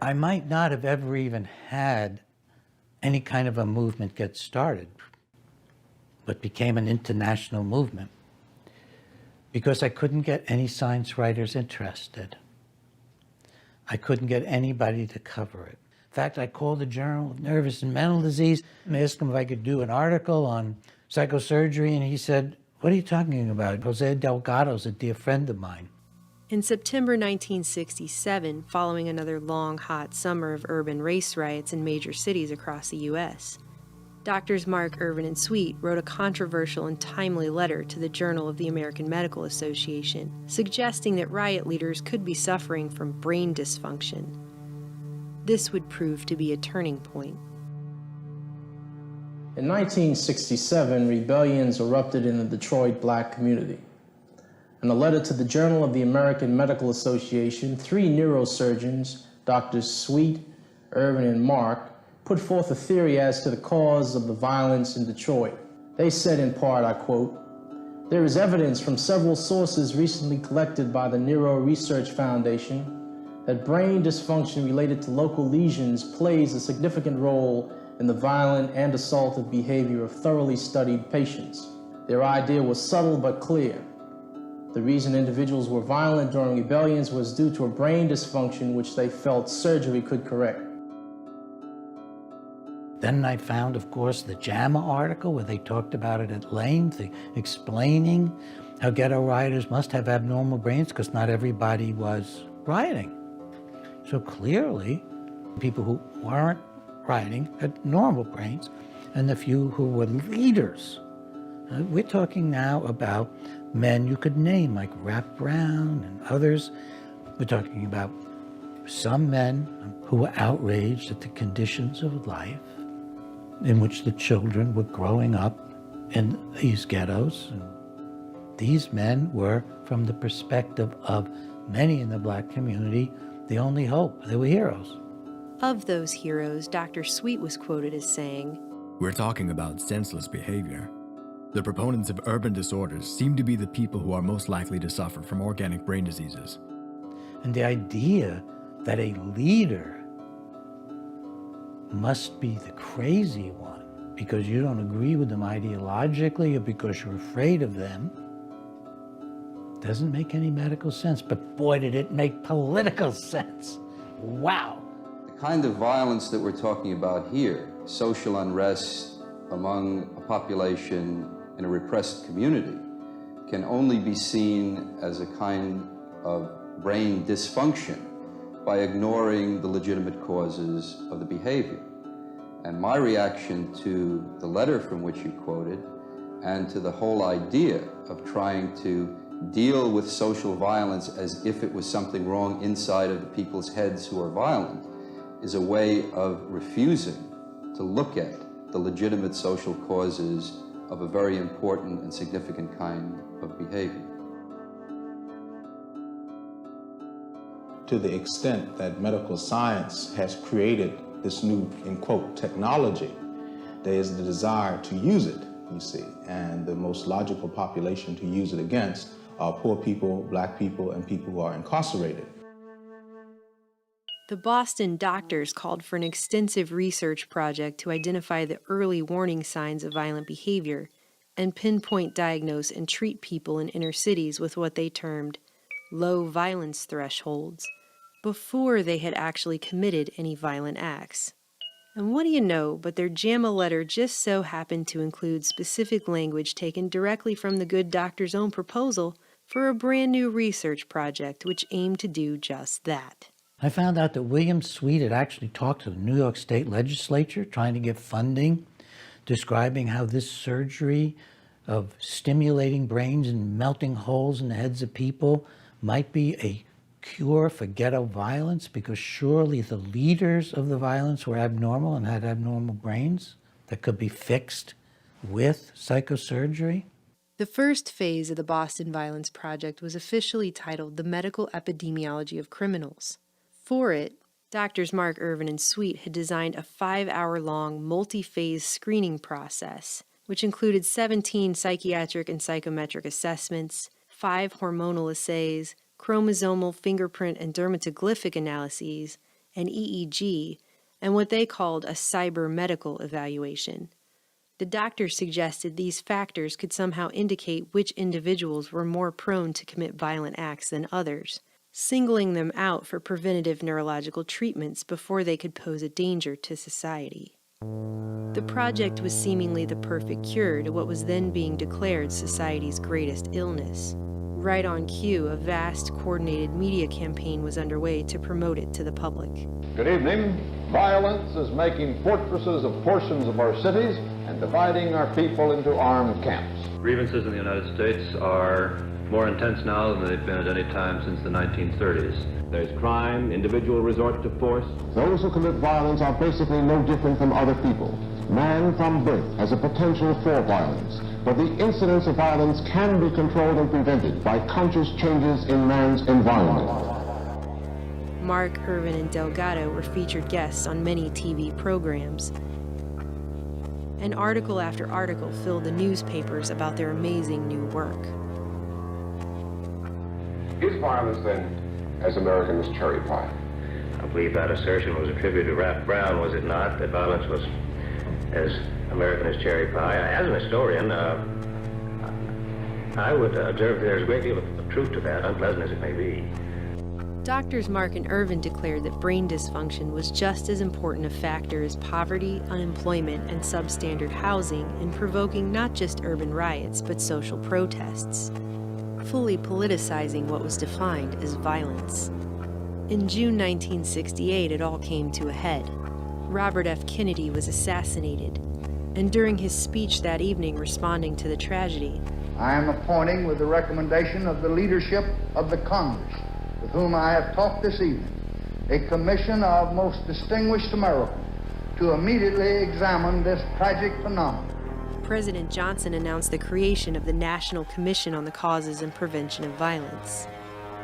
I might not have ever even had any kind of a movement get started, but became an international movement because I couldn't get any science writers interested. I couldn't get anybody to cover it. In fact, I called the Journal of Nervous and Mental Disease and asked him if I could do an article on psychosurgery, and he said, what are you talking about? Jose Delgado's a dear friend of mine. In September 1967, following another long, hot summer of urban race riots in major cities across the U.S., Doctors Mark, Irvin, and Sweet wrote a controversial and timely letter to the Journal of the American Medical Association, suggesting that riot leaders could be suffering from brain dysfunction. This would prove to be a turning point. In 1967, rebellions erupted in the Detroit black community. In a letter to the Journal of the American Medical Association, 3 neurosurgeons, Drs. Sweet, Irvin, and Mark, put forth a theory as to the cause of the violence in Detroit. They said in part, I quote, "There is evidence from several sources recently collected by the Neuro Research Foundation that brain dysfunction related to local lesions plays a significant role in the violent and assaultive behavior of thoroughly studied patients. Their idea was subtle but clear. The reason individuals were violent during rebellions was due to a brain dysfunction which they felt surgery could correct." Then I found, of course, the JAMA article where they talked about it at length, explaining how ghetto rioters must have abnormal brains because not everybody was rioting. So clearly, people who weren't rioting had normal brains, and the few who were leaders. We're talking now about men you could name, like Rap Brown and others. We're talking about some men who were outraged at the conditions of life in which the children were growing up in these ghettos. And these men were, from the perspective of many in the black community, the only hope. They were heroes. Of those heroes, Dr. Sweet was quoted as saying, "We're talking about senseless behavior. The proponents of urban disorders seem to be the people who are most likely to suffer from organic brain diseases." And the idea that a leader must be the crazy one because you don't agree with them ideologically or because you're afraid of them doesn't make any medical sense. But boy, did it make political sense. Wow. The kind of violence that we're talking about here, social unrest among a population in a repressed community, can only be seen as a kind of brain dysfunction by ignoring the legitimate causes of the behavior. And my reaction to the letter from which you quoted and to the whole idea of trying to deal with social violence as if it was something wrong inside of the people's heads who are violent is a way of refusing to look at the legitimate social causes of a very important and significant kind of behavior. To the extent that medical science has created this new, in quote, technology, there is the desire to use it, you see, and the most logical population to use it against are poor people, black people, and people who are incarcerated. The Boston doctors called for an extensive research project to identify the early warning signs of violent behavior and pinpoint, diagnose, and treat people in inner cities with what they termed low violence thresholds before they had actually committed any violent acts. And what do you know, but their JAMA letter just so happened to include specific language taken directly from the good doctor's own proposal for a brand new research project which aimed to do just that. I found out that William Sweet had actually talked to the New York State legislature trying to get funding, describing how this surgery of stimulating brains and melting holes in the heads of people might be a cure for ghetto violence, because surely the leaders of the violence were abnormal and had abnormal brains that could be fixed with psychosurgery. The first phase of the Boston Violence Project was officially titled The Medical Epidemiology of Criminals. For it, Drs. Mark, Irvin, and Sweet had designed a 5-hour-long multi-phase screening process, which included 17 psychiatric and psychometric assessments, 5 hormonal assays, chromosomal, fingerprint, and dermatoglyphic analyses, an EEG, and what they called a cyber-medical evaluation. The doctors suggested these factors could somehow indicate which individuals were more prone to commit violent acts than others, singling them out for preventative neurological treatments before they could pose a danger to society. The project was seemingly the perfect cure to what was then being declared society's greatest illness. Right on cue, a vast, coordinated media campaign was underway to promote it to the public. Good evening. Violence is making fortresses of portions of our cities and dividing our people into armed camps. Grievances in the United States are more intense now than they've been at any time since the 1930s. There's crime, individual resort to force. Those who commit violence are basically no different from other people. Man from birth has a potential for violence, but the incidence of violence can be controlled and prevented by conscious changes in man's environment. Mark, Irvin, and Delgado were featured guests on many TV programs. And article after article filled the newspapers about their amazing new work. Is violence, then, as American as cherry pie? I believe that assertion was attributed to Ralph Brown, was it not? That violence was as American as cherry pie. As an historian, I would observe there's a great deal of truth to that, unpleasant as it may be. Doctors Mark and Irvin declared that brain dysfunction was just as important a factor as poverty, unemployment, and substandard housing in provoking not just urban riots, but social protests, fully politicizing what was defined as violence. In June 1968, it all came to a head. Robert F. Kennedy was assassinated, and during his speech that evening responding to the tragedy, I am appointing, with the recommendation of the leadership of the Congress, with whom I have talked this evening, a commission of most distinguished Americans to immediately examine this tragic phenomenon. President Johnson announced the creation of the National Commission on the Causes and Prevention of Violence.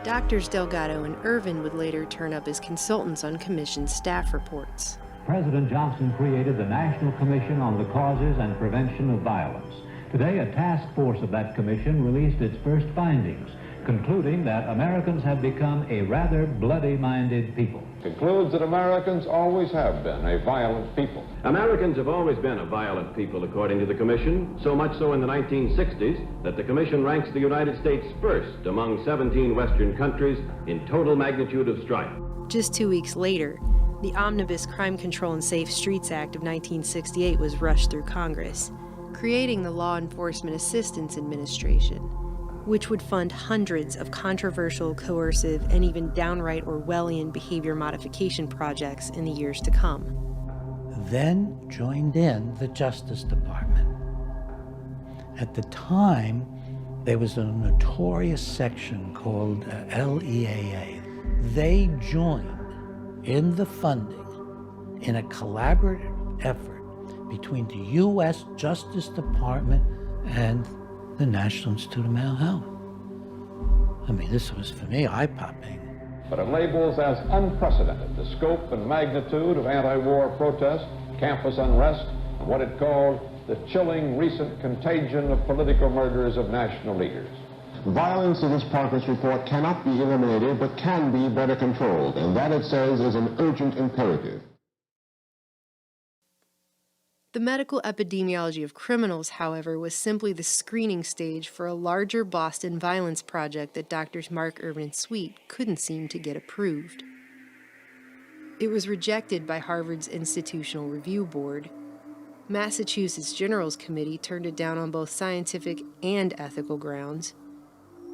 Doctors Delgado and Irvin would later turn up as consultants on commission staff reports. President Johnson created the National Commission on the Causes and Prevention of Violence. Today, a task force of that commission released its first findings, concluding that Americans have become a rather bloody-minded people. Concludes that Americans always have been a violent people. Americans have always been a violent people, according to the Commission, so much so in the 1960s that the Commission ranks the United States first among 17 Western countries in total magnitude of strife. Just 2 weeks later, the Omnibus Crime Control and Safe Streets Act of 1968 was rushed through Congress, creating the Law Enforcement Assistance Administration, which would fund hundreds of controversial, coercive, and even downright Orwellian behavior modification projects in the years to come. Then joined in the Justice Department. At the time, there was a notorious section called LEAA. They joined in the funding in a collaborative effort between the U.S. Justice Department and the National Institute of Mental Health. I mean, this was, for me, eye-popping. But it labels as unprecedented the scope and magnitude of anti-war protest, campus unrest, and what it called the chilling recent contagion of political murders of national leaders. Violence in this progress report cannot be eliminated, but can be better controlled, and that, it says, is an urgent imperative. The medical epidemiology of criminals, however, was simply the screening stage for a larger Boston violence project that Drs. Mark, Irvin, and Sweet couldn't seem to get approved. It was rejected by Harvard's Institutional Review Board. Massachusetts General's Committee turned it down on both scientific and ethical grounds,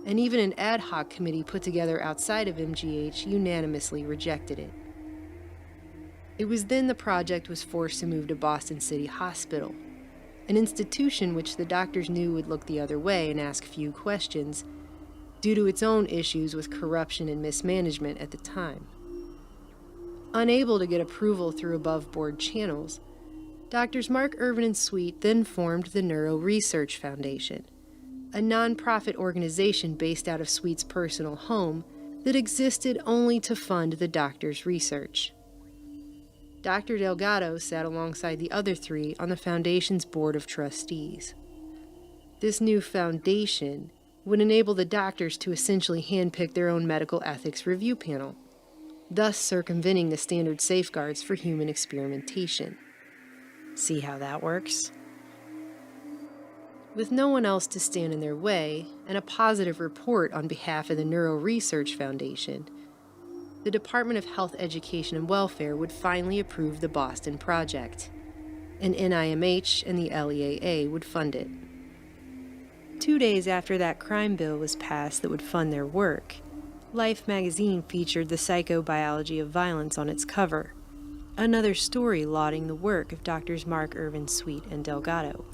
and even an ad hoc committee put together outside of MGH unanimously rejected it. It was then the project was forced to move to Boston City Hospital, an institution which the doctors knew would look the other way and ask few questions due to its own issues with corruption and mismanagement at the time. Unable to get approval through above-board channels, Drs. Mark, Irvin, and Sweet then formed the Neuro Research Foundation, a non-profit organization based out of Sweet's personal home that existed only to fund the doctor's research. Dr. Delgado sat alongside the other three on the foundation's board of trustees. This new foundation would enable the doctors to essentially handpick their own medical ethics review panel, thus circumventing the standard safeguards for human experimentation. See how that works? With no one else to stand in their way, and a positive report on behalf of the Neuro Research Foundation, the Department of Health, Education, and Welfare would finally approve the Boston project, and NIMH and the LEAA would fund it. 2 days after that crime bill was passed that would fund their work, Life magazine featured the psychobiology of violence on its cover, another story lauding the work of Drs. Mark, Irvin, Sweet, and Delgado.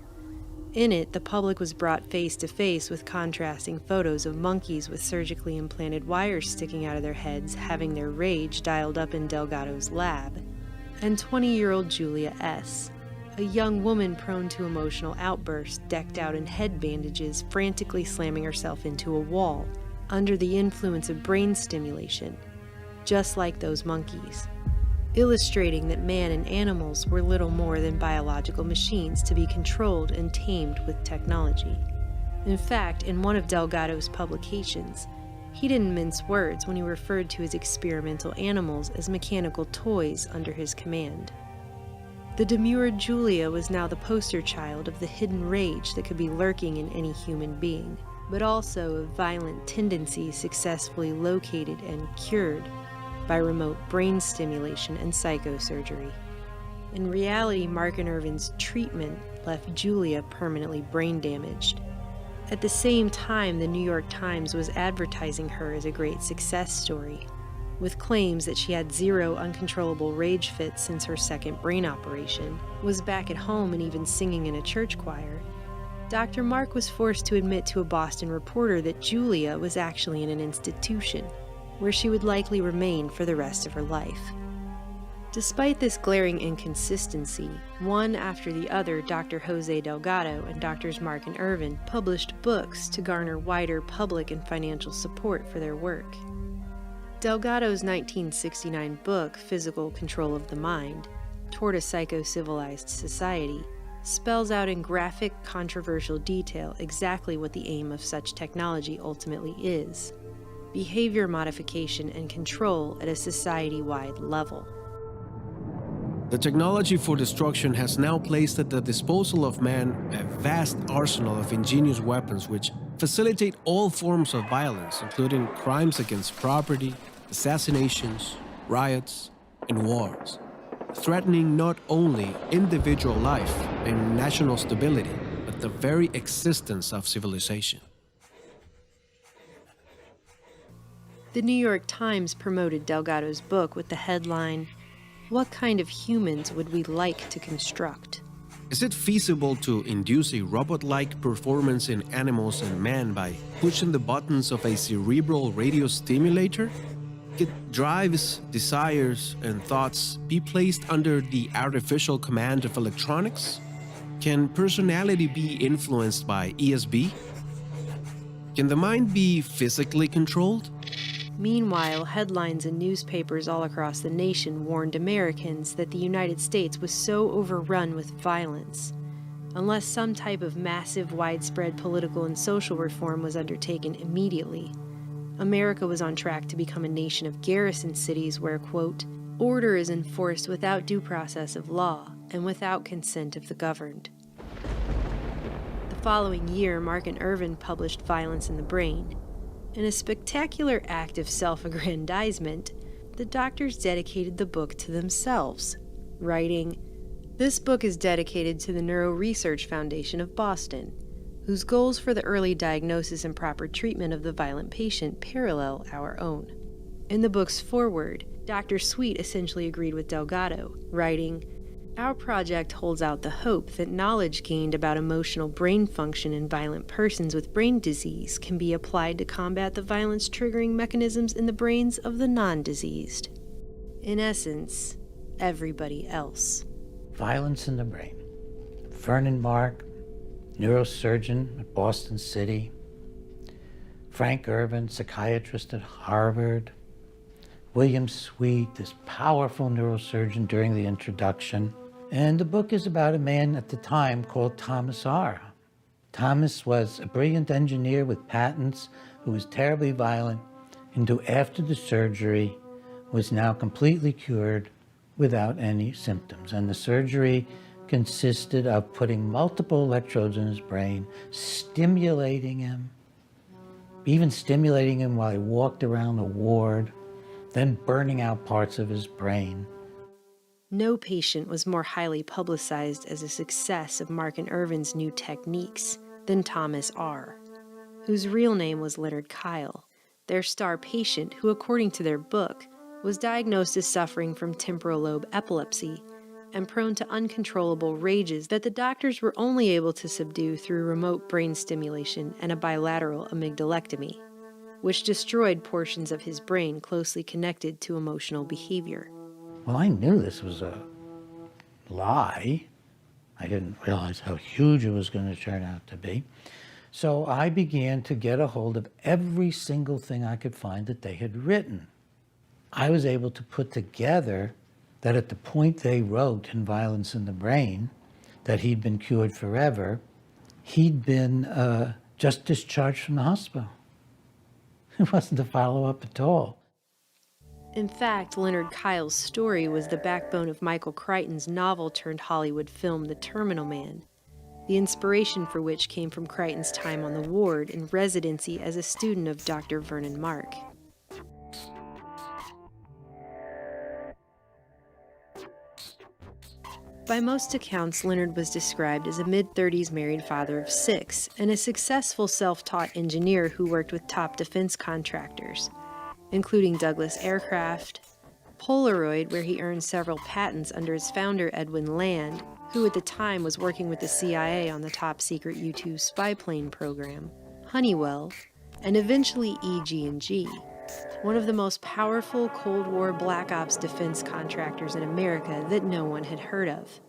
In it, the public was brought face to face with contrasting photos of monkeys with surgically implanted wires sticking out of their heads having their rage dialed up in Delgado's lab, and 20-year-old Julia S., a young woman prone to emotional outbursts, decked out in head bandages, frantically slamming herself into a wall, under the influence of brain stimulation, just like those monkeys, illustrating that man and animals were little more than biological machines to be controlled and tamed with technology. In fact, in one of Delgado's publications, he didn't mince words when he referred to his experimental animals as mechanical toys under his command. The demure Julia was now the poster child of the hidden rage that could be lurking in any human being, but also of violent tendencies successfully located and cured by remote brain stimulation and psychosurgery. In reality, Mark and Irvin's treatment left Julia permanently brain damaged. At the same time, the New York Times was advertising her as a great success story, with claims that she had 0 uncontrollable rage fits since her second brain operation, was back at home and even singing in a church choir. Dr. Mark was forced to admit to a Boston reporter that Julia was actually in an institution, where she would likely remain for the rest of her life. Despite this glaring inconsistency, one after the other, Dr. Jose Delgado and Drs. Mark and Irvin published books to garner wider public and financial support for their work. Delgado's 1969 book, Physical Control of the Mind, Toward a Psycho-Civilized Society, spells out in graphic, controversial detail exactly what the aim of such technology ultimately is: behavior modification and control at a society-wide level. The technology for destruction has now placed at the disposal of man a vast arsenal of ingenious weapons which facilitate all forms of violence, including crimes against property, assassinations, riots, and wars, threatening not only individual life and national stability, but the very existence of civilization. The New York Times promoted Delgado's book with the headline, "What kind of humans would we like to construct?" Is it feasible to induce a robot-like performance in animals and man by pushing the buttons of a cerebral radio stimulator? Could drives, desires, and thoughts be placed under the artificial command of electronics? Can personality be influenced by ESP? Can the mind be physically controlled? Meanwhile, headlines in newspapers all across the nation warned Americans that the United States was so overrun with violence. Unless some type of massive, widespread political and social reform was undertaken immediately, America was on track to become a nation of garrison cities where, quote, order is enforced without due process of law and without consent of the governed. The following year, Mark and Irvin published Violence in the Brain. In a spectacular act of self-aggrandizement, the doctors dedicated the book to themselves, writing, "This book is dedicated to the Neuro Research Foundation of Boston, whose goals for the early diagnosis and proper treatment of the violent patient parallel our own." In the book's foreword, Dr. Sweet essentially agreed with Delgado, writing, "Our project holds out the hope that knowledge gained about emotional brain function in violent persons with brain disease can be applied to combat the violence-triggering mechanisms in the brains of the non-diseased. In essence, everybody else." Violence in the Brain. Vernon Mark, neurosurgeon at Boston City. Frank Irvin, psychiatrist at Harvard. William Sweet, this powerful neurosurgeon during the introduction. And the book is about a man at the time called Thomas R. Thomas was a brilliant engineer with patents who was terribly violent and who, after the surgery, was now completely cured without any symptoms. And the surgery consisted of putting multiple electrodes in his brain, stimulating him, even stimulating him while he walked around the ward, then burning out parts of his brain. No patient was more highly publicized as a success of Mark and Irvin's new techniques than Thomas R., whose real name was Leonard Kyle, their star patient who, according to their book, was diagnosed as suffering from temporal lobe epilepsy and prone to uncontrollable rages that the doctors were only able to subdue through remote brain stimulation and a bilateral amygdalectomy, which destroyed portions of his brain closely connected to emotional behavior. Well, I knew this was a lie. I didn't realize how huge it was going to turn out to be. So I began to get a hold of every single thing I could find that they had written. I was able to put together that at the point they wrote in Violence in the Brain that he'd been cured forever, he'd been just discharged from the hospital. It wasn't a follow-up at all. In fact, Leonard Kyle's story was the backbone of Michael Crichton's novel-turned-Hollywood film The Terminal Man, the inspiration for which came from Crichton's time on the ward in residency as a student of Dr. Vernon Mark. By most accounts, Leonard was described as a mid-30s married father of 6 and a successful self-taught engineer who worked with top defense contractors, including Douglas Aircraft, Polaroid, where he earned several patents under his founder Edwin Land, who at the time was working with the CIA on the top-secret U-2 spy plane program, Honeywell, and eventually EG&G, one of the most powerful Cold War Black Ops defense contractors in America that no one had heard of,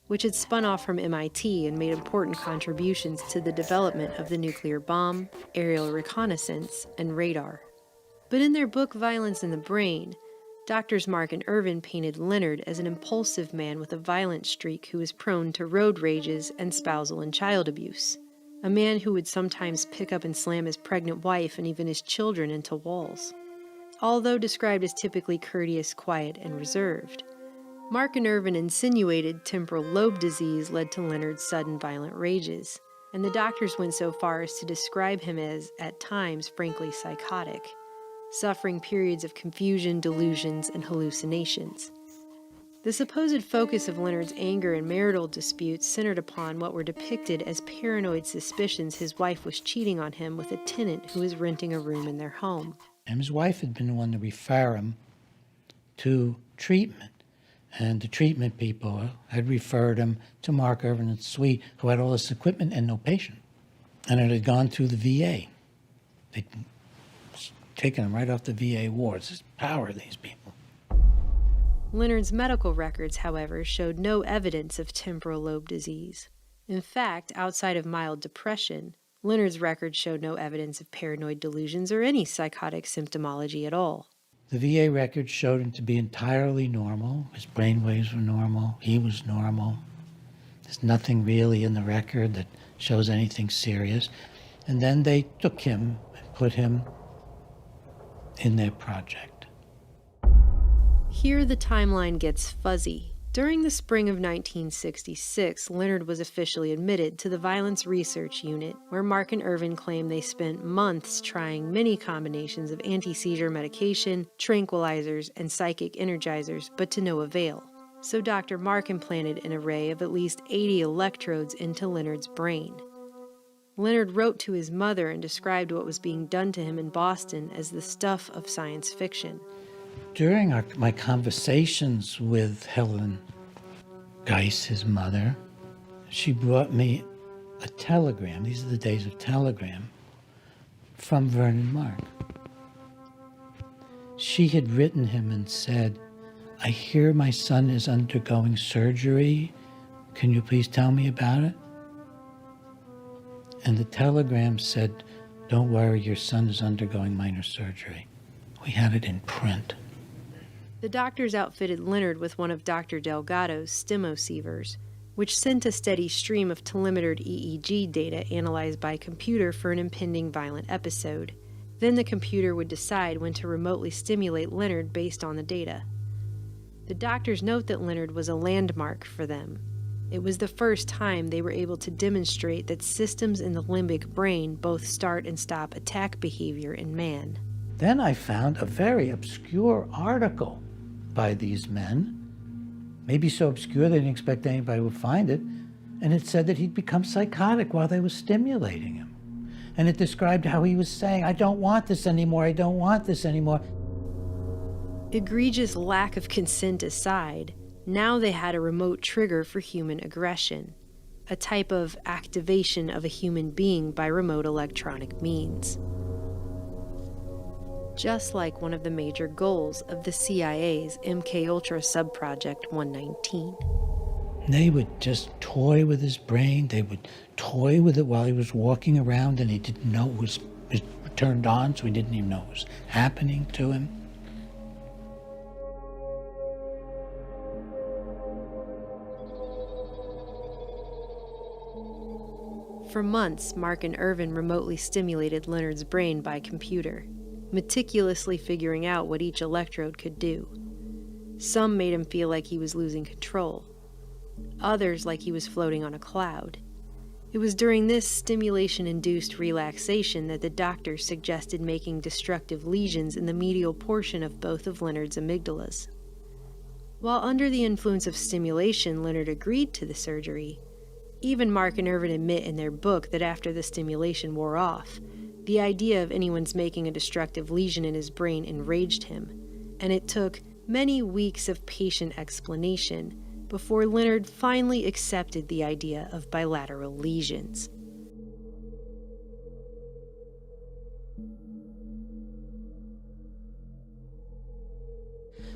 which had spun off from MIT and made important contributions to the development of the nuclear bomb, aerial reconnaissance, and radar. But in their book Violence in the Brain, Doctors Mark and Irvin painted Leonard as an impulsive man with a violent streak who was prone to road rages and spousal and child abuse, a man who would sometimes pick up and slam his pregnant wife and even his children into walls. Although described as typically courteous, quiet, and reserved, Mark and Irvin insinuated temporal lobe disease led to Leonard's sudden violent rages, and the doctors went so far as to describe him as, at times, frankly psychotic, suffering periods of confusion, delusions, and hallucinations. The supposed focus of Leonard's anger and marital disputes centered upon what were depicted as paranoid suspicions his wife was cheating on him with a tenant who was renting a room in their home. And his wife had been the one to refer him to treatment. And the treatment people had referred him to Mark Irvin and Sweet, who had all this equipment and no patient. And it had gone through the VA. They'd taken him right off the VA wards. There's power, these people. Leonard's medical records, however, showed no evidence of temporal lobe disease. In fact, outside of mild depression, Leonard's records showed no evidence of paranoid delusions or any psychotic symptomology at all. The VA records showed him to be entirely normal. His brain waves were normal. He was normal. There's nothing really in the record that shows anything serious. And then they took him and put him in their project. Here the timeline gets fuzzy. During the spring of 1966, Leonard was officially admitted to the Violence Research Unit, where Mark and Irvin claim they spent months trying many combinations of anti-seizure medication, tranquilizers, and psychic energizers, but to no avail. So Dr. Mark implanted an array of at least 80 electrodes into Leonard's brain. Leonard wrote to his mother and described what was being done to him in Boston as the stuff of science fiction. During my conversations with Helen Geis, his mother, she brought me a telegram. These are the days of telegram from Vernon Mark. She had written him and said, "I hear my son is undergoing surgery. Can you please tell me about it?" And the telegram said, "Don't worry, your son is undergoing minor surgery." We had it in print. The doctors outfitted Leonard with one of Dr. Delgado's stimocievers, which sent a steady stream of telemetered EEG data analyzed by computer for an impending violent episode. Then the computer would decide when to remotely stimulate Leonard based on the data. The doctors note that Leonard was a landmark for them. It was the first time they were able to demonstrate that systems in the limbic brain both start and stop attack behavior in man. Then I found a very obscure article by these men, maybe so obscure they didn't expect anybody would find it, and it said that he'd become psychotic while they were stimulating him. And it described how he was saying, "I don't want this anymore, I don't want this anymore." Egregious lack of consent aside, now they had a remote trigger for human aggression, a type of activation of a human being by remote electronic means. Just like one of the major goals of the CIA's MKUltra subproject 119. They would just toy with his brain. They would toy with it while he was walking around, and he didn't know it was turned on, so he didn't even know what was happening to him. For months, Mark and Irvin remotely stimulated Leonard's brain by computer, meticulously figuring out what each electrode could do. Some made him feel like he was losing control. Others like he was floating on a cloud. It was during this stimulation-induced relaxation that the doctors suggested making destructive lesions in the medial portion of both of Leonard's amygdalas. While under the influence of stimulation, Leonard agreed to the surgery. Even Mark and Irvin admit in their book that after the stimulation wore off, the idea of anyone's making a destructive lesion in his brain enraged him, and it took many weeks of patient explanation before Leonard finally accepted the idea of bilateral lesions.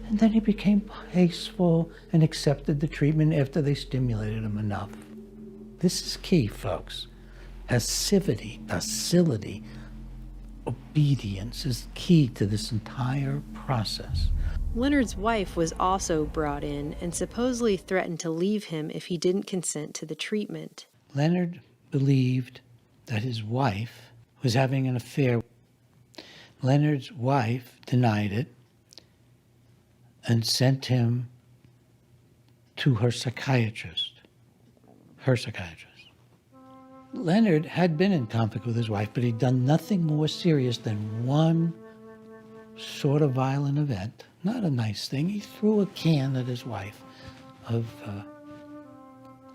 And then he became peaceful and accepted the treatment after they stimulated him enough. This is key, folks. Passivity, docility, obedience is key to this entire process. Leonard's wife was also brought in and supposedly threatened to leave him if he didn't consent to the treatment. Leonard believed that his wife was having an affair. Leonard's wife denied it and sent him to her psychiatrist. Leonard had been in conflict with his wife, but he'd done nothing more serious than one sort of violent event. Not a nice thing. He threw a can at his wife of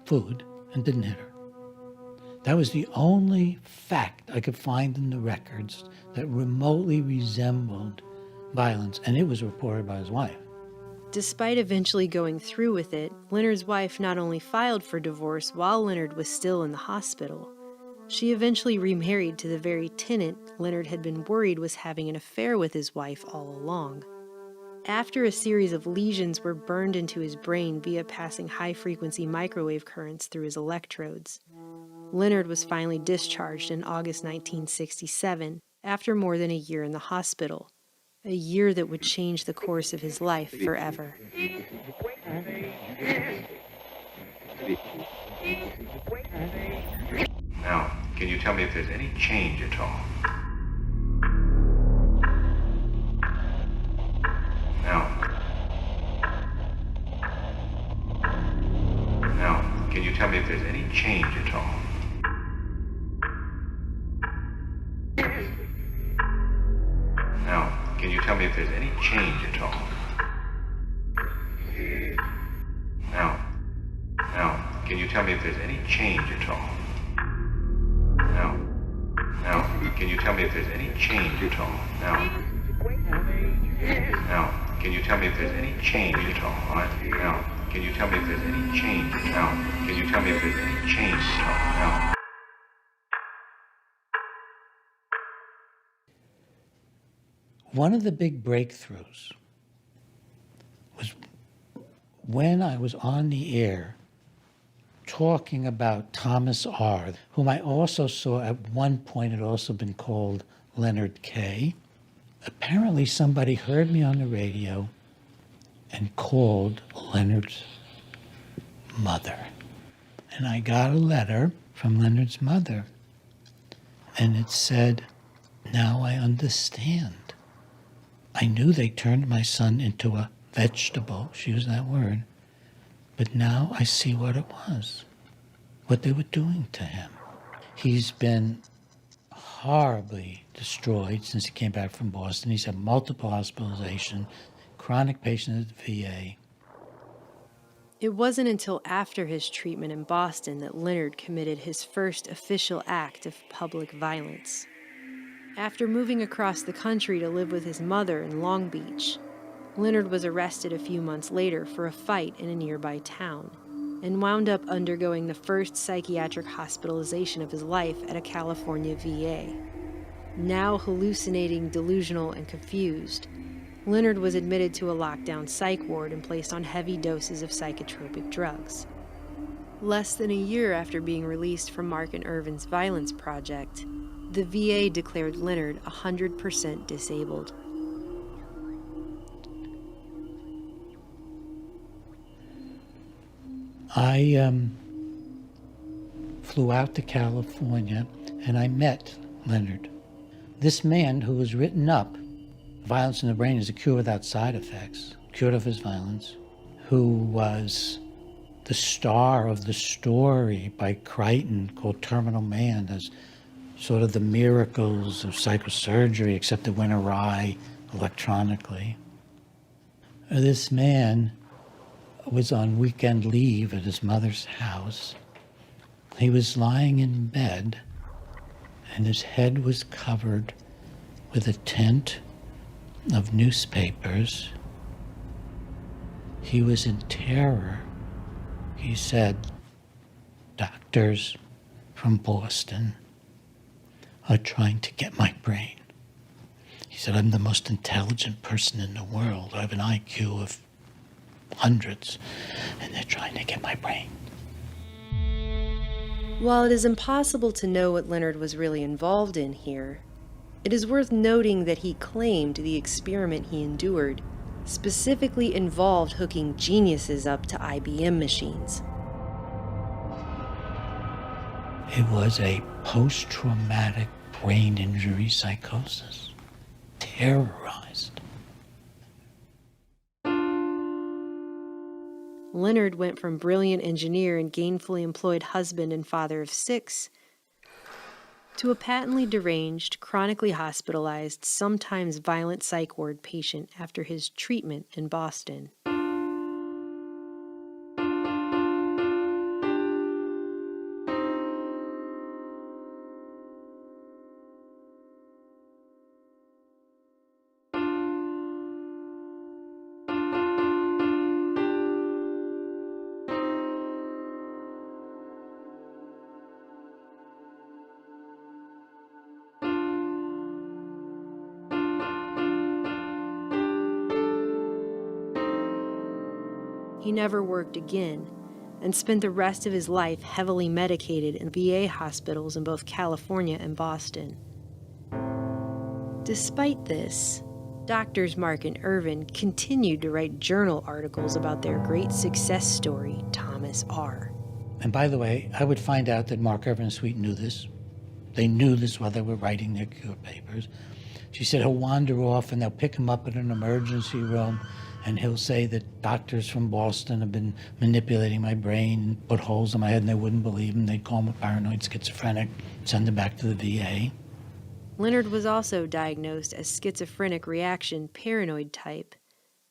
food and didn't hit her. That was the only fact I could find in the records that remotely resembled violence, and it was reported by his wife. Despite eventually going through with it, Leonard's wife not only filed for divorce while Leonard was still in the hospital, she eventually remarried to the very tenant Leonard had been worried was having an affair with his wife all along. After a series of lesions were burned into his brain via passing high-frequency microwave currents through his electrodes, Leonard was finally discharged in August 1967 after more than a year in the hospital. A year that would change the course of his life forever. Now, can you tell me if there's any change at all? Now, can you tell me if there's any change at all? Now, can you tell me if there's any change at all? Now, can you tell me if there's any change at all? Now, can you tell me if there's any change at all? Now, can you tell me if there's any change at all? All right? Now, can you tell me if there's any change? Now, can you tell me if there's any change at all? Now. One of the big breakthroughs was when I was on the air talking about Thomas R., whom I also saw at one point had also been called Leonard K. Apparently somebody heard me on the radio and called Leonard's mother. And I got a letter from Leonard's mother, and it said, "Now I understand. I knew they turned my son into a vegetable," she used that word, "but now I see what it was, what they were doing to him. He's been horribly destroyed since he came back from Boston. He's had multiple hospitalizations, chronic patient at the VA." It wasn't until after his treatment in Boston that Leonard committed his first official act of public violence. After moving across the country to live with his mother in Long Beach, Leonard was arrested a few months later for a fight in a nearby town and wound up undergoing the first psychiatric hospitalization of his life at a California VA. Now hallucinating, delusional, and confused, Leonard was admitted to a lockdown psych ward and placed on heavy doses of psychotropic drugs. Less than a year after being released from Mark and Irvin's violence project, the VA declared Leonard 100% disabled. I flew out to California and I met Leonard. This man who was written up, Violence in the Brain is a Cure Without Side Effects, cured of his violence, who was the star of the story by Crichton called Terminal Man as sort of the miracles of psychosurgery, except it went awry electronically. This man was on weekend leave at his mother's house. He was lying in bed and his head was covered with a tent of newspapers. He was in terror. He said, "Doctors from Boston are trying to get my brain." He said, "I'm the most intelligent person in the world. I have an IQ of hundreds, and they're trying to get my brain." While it is impossible to know what Leonard was really involved in here, it is worth noting that he claimed the experiment he endured specifically involved hooking geniuses up to IBM machines. It was a post-traumatic brain injury psychosis. Terrorized. Leonard went from brilliant engineer and gainfully employed husband and father of 6 to a patently deranged, chronically hospitalized, sometimes violent psych ward patient after his treatment in Boston. He never worked again and spent the rest of his life heavily medicated in VA hospitals in both California and Boston. Despite this, doctors Mark and Irvin continued to write journal articles about their great success story, Thomas R. And by the way, I would find out that Mark Irvin and Sweet knew this. They knew this while they were writing their cure papers. She said he'll wander off and they'll pick him up in an emergency room and he'll say that doctors from Boston have been manipulating my brain and put holes in my head and they wouldn't believe him. They'd call him a paranoid schizophrenic, send him back to the VA. Leonard was also diagnosed as schizophrenic reaction paranoid type,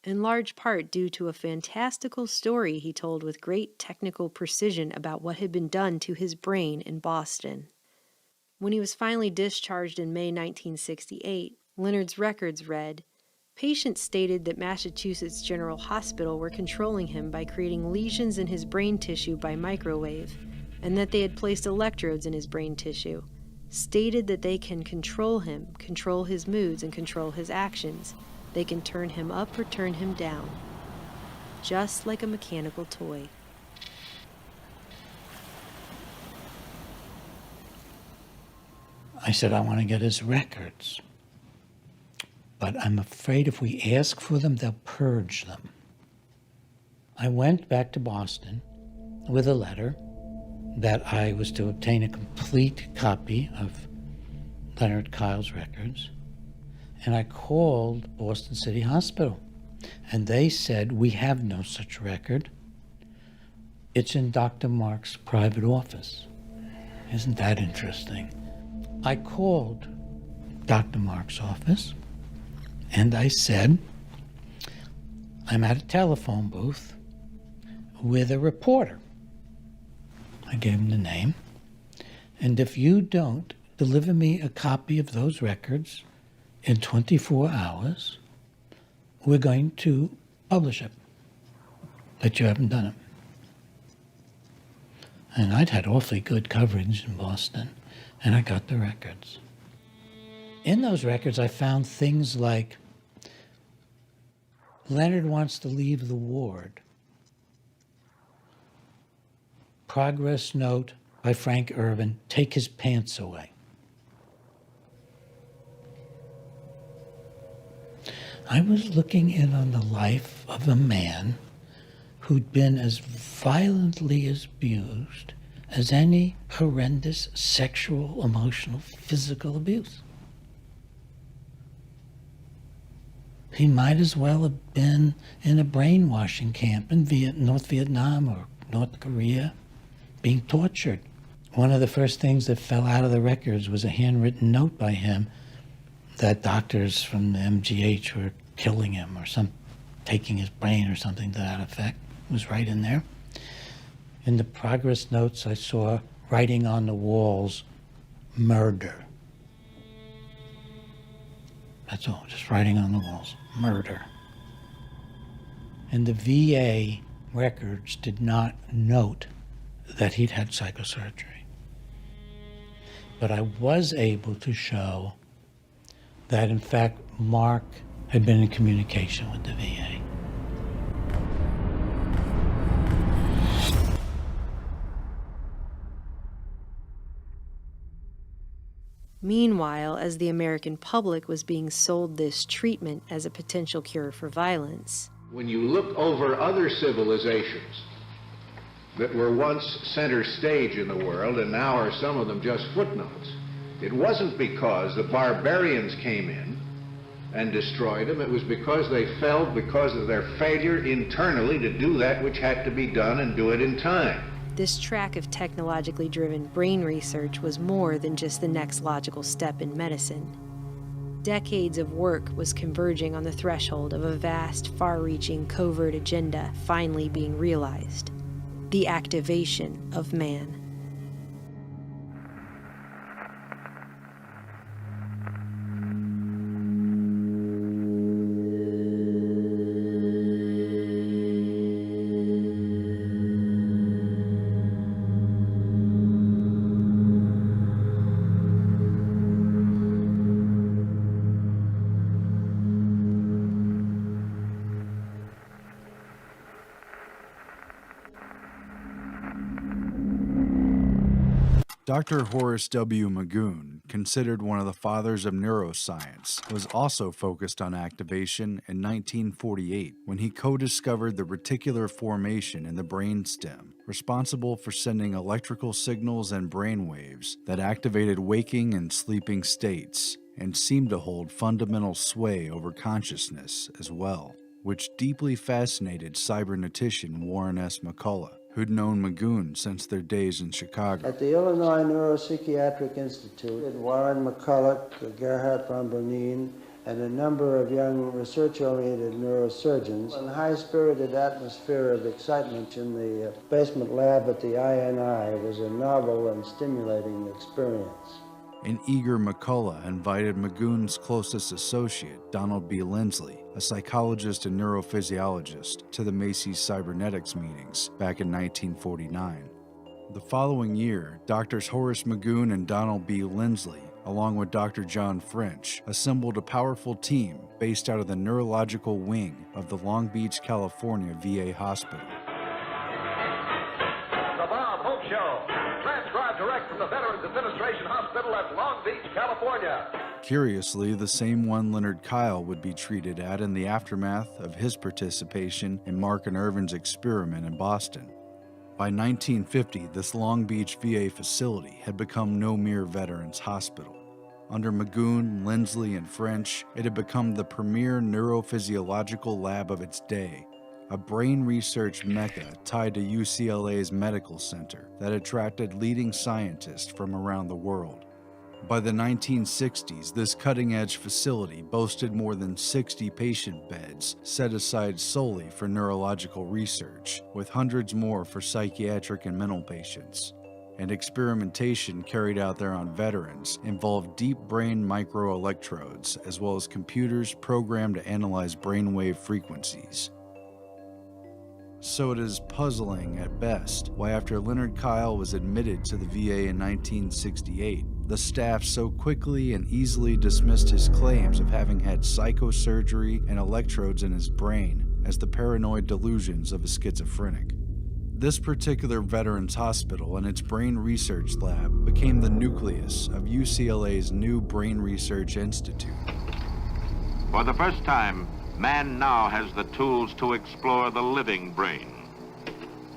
in large part due to a fantastical story he told with great technical precision about what had been done to his brain in Boston. When he was finally discharged in May 1968, Leonard's records read, "Patients stated that Massachusetts General Hospital were controlling him by creating lesions in his brain tissue by microwave, and that they had placed electrodes in his brain tissue. Stated that they can control him, control his moods, and control his actions. They can turn him up or turn him down. Just like a mechanical toy." I said, "I want to get his records. But I'm afraid if we ask for them, they'll purge them." I went back to Boston with a letter that I was to obtain a complete copy of Leonard Kyle's records. And I called Boston City Hospital. And they said, "We have no such record. It's in Dr. Mark's private office." Isn't that interesting? I called Dr. Mark's office. And I said, "I'm at a telephone booth with a reporter." I gave him the name. "And if you don't deliver me a copy of those records in 24 hours, we're going to publish it, that you haven't done it." And I'd had awfully good coverage in Boston, and I got the records. In those records, I found things like, Leonard wants to leave the ward. progress note by Frank Urban, "Take His Pants Away." I was looking in on the life of a man who'd been as violently abused as any horrendous sexual, emotional, physical abuse. He might as well have been in a brainwashing camp in North Vietnam or North Korea, being tortured. One of the first things that fell out of the records was a handwritten note by him that doctors from the MGH were killing him or taking his brain or something to that effect. It was right in there. In the progress notes, I saw writing on the walls, "Murder." That's all, just writing on the walls, "Murder." And the VA records did not note that he'd had psychosurgery. But I was able to show that, in fact, Mark had been in communication with the VA. Meanwhile, as the American public was being sold this treatment as a potential cure for violence, when you look over other civilizations that were once center stage in the world and now are some of them just footnotes, it wasn't because the barbarians came in and destroyed them. It was because they fell because of their failure internally to do that which had to be done and do it in time. this track of technologically driven brain research was more than just the next logical step in medicine. Decades of work was converging on the threshold of a vast, far-reaching covert agenda finally being realized: the activation of man. Dr. Horace W. Magoon, considered one of the fathers of neuroscience, was also focused on activation in 1948 when he co-discovered the reticular formation in the brainstem, responsible for sending electrical signals and brain waves that activated waking and sleeping states and seemed to hold fundamental sway over consciousness as well, which deeply fascinated cybernetician Warren S. McCullough, who'd known Magoon since their days in Chicago. At the Illinois Neuropsychiatric Institute, Warren McCullough, Gerhard von Bernin, and a number of young research-oriented neurosurgeons, an high-spirited atmosphere of excitement in the basement lab at the INI was a novel and stimulating experience. An eager McCullough invited Magoon's closest associate, Donald B. Lindsley, a psychologist and neurophysiologist, to the Macy's Cybernetics meetings back in 1949. The following year, Drs. Horace Magoon and Donald B. Lindsley, along with Dr. John French, assembled a powerful team based out of the neurological wing of the Long Beach, California VA hospital. The Bob Hope Show, transcribed direct from the Veterans Administration Hospital at Long Beach, California. Curiously, the same one Leonard Kyle would be treated at in the aftermath of his participation in Mark and Irvin's experiment in Boston. By 1950, this Long Beach VA facility had become no mere veterans hospital. Under Magoon, Lindsley, and French, it had become the premier neurophysiological lab of its day, a brain research mecca tied to UCLA's medical center that attracted leading scientists from around the world. By the 1960s, this cutting-edge facility boasted more than 60 patient beds set aside solely for neurological research, with hundreds more for psychiatric and mental patients. And experimentation carried out there on veterans involved deep brain microelectrodes, as well as computers programmed to analyze brainwave frequencies. So it is puzzling at best why, after Leonard Kyle was admitted to the VA in 1968, the staff so quickly and easily dismissed his claims of having had psychosurgery and electrodes in his brain as the paranoid delusions of a schizophrenic. This particular veterans hospital and its brain research lab became the nucleus of UCLA's new Brain Research Institute. For the first time, man now has the tools to explore the living brain.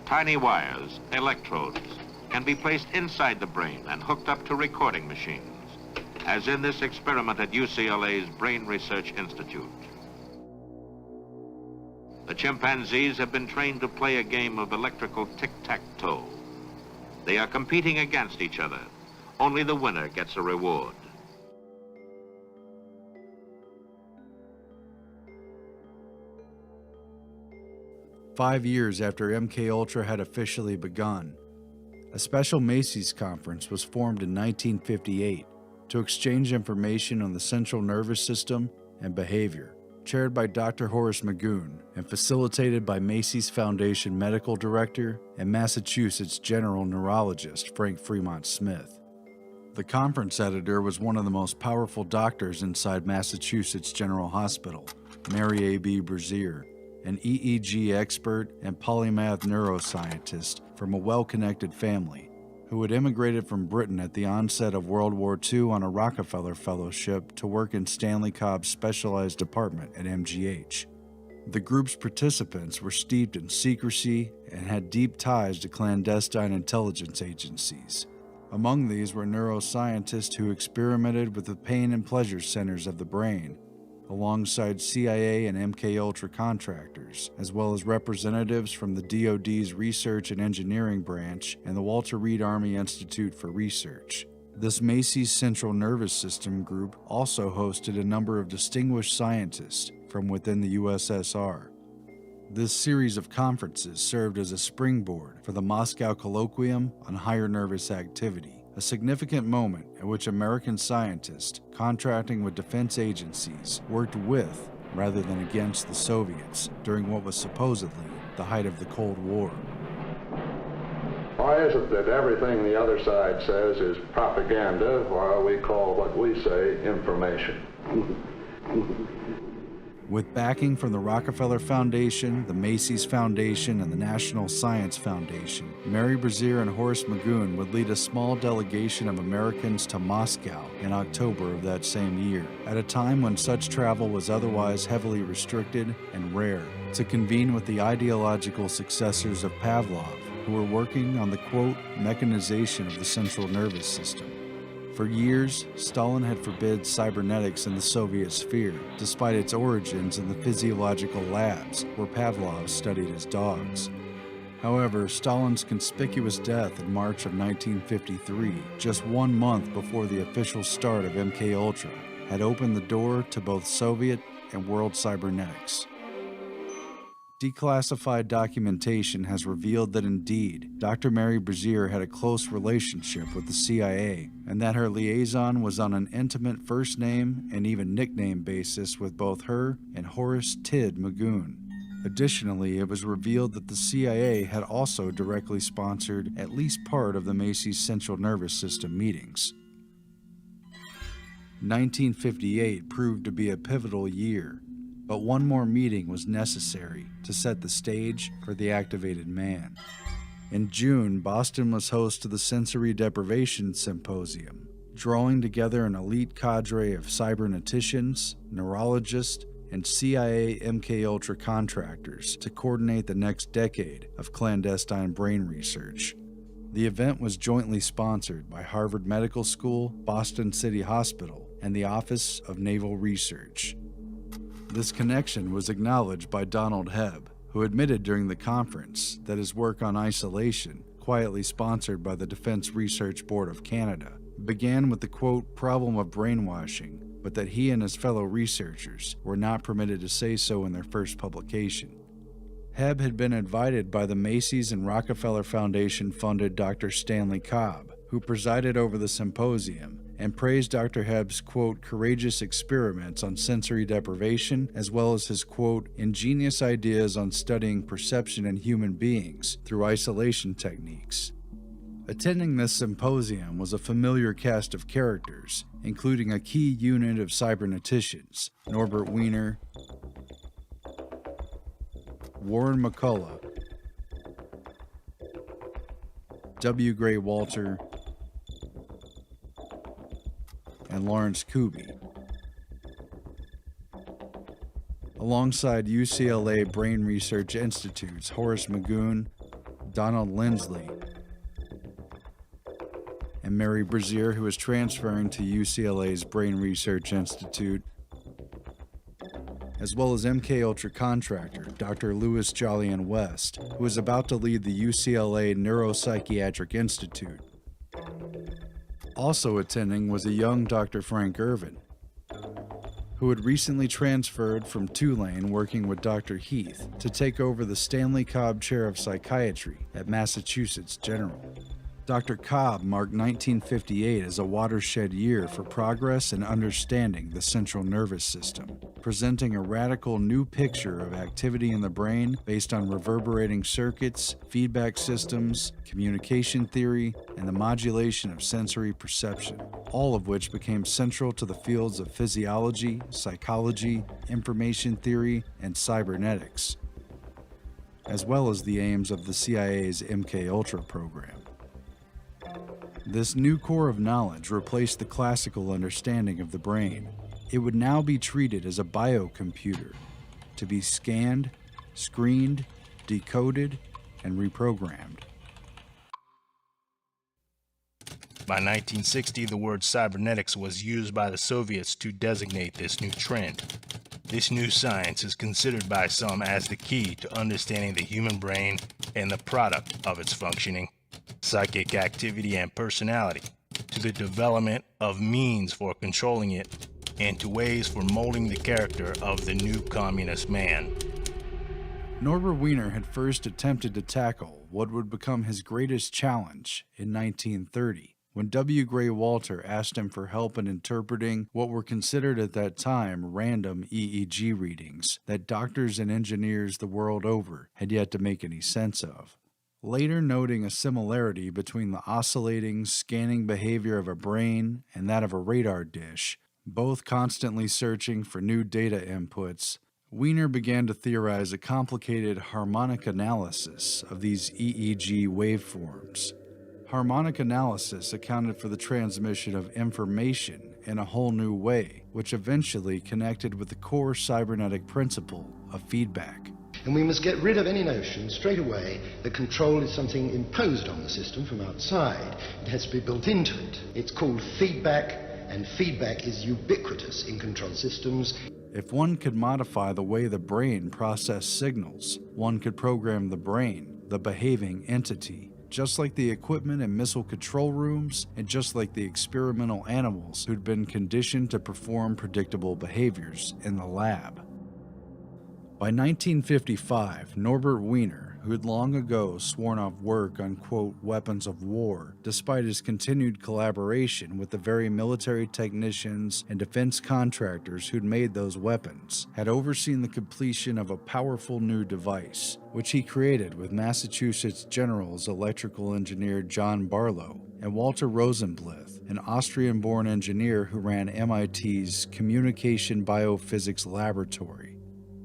Tiny wires, electrodes, can be placed inside the brain and hooked up to recording machines, as in this experiment at UCLA's Brain Research Institute. The chimpanzees have been trained to play a game of electrical tic-tac-toe. They are competing against each other. Only the winner gets a reward. "5 years after MKUltra had officially begun, a special Macy's conference was formed in 1958 to exchange information on the central nervous system and behavior, chaired by Dr. Horace Magoon and facilitated by Macy's Foundation Medical Director and Massachusetts General Neurologist Frank Fremont Smith. The conference editor was one of the most powerful doctors inside Massachusetts General Hospital, Mary A.B. Brazier, an EEG expert and polymath neuroscientist from a well-connected family who had immigrated from Britain at the onset of World War II on a Rockefeller Fellowship to work in Stanley Cobb's specialized department at MGH. The group's participants were steeped in secrecy and had deep ties to clandestine intelligence agencies. Among these were neuroscientists who experimented with the pain and pleasure centers of the brain, alongside CIA and MKUltra contractors, as well as representatives from the DoD's Research and Engineering Branch and the Walter Reed Army Institute for Research. This Macy's Central Nervous System group also hosted a number of distinguished scientists from within the USSR. This series of conferences served as a springboard for the Moscow Colloquium on Higher Nervous Activity, a significant moment at which American scientists contracting with defense agencies worked with, rather than against, the Soviets during what was supposedly the height of the Cold War. Why is it that everything the other side says is propaganda while we call what we say information? With backing from the Rockefeller Foundation, the Macy's Foundation, and the National Science Foundation, Mary Brazier and Horace Magoon would lead a small delegation of Americans to Moscow in October of that same year, at a time when such travel was otherwise heavily restricted and rare, to convene with the ideological successors of Pavlov, who were working on the, quote, mechanization of the central nervous system. For years, Stalin had forbid cybernetics in the Soviet sphere, despite its origins in the physiological labs where Pavlov studied his dogs. However, Stalin's conspicuous death in March of 1953, just 1 month before the official start of MKUltra, had opened the door to both Soviet and world cybernetics. Declassified documentation has revealed that indeed, Dr. Mary Brazier had a close relationship with the CIA, and that her liaison was on an intimate first name and even nickname basis with both her and Horace Tid Magoon. Additionally, it was revealed that the CIA had also directly sponsored at least part of the Macy's Central Nervous System meetings. 1958 proved to be a pivotal year, but one more meeting was necessary to set the stage for the activated man. In June, Boston was host to the Sensory Deprivation Symposium, drawing together an elite cadre of cyberneticians, neurologists, and CIA MKUltra contractors to coordinate the next decade of clandestine brain research. The event was jointly sponsored by Harvard Medical School, Boston City Hospital, and the Office of Naval Research. This connection was acknowledged by Donald Hebb, who admitted during the conference that his work on isolation, quietly sponsored by the Defense Research Board of Canada, began with the, quote, problem of brainwashing, but that he and his fellow researchers were not permitted to say so in their first publication. Hebb had been invited by the Macy's and Rockefeller Foundation-funded Dr. Stanley Cobb, who presided over the symposium, and praised Dr. Hebb's, quote, courageous experiments on sensory deprivation, as well as his, quote, ingenious ideas on studying perception in human beings through isolation techniques. Attending this symposium was a familiar cast of characters, including a key unit of cyberneticians, Norbert Wiener, Warren McCullough, W. Gray Walter, and Lawrence Kuby, alongside UCLA Brain Research Institute's Horace Magoon, Donald Lindsley, and Mary Brazier, who is transferring to UCLA's Brain Research Institute, as well as MKUltra contractor Dr. Louis Jolyon West, who is about to lead the UCLA Neuropsychiatric Institute. Also attending was a young Dr. Frank Irvin, who had recently transferred from Tulane working with Dr. Heath to take over the Stanley Cobb Chair of Psychiatry at Massachusetts General. Dr. Cobb marked 1958 as a watershed year for progress in understanding the central nervous system, presenting a radical new picture of activity in the brain based on reverberating circuits, feedback systems, communication theory, and the modulation of sensory perception, all of which became central to the fields of physiology, psychology, information theory, and cybernetics, as well as the aims of the CIA's MKUltra program. This new core of knowledge replaced the classical understanding of the brain. It would now be treated as a biocomputer, to be scanned, screened, decoded, and reprogrammed. By 1960, the word cybernetics was used by the Soviets to designate this new trend. This new science is considered by some as the key to understanding the human brain and the product of its functioning, psychic activity and personality, to the development of means for controlling it, and to ways for molding the character of the new communist man. Norbert Wiener had first attempted to tackle what would become his greatest challenge in 1930, when W. Gray Walter asked him for help in interpreting what were considered at that time random EEG readings that doctors and engineers the world over had yet to make any sense of. Later noting a similarity between the oscillating, scanning behavior of a brain and that of a radar dish, both constantly searching for new data inputs, Wiener began to theorize a complicated harmonic analysis of these EEG waveforms. Harmonic analysis accounted for the transmission of information in a whole new way, which eventually connected with the core cybernetic principle of feedback. And we must get rid of any notion straight away that control is something imposed on the system from outside. It has to be built into it. It's called feedback, and feedback is ubiquitous in control systems. If one could modify the way the brain processed signals, one could program the brain, the behaving entity, just like the equipment in missile control rooms and just like the experimental animals who'd been conditioned to perform predictable behaviors in the lab. By 1955, Norbert Wiener, who had long ago sworn off work on, quote, weapons of war, despite his continued collaboration with the very military technicians and defense contractors who'd made those weapons, had overseen the completion of a powerful new device, which he created with Massachusetts General's electrical engineer John Barlow and Walter Rosenblith, an Austrian-born engineer who ran MIT's Communication Biophysics Laboratory.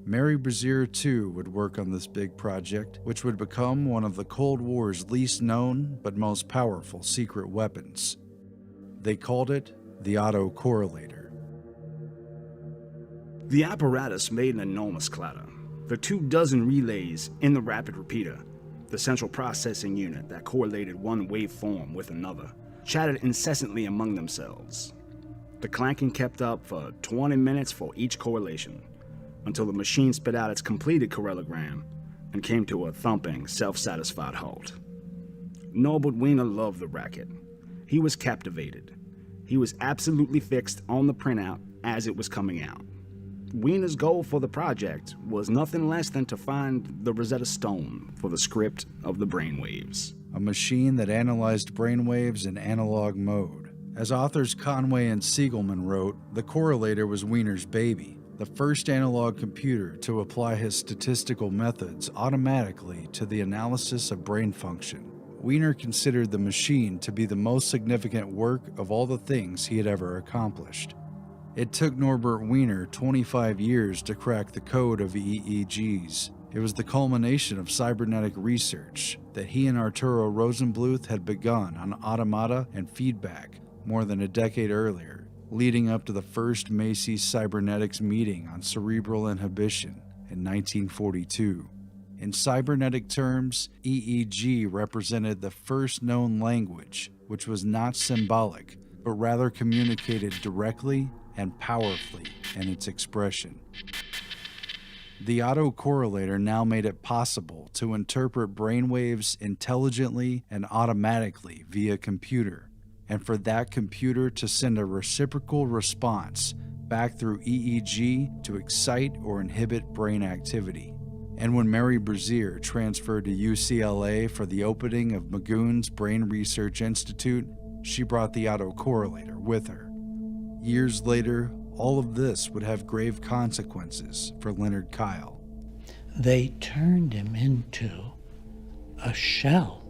Mary Brazier, too, would work on this big project, which would become one of the Cold War's least known but most powerful secret weapons. They called it the autocorrelator. The apparatus made an enormous clatter. The 24 relays in the rapid repeater, the central processing unit that correlated one waveform with another, chatted incessantly among themselves. The clanking kept up for 20 minutes for each correlation, until the machine spit out its completed correlogram and came to a thumping, self-satisfied halt. Norbert Wiener loved the racket. He was captivated. He was absolutely fixed on the printout as it was coming out. Wiener's goal for the project was nothing less than to find the Rosetta Stone for the script of the brainwaves. A machine that analyzed brainwaves in analog mode. As authors Conway and Siegelman wrote, the correlator was Wiener's baby, the first analog computer to apply his statistical methods automatically to the analysis of brain function. Wiener considered the machine to be the most significant work of all the things he had ever accomplished. It took Norbert Wiener 25 years to crack the code of EEGs, It was the culmination of cybernetic research that he and Arturo Rosenbluth had begun on automata and feedback more than a decade earlier, leading up to the first Macy's Cybernetics meeting on cerebral inhibition in 1942. In cybernetic terms, EEG represented the first known language, which was not symbolic, but rather communicated directly and powerfully in its expression. The autocorrelator now made it possible to interpret brainwaves intelligently and automatically via computer, and for that computer to send a reciprocal response back through EEG to excite or inhibit brain activity. And when Mary Brazier transferred to UCLA for the opening of Magoon's Brain Research Institute, she brought the autocorrelator with her. Years later, all of this would have grave consequences for Leonard Kyle. They turned him into a shell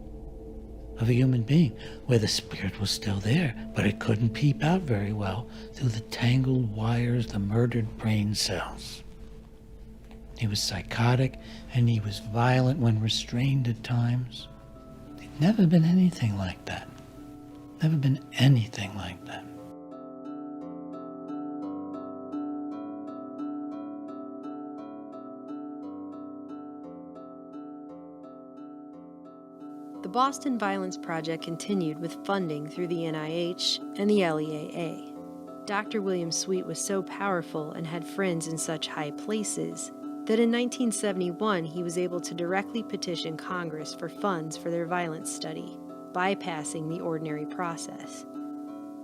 of a human being, where the spirit was still there, but it couldn't peep out very well through the tangled wires, the murdered brain cells. He was psychotic, and he was violent when restrained at times. He'd never been anything like that. Never been anything like that. The Boston Violence Project continued with funding through the NIH and the LEAA. Dr. William Sweet was so powerful and had friends in such high places that in 1971 he was able to directly petition Congress for funds for their violence study, bypassing the ordinary process.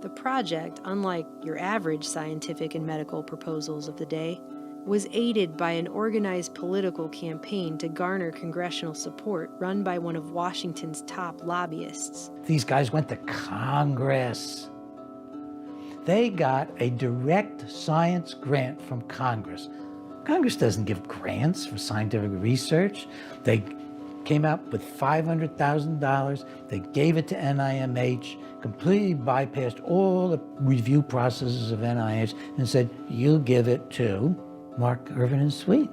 The project, unlike your average scientific and medical proposals of the day, was aided by an organized political campaign to garner congressional support run by one of Washington's top lobbyists. These guys went to Congress. They got a direct science grant from Congress. Congress doesn't give grants for scientific research. They came out with $500,000. They gave it to NIMH, completely bypassed all the review processes of NIH, and said, you give it to Mark, Irvin, and Sweet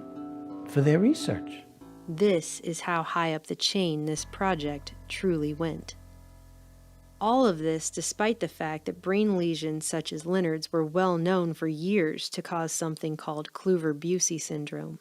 for their research. This is how high up the chain this project truly went. All of this despite the fact that brain lesions such as Leonard's were well known for years to cause something called Kluver-Bucy syndrome.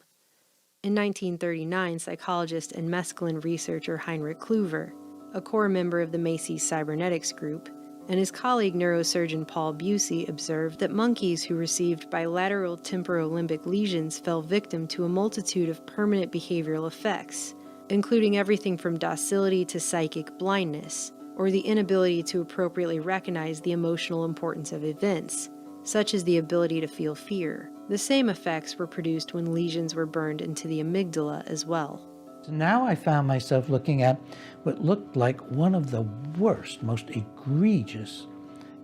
In 1939, psychologist and mescaline researcher Heinrich Kluver, a core member of the Macy's Cybernetics group, and his colleague neurosurgeon Paul Bucy observed that monkeys who received bilateral temporolimbic lesions fell victim to a multitude of permanent behavioral effects, including everything from docility to psychic blindness, or the inability to appropriately recognize the emotional importance of events, such as the ability to feel fear. The same effects were produced when lesions were burned into the amygdala as well. So now I found myself looking at what looked like one of the worst, most egregious,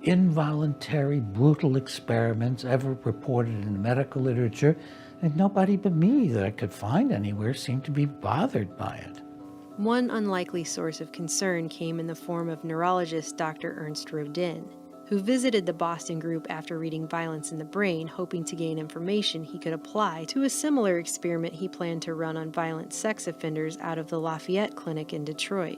involuntary, brutal experiments ever reported in the medical literature, and nobody but me that I could find anywhere seemed to be bothered by it. One unlikely source of concern came in the form of neurologist Dr. Ernst Rodin, who visited the Boston group after reading Violence in the Brain, hoping to gain information he could apply to a similar experiment he planned to run on violent sex offenders out of the Lafayette Clinic in Detroit.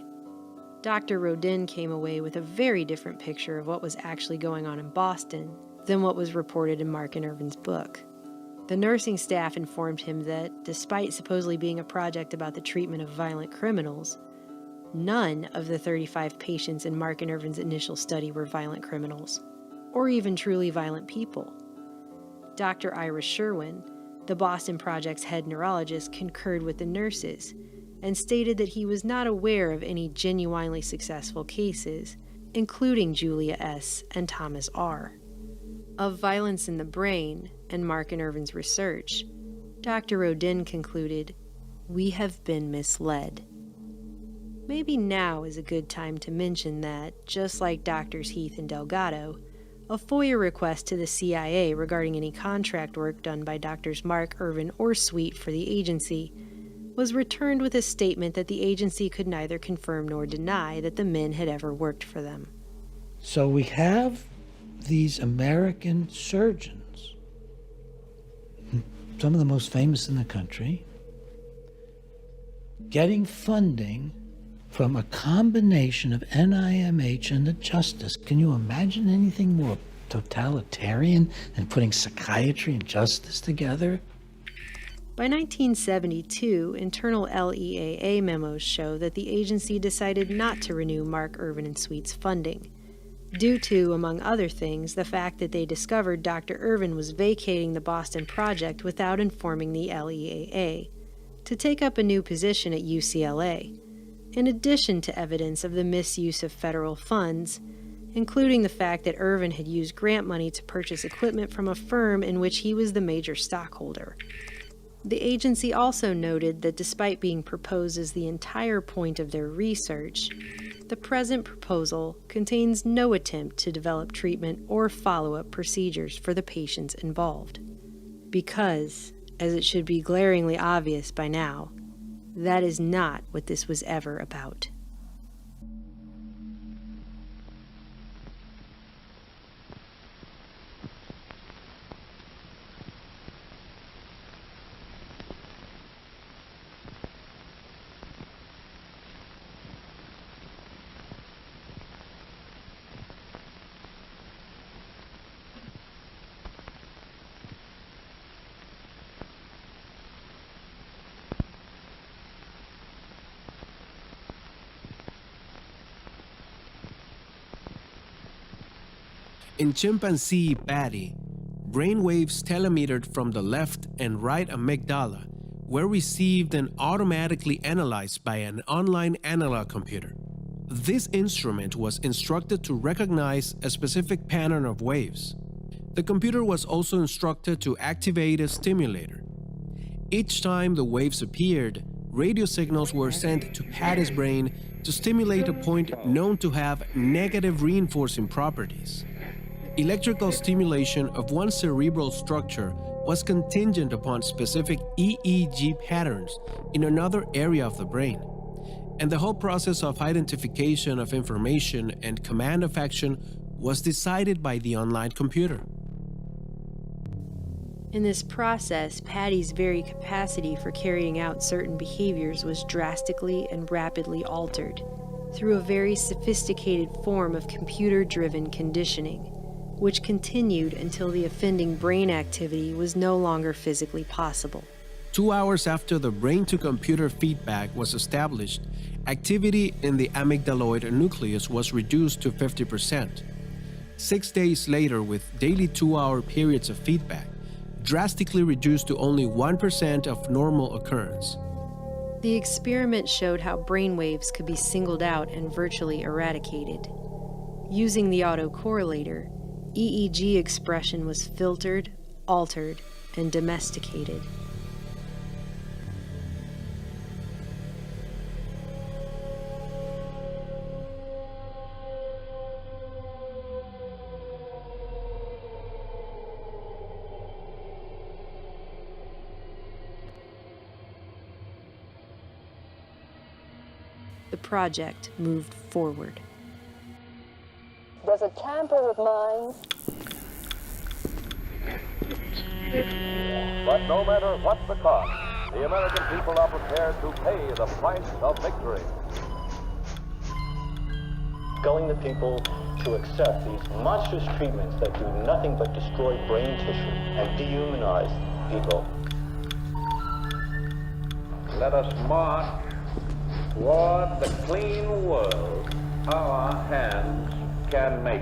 Dr. Rodin came away with a very different picture of what was actually going on in Boston than what was reported in Mark and Irvin's book. The nursing staff informed him that, despite supposedly being a project about the treatment of violent criminals, none of the 35 patients in Mark and Irvin's initial study were violent criminals, or even truly violent people. Dr. Ira Sherwin, the Boston Project's head neurologist, concurred with the nurses and stated that he was not aware of any genuinely successful cases, including Julia S. and Thomas R. Of Violence in the Brain and Mark and Irvin's research, Dr. Rodin concluded, "We have been misled." Maybe now is a good time to mention that, just like Drs. Heath and Delgado, a FOIA request to the CIA regarding any contract work done by Drs. Mark, Irvin, or Sweet for the agency was returned with a statement that the agency could neither confirm nor deny that the men had ever worked for them. So we have these American surgeons, some of the most famous in the country, getting funding from a combination of NIMH and the Justice. Can you imagine anything more totalitarian than putting psychiatry and justice together? By 1972, internal LEAA memos show that the agency decided not to renew Mark Irvin and Sweet's funding, due to, among other things, the fact that they discovered Dr. Irvin was vacating the Boston project without informing the LEAA, to take up a new position at UCLA, in addition to evidence of the misuse of federal funds, including the fact that Irvin had used grant money to purchase equipment from a firm in which he was the major stockholder. The agency also noted that despite being proposed as the entire point of their research, the present proposal contains no attempt to develop treatment or follow-up procedures for the patients involved. Because, as it should be glaringly obvious by now, that is not what this was ever about. In chimpanzee Patty, brainwaves telemetered from the left and right amygdala were received and automatically analyzed by an online analog computer. This instrument was instructed to recognize a specific pattern of waves. The computer was also instructed to activate a stimulator. Each time the waves appeared, radio signals were sent to Patty's brain to stimulate a point known to have negative reinforcing properties. Electrical stimulation of one cerebral structure was contingent upon specific EEG patterns in another area of the brain, and the whole process of identification of information and command of action was decided by the online computer. In this process, Patty's very capacity for carrying out certain behaviors was drastically and rapidly altered through a very sophisticated form of computer-driven conditioning, which continued until the offending brain activity was no longer physically possible. 2 hours after the brain-to-computer feedback was established, activity in the amygdaloid nucleus was reduced to 50%. 6 days later, with daily 2-hour periods of feedback, drastically reduced to only 1% of normal occurrence. The experiment showed how brainwaves could be singled out and virtually eradicated. Using the autocorrelator, EEG expression was filtered, altered, and domesticated. The project moved forward. Does it tamper with minds? But no matter what the cost, the American people are prepared to pay the price of victory. Telling the people to accept these monstrous treatments that do nothing but destroy brain tissue and dehumanize people. Let us march toward the clean world our hands can make.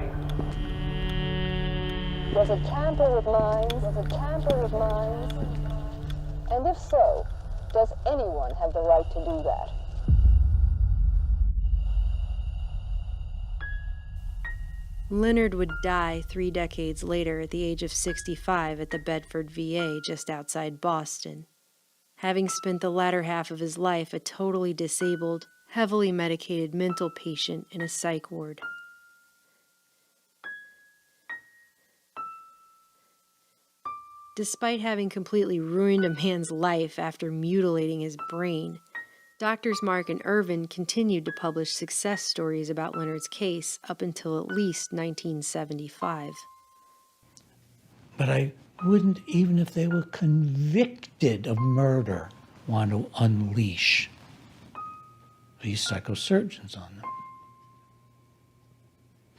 Does it tamper with minds? Does it tamper with minds? And if so, does anyone have the right to do that? Leonard would die 3 decades later at the age of 65 at the Bedford VA just outside Boston, having spent the latter half of his life a totally disabled, heavily medicated mental patient in a psych ward. Despite having completely ruined a man's life after mutilating his brain, Doctors Mark and Irvin continued to publish success stories about Leonard's case up until at least 1975. But I wouldn't, even if they were convicted of murder, want to unleash these psychosurgeons on them.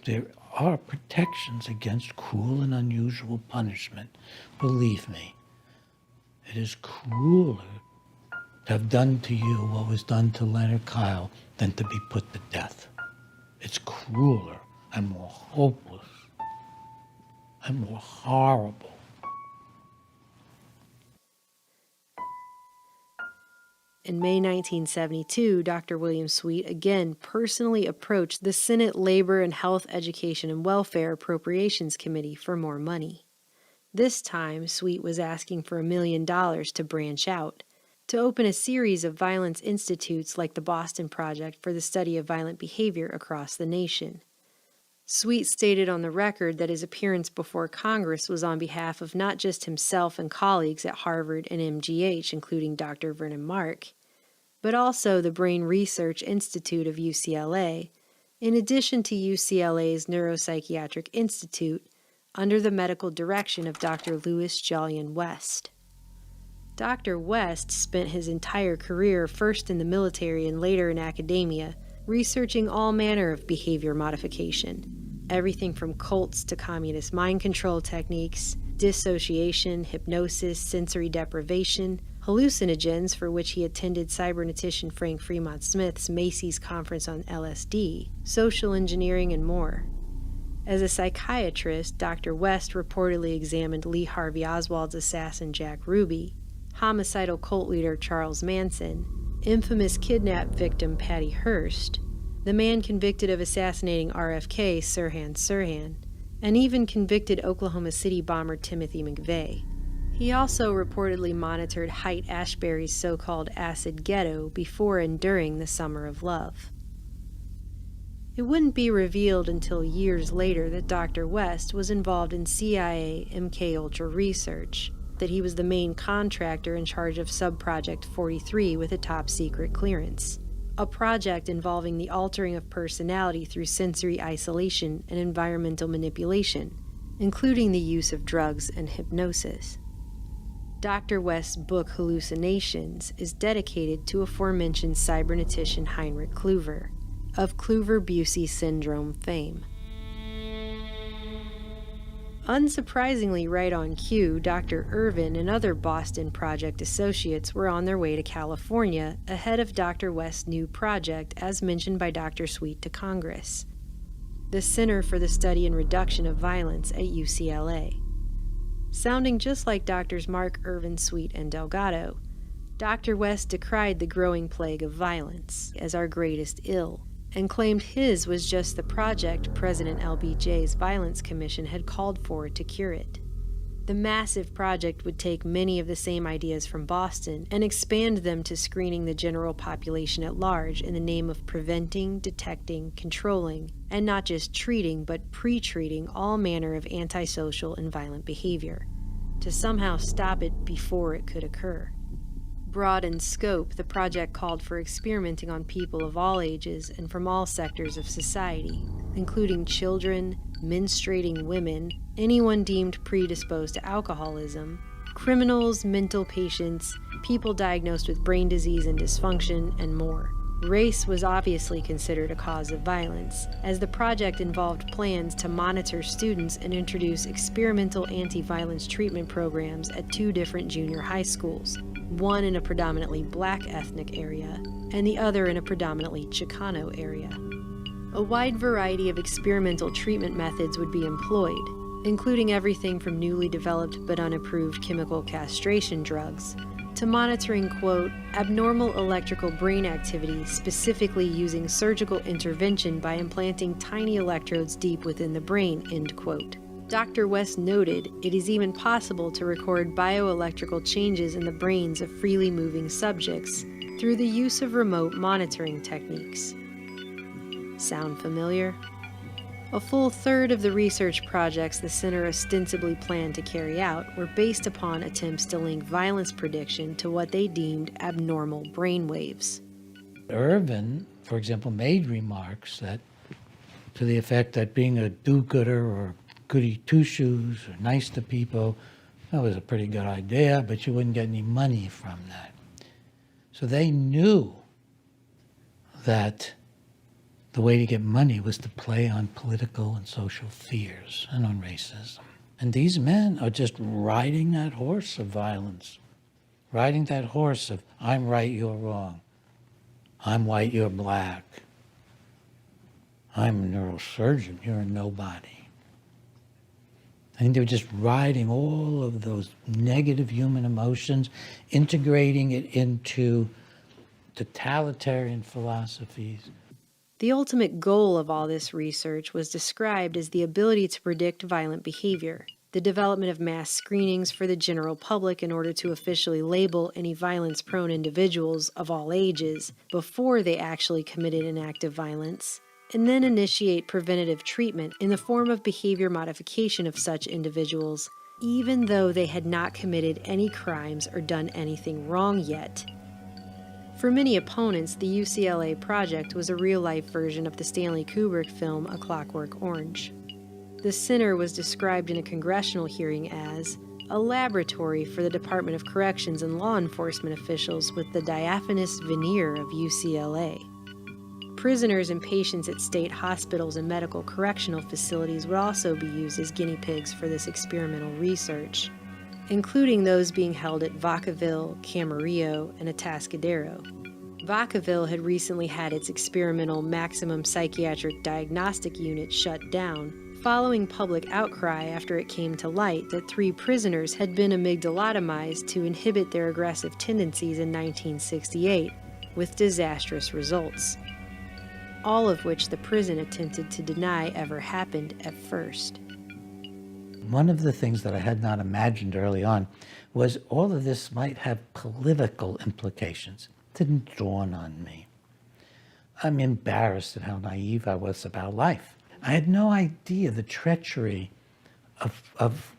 There are protections against cruel and unusual punishment. Believe me, it is crueler to have done to you what was done to Leonard Kyle than to be put to death. It's crueler and more hopeless and more horrible. In May 1972, Dr. William Sweet again personally approached the Senate Labor and Health, Education, and Welfare Appropriations Committee for more money. This time, Sweet was asking for $1 million to branch out, to open a series of violence institutes like the Boston Project for the study of violent behavior across the nation. Sweet stated on the record that his appearance before Congress was on behalf of not just himself and colleagues at Harvard and MGH, including Dr. Vernon Mark, but also the Brain Research Institute of UCLA, in addition to UCLA's Neuropsychiatric Institute, under the medical direction of Dr. Louis Jolyon West. Dr. West spent his entire career first in the military and later in academia, researching all manner of behavior modification, everything from cults to communist mind control techniques, dissociation, hypnosis, sensory deprivation, hallucinogens, for which he attended cybernetician Frank Fremont Smith's Macy's Conference on LSD, social engineering, and more. As a psychiatrist, Dr. West reportedly examined Lee Harvey Oswald's assassin Jack Ruby, homicidal cult leader Charles Manson, infamous kidnap victim Patty Hearst, the man convicted of assassinating RFK Sirhan Sirhan, and even convicted Oklahoma City bomber Timothy McVeigh. He also reportedly monitored Haight-Ashbury's so-called acid ghetto before and during the Summer of Love. It wouldn't be revealed until years later that Dr. West was involved in CIA MKUltra research, that he was the main contractor in charge of Subproject 43 with a top-secret clearance, a project involving the altering of personality through sensory isolation and environmental manipulation, including the use of drugs and hypnosis. Dr. West's book Hallucinations is dedicated to aforementioned cybernetician Heinrich Kluver, of Kluver-Bucy syndrome fame. Unsurprisingly, right on cue, Dr. Irvin and other Boston Project associates were on their way to California ahead of Dr. West's new project, as mentioned by Dr. Sweet to Congress, the Center for the Study and Reduction of Violence at UCLA. Sounding just like Drs. Mark, Irvin, Sweet, and Delgado, Dr. West decried the growing plague of violence as our greatest ill, and claimed his was just the project President LBJ's Violence Commission had called for to cure it. The massive project would take many of the same ideas from Boston and expand them to screening the general population at large in the name of preventing, detecting, controlling, and not just treating but pre-treating all manner of antisocial and violent behavior, to somehow stop it before it could occur. Broad in scope, the project called for experimenting on people of all ages and from all sectors of society, including children, menstruating women, anyone deemed predisposed to alcoholism, criminals, mental patients, people diagnosed with brain disease and dysfunction, and more. Race was obviously considered a cause of violence, as the project involved plans to monitor students and introduce experimental anti-violence treatment programs at 2 different junior high schools, one in a predominantly black ethnic area, and the other in a predominantly Chicano area. A wide variety of experimental treatment methods would be employed, including everything from newly developed but unapproved chemical castration drugs, to monitoring, quote, abnormal electrical brain activity, specifically using surgical intervention by implanting tiny electrodes deep within the brain, end quote. Dr. West noted it is even possible to record bioelectrical changes in the brains of freely moving subjects through the use of remote monitoring techniques. Sound familiar? A full third of the research projects the center ostensibly planned to carry out were based upon attempts to link violence prediction to what they deemed abnormal brainwaves. Irvin, for example, made remarks that to the effect that being a do-gooder or goody two-shoes or nice to people, that was a pretty good idea, but you wouldn't get any money from that. So they knew that the way to get money was to play on political and social fears and on racism. And these men are just riding that horse of violence, riding that horse of I'm right, you're wrong. I'm white, you're black. I'm a neurosurgeon, you're a nobody. I think they're just riding all of those negative human emotions, integrating it into totalitarian philosophies. The ultimate goal of all this research was described as the ability to predict violent behavior, the development of mass screenings for the general public in order to officially label any violence-prone individuals of all ages before they actually committed an act of violence, and then initiate preventative treatment in the form of behavior modification of such individuals, even though they had not committed any crimes or done anything wrong yet. For many opponents, the UCLA project was a real-life version of the Stanley Kubrick film A Clockwork Orange. The center was described in a congressional hearing as a laboratory for the Department of Corrections and law enforcement officials with the diaphanous veneer of UCLA. Prisoners and patients at state hospitals and medical correctional facilities would also be used as guinea pigs for this experimental research, including those being held at Vacaville, Camarillo, and Atascadero. Vacaville had recently had its experimental maximum psychiatric diagnostic unit shut down, following public outcry after it came to light that 3 prisoners had been amygdalotomized to inhibit their aggressive tendencies in 1968, with disastrous results, all of which the prison attempted to deny ever happened at first. One of the things that I had not imagined early on was all of this might have political implications. It didn't dawn on me. I'm embarrassed at how naive I was about life. I had no idea the treachery of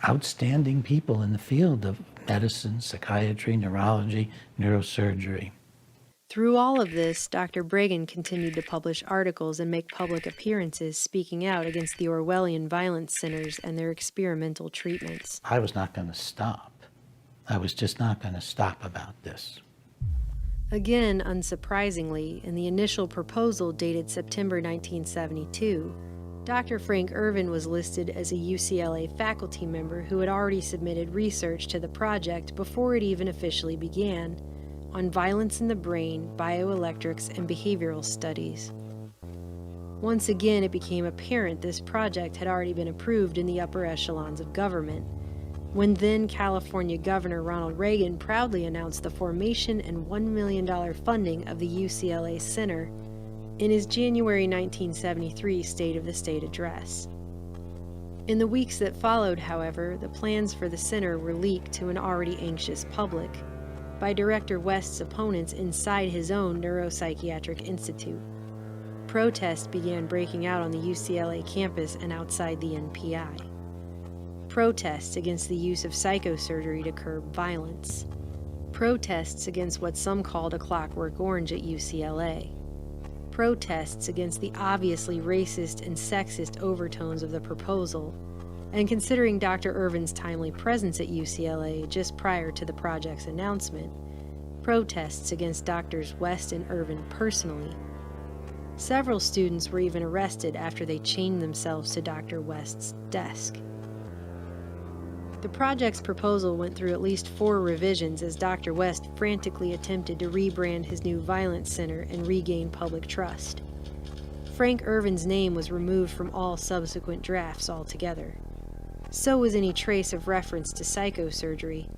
outstanding people in the field of medicine, psychiatry, neurology, neurosurgery. Through all of this, Dr. Bregan continued to publish articles and make public appearances speaking out against the Orwellian violence centers and their experimental treatments. I was not going to stop. I was just not going to stop about this. Again, unsurprisingly, in the initial proposal dated September 1972, Dr. Frank Irvin was listed as a UCLA faculty member who had already submitted research to the project before it even officially began, on violence in the brain, bioelectrics, and behavioral studies. Once again, it became apparent this project had already been approved in the upper echelons of government, when then California Governor Ronald Reagan proudly announced the formation and $1 million funding of the UCLA Center in his January 1973 State of the State address. In the weeks that followed, however, the plans for the center were leaked to an already anxious public by Director West's opponents inside his own neuropsychiatric institute. Protests began breaking out on the UCLA campus and outside the NPI. Protests against the use of psychosurgery to curb violence. Protests against what some called a clockwork orange at UCLA. Protests against the obviously racist and sexist overtones of the proposal, and considering Dr. Irvin's timely presence at UCLA just prior to the project's announcement, protests against Drs. West and Irvin personally. Several students were even arrested after they chained themselves to Dr. West's desk. The project's proposal went through at least 4 revisions as Dr. West frantically attempted to rebrand his new violence center and regain public trust. Frank Irvin's name was removed from all subsequent drafts altogether. So was any trace of reference to psychosurgery,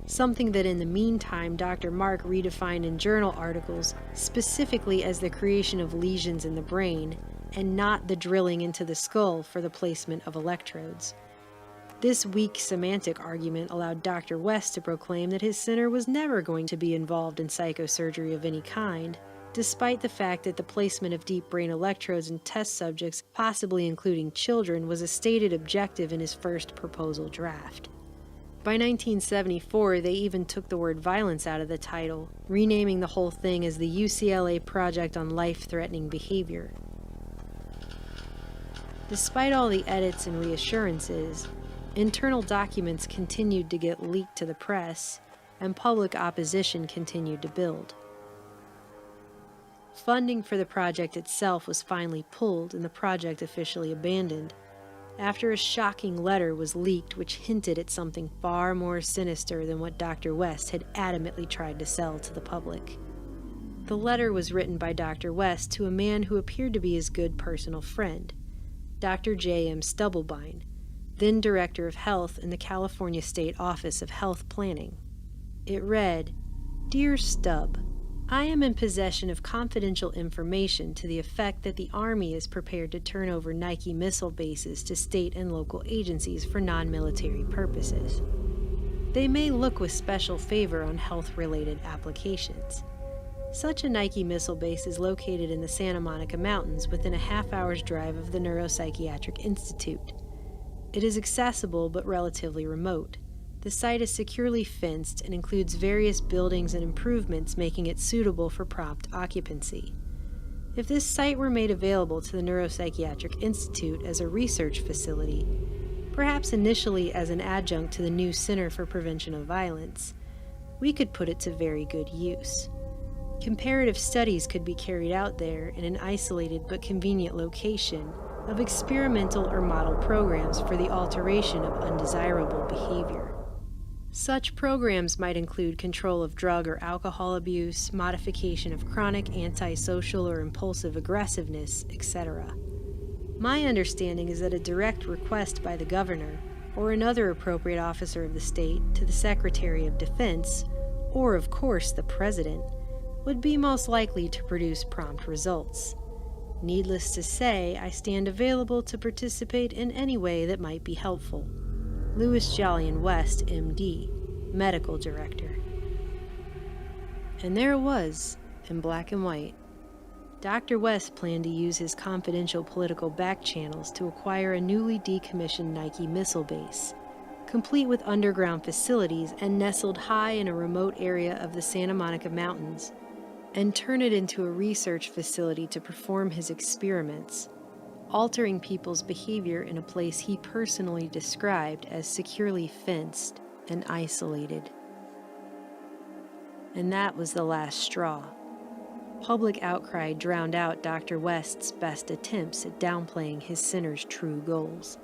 something that in the meantime Dr. Mark redefined in journal articles specifically as the creation of lesions in the brain and not the drilling into the skull for the placement of electrodes. This weak semantic argument allowed Dr. West to proclaim that his center was never going to be involved in psychosurgery of any kind, despite the fact that the placement of deep brain electrodes in test subjects, possibly including children, was a stated objective in his first proposal draft. By 1974, they even took the word violence out of the title, renaming the whole thing as the UCLA Project on Life-Threatening Behavior. Despite all the edits and reassurances, internal documents continued to get leaked to the press, and public opposition continued to build. Funding for the project itself was finally pulled and the project officially abandoned, after a shocking letter was leaked which hinted at something far more sinister than what Dr. West had adamantly tried to sell to the public. The letter was written by Dr. West to a man who appeared to be his good personal friend, Dr. J.M. Stubblebine, then Director of Health in the California State Office of Health Planning. It read, "Dear Stubb, I am in possession of confidential information to the effect that the Army is prepared to turn over Nike missile bases to state and local agencies for non-military purposes. They may look with special favor on health-related applications. Such a Nike missile base is located in the Santa Monica Mountains within a half-hour's drive of the Neuropsychiatric Institute. It is accessible but relatively remote. The site is securely fenced and includes various buildings and improvements making it suitable for prompt occupancy. If this site were made available to the Neuropsychiatric Institute as a research facility, perhaps initially as an adjunct to the new Center for Prevention of Violence, we could put it to very good use. Comparative studies could be carried out there in an isolated but convenient location of experimental or model programs for the alteration of undesirable behavior. Such programs might include control of drug or alcohol abuse, modification of chronic antisocial or impulsive aggressiveness, etc. My understanding is that a direct request by the governor or another appropriate officer of the state to the Secretary of Defense, or of course the President, would be most likely to produce prompt results. Needless to say, I stand available to participate in any way that might be helpful. Louis Jolyon West, M.D., Medical Director." And there it was, in black and white. Dr. West planned to use his confidential political back channels to acquire a newly decommissioned Nike missile base, complete with underground facilities and nestled high in a remote area of the Santa Monica Mountains, and turn it into a research facility to perform his experiments, altering people's behavior in a place he personally described as securely fenced and isolated. And that was the last straw. Public outcry drowned out Dr. West's best attempts at downplaying his center's true goals.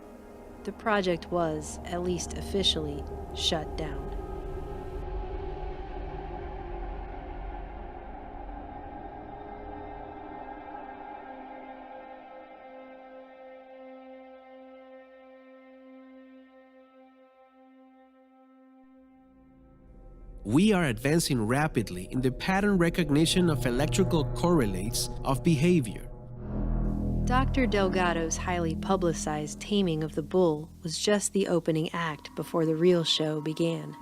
The project was, at least officially, shut down. We are advancing rapidly in the pattern recognition of electrical correlates of behavior. Dr. Delgado's highly publicized taming of the bull was just the opening act before the real show began.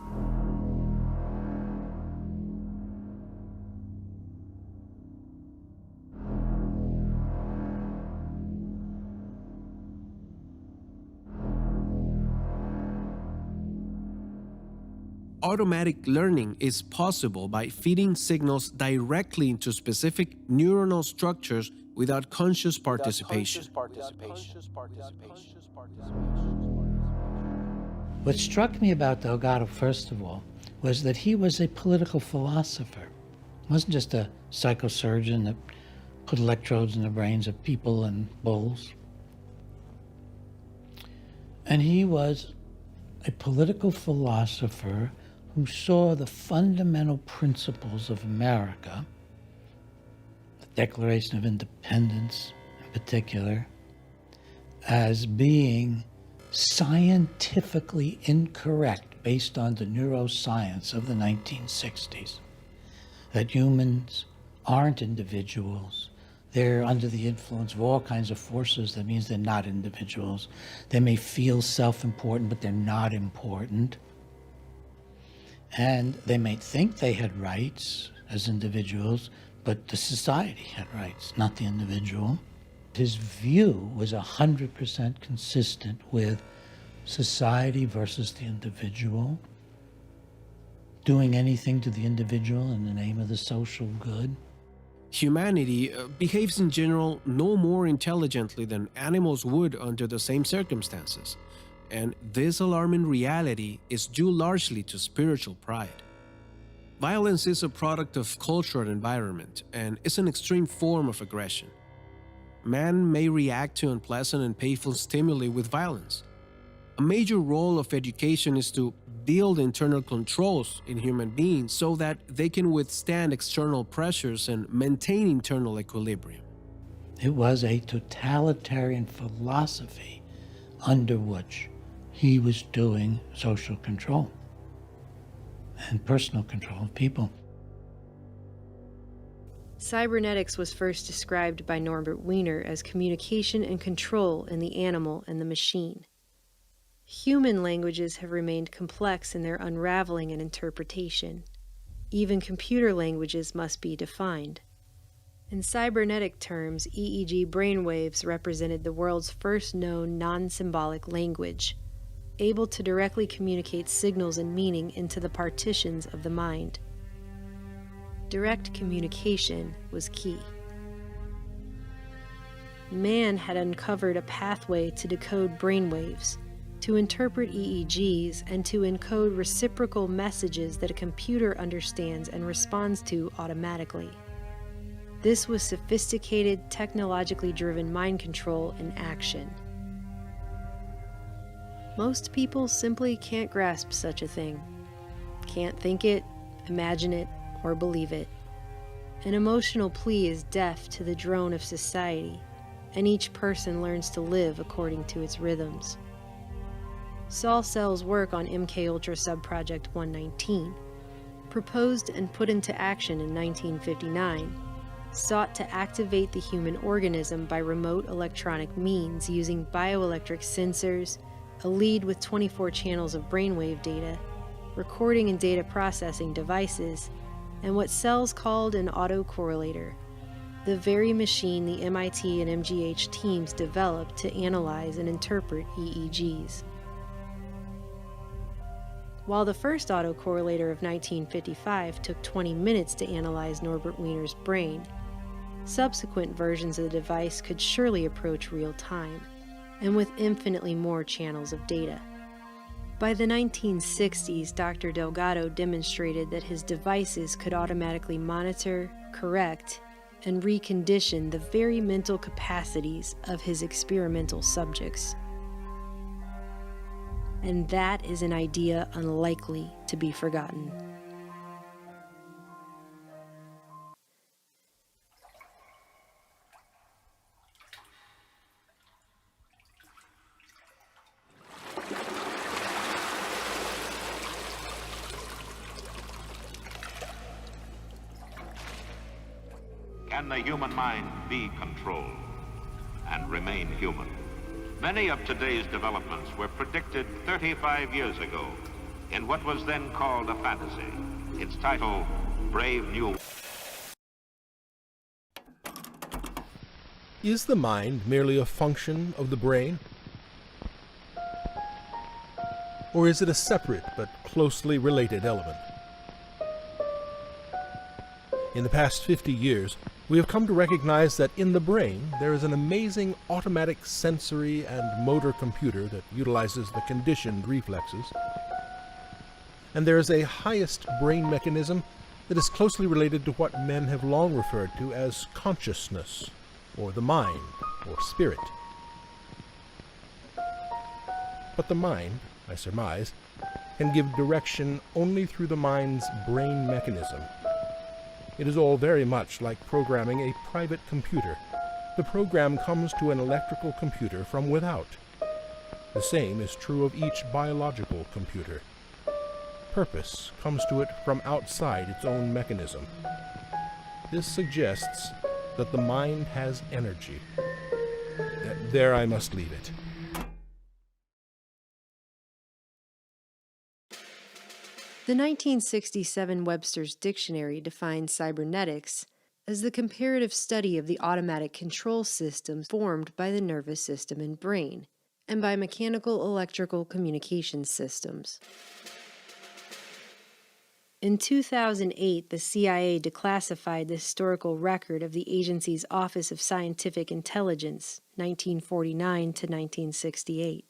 Automatic learning is possible by feeding signals directly into specific neuronal structures without conscious participation. What struck me about Delgado, first of all, was that he was a political philosopher. He wasn't just a psychosurgeon that put electrodes in the brains of people and bulls. And he was a political philosopher who saw the fundamental principles of America, the Declaration of Independence in particular, as being scientifically incorrect based on the neuroscience of the 1960s, that humans aren't individuals. They're under the influence of all kinds of forces. That means they're not individuals. They may feel self-important, but they're not important. And they may think they had rights as individuals, but the society had rights, not the individual. His view was 100% consistent with society versus the individual, doing anything to the individual in the name of the social good. Humanity behaves in general no more intelligently than animals would under the same circumstances. And this alarming reality is due largely to spiritual pride. Violence is a product of culture and environment, and is an extreme form of aggression. Man may react to unpleasant and painful stimuli with violence. A major role of education is to build internal controls in human beings so that they can withstand external pressures and maintain internal equilibrium. It was a totalitarian philosophy under which he was doing social control and personal control of people. Cybernetics was first described by Norbert Wiener as communication and control in the animal and the machine. Human languages have remained complex in their unraveling and interpretation. Even computer languages must be defined. In cybernetic terms, EEG brainwaves represented the world's first known non-symbolic language, able to directly communicate signals and meaning into the partitions of the mind. Direct communication was key. Man had uncovered a pathway to decode brainwaves, to interpret EEGs, and to encode reciprocal messages that a computer understands and responds to automatically. This was sophisticated, technologically driven mind control in action. Most people simply can't grasp such a thing. Can't think it, imagine it, or believe it. An emotional plea is deaf to the drone of society, and each person learns to live according to its rhythms. Saul Sell's work on MKUltra Subproject 119, proposed and put into action in 1959, sought to activate the human organism by remote electronic means using bioelectric sensors, a lead with 24 channels of brainwave data, recording and data processing devices, and what Sells called an autocorrelator, the very machine the MIT and MGH teams developed to analyze and interpret EEGs. While the first autocorrelator of 1955 took 20 minutes to analyze Norbert Wiener's brain, subsequent versions of the device could surely approach real time, and with infinitely more channels of data. By the 1960s, Dr. Delgado demonstrated that his devices could automatically monitor, correct, and recondition the very mental capacities of his experimental subjects. And that is an idea unlikely to be forgotten. Can the human mind be controlled and remain human? Many of today's developments were predicted 35 years ago in what was then called a fantasy. Its title, Brave New World. Is the mind merely a function of the brain? Or is it a separate but closely related element? In the past 50 years, we have come to recognize that in the brain there is an amazing automatic sensory and motor computer that utilizes the conditioned reflexes. And there is a highest brain mechanism that is closely related to what men have long referred to as consciousness, or the mind, or spirit. But the mind, I surmise, can give direction only through the mind's brain mechanism. It is all very much like programming a private computer. The program comes to an electrical computer from without. The same is true of each biological computer. Purpose comes to it from outside its own mechanism. This suggests that the mind has energy. There I must leave it. The 1967 Webster's Dictionary defines cybernetics as the comparative study of the automatic control systems formed by the nervous system and brain, and by mechanical electrical communication systems. In 2008, the CIA declassified the historical record of the agency's Office of Scientific Intelligence, 1949 to 1968.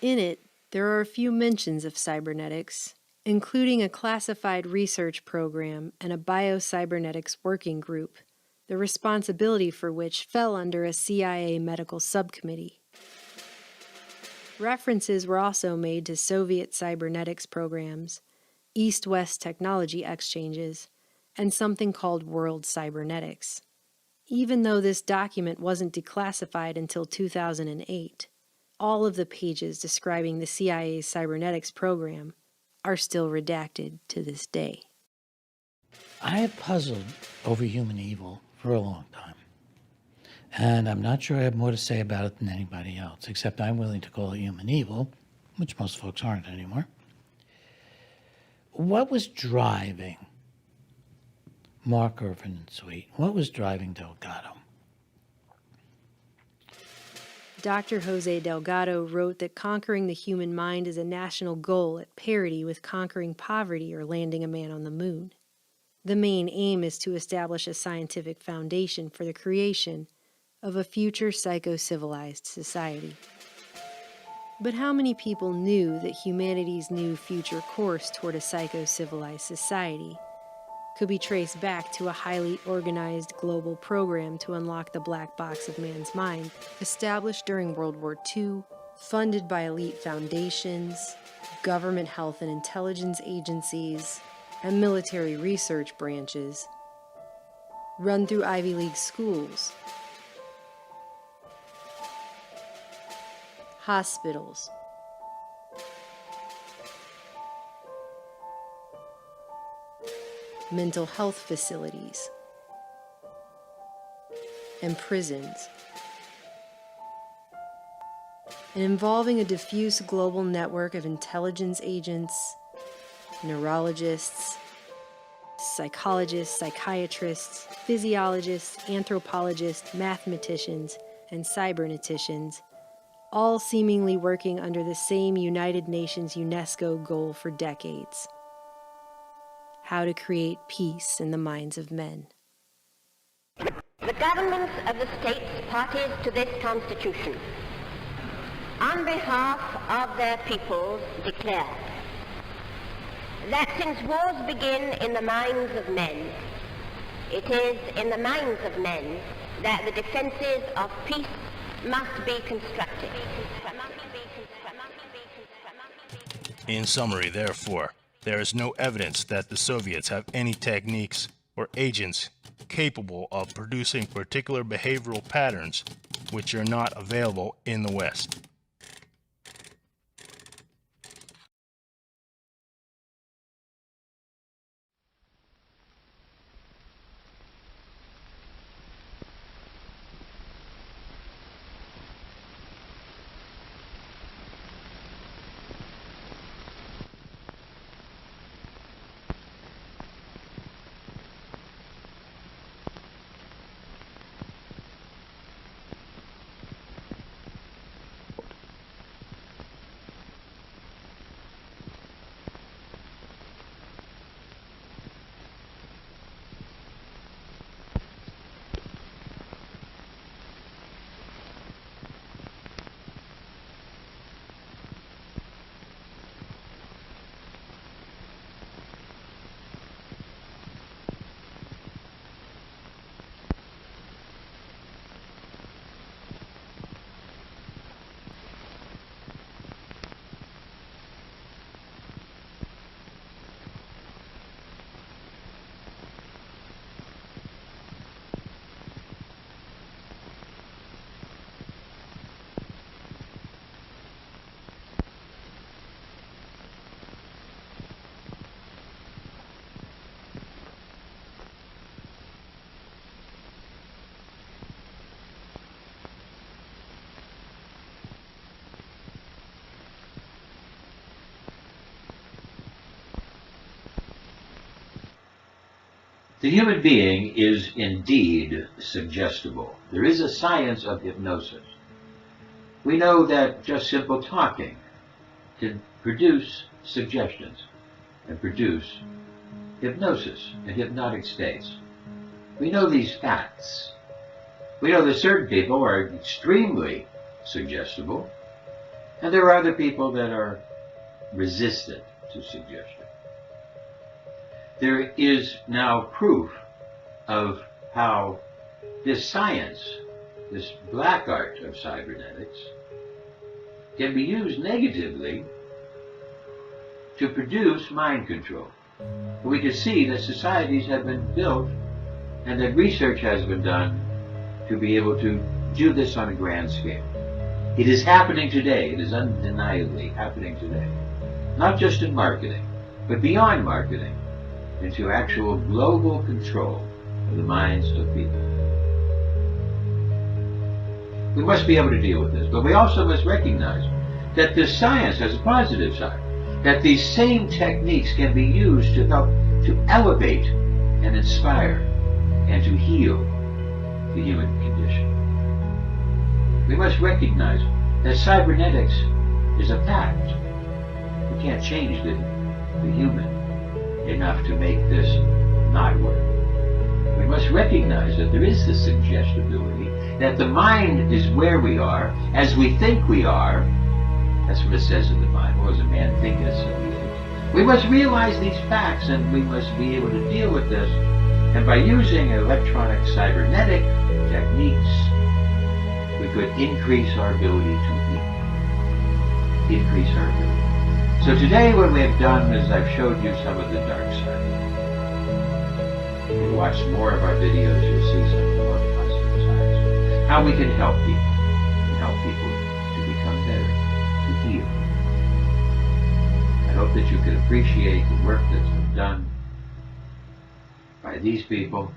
In it, there are a few mentions of cybernetics, including a classified research program and a biocybernetics working group, the responsibility for which fell under a CIA medical subcommittee. References were also made to Soviet cybernetics programs, East-West technology exchanges, and something called World Cybernetics. Even though this document wasn't declassified until 2008, all of the pages describing the CIA's cybernetics program are still redacted to this day. I have puzzled over human evil for a long time. And I'm not sure I have more to say about it than anybody else, except I'm willing to call it human evil, which most folks aren't anymore. What was driving Mark Irvin and Sweet? What was driving Delgado? Dr. Jose Delgado wrote that conquering the human mind is a national goal at parity with conquering poverty or landing a man on the moon. The main aim is to establish a scientific foundation for the creation of a future psycho-civilized society. But how many people knew that humanity's new future course toward a psycho-civilized society could be traced back to a highly organized global program to unlock the black box of man's mind, established during World War II, funded by elite foundations, government health and intelligence agencies, and military research branches, run through Ivy League schools, hospitals, mental health facilities, and prisons, and involving a diffuse global network of intelligence agents, neurologists, psychologists, psychiatrists, physiologists, anthropologists, mathematicians, and cyberneticians, all seemingly working under the same United Nations UNESCO goal for decades: how to create peace in the minds of men. The governments of the states parties to this Constitution, on behalf of their peoples, declare that since wars begin in the minds of men, it is in the minds of men that the defenses of peace must be constructed. In summary, therefore, there is no evidence that the Soviets have any techniques or agents capable of producing particular behavioral patterns which are not available in the West. The human being is indeed suggestible. There is a science of hypnosis. We know that just simple talking can produce suggestions and produce hypnosis and hypnotic states. We know these facts. We know that certain people are extremely suggestible, and there are other people that are resistant to suggestion. there is now proof of how this science, this black art of cybernetics, can be used negatively to produce mind control. We can see that societies have been built and that research has been done to be able to do this on a grand scale. It is happening today. It is undeniably happening today. Not just in marketing, but beyond marketing, into actual global control of the minds of people. We must be able to deal with this, but we also must recognize that this science has a positive side, that these same techniques can be used to help to elevate and inspire and to heal the human condition. We must recognize that cybernetics is a fact. We can't change the human enough to make this not work. We must recognize that there is this suggestibility, that the mind is where we are, as we think we are. That's what it says in the Bible, as a man thinketh, so he is. We must realize these facts, and we must be able to deal with this. And by using electronic cybernetic techniques, we could increase our ability to heal. Increase our ability. So today what we have done is I've showed you some of the dark side. If you watch more of our videos, you'll see some of the more positive sides. How we can help people, and help people to become better, to heal. I hope that you can appreciate the work that's been done by these people,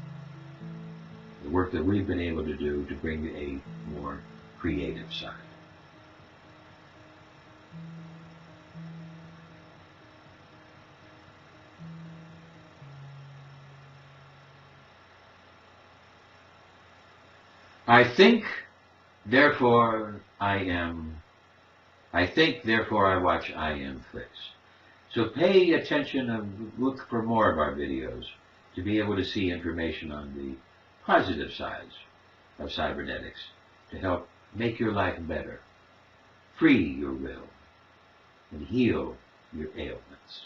the work that we've been able to do to bring a more creative side. I think, therefore I am. I think, therefore I watch I Am Flicks. So pay attention and look for more of our videos to be able to see information on the positive sides of cybernetics to help make your life better, free your will, and heal your ailments.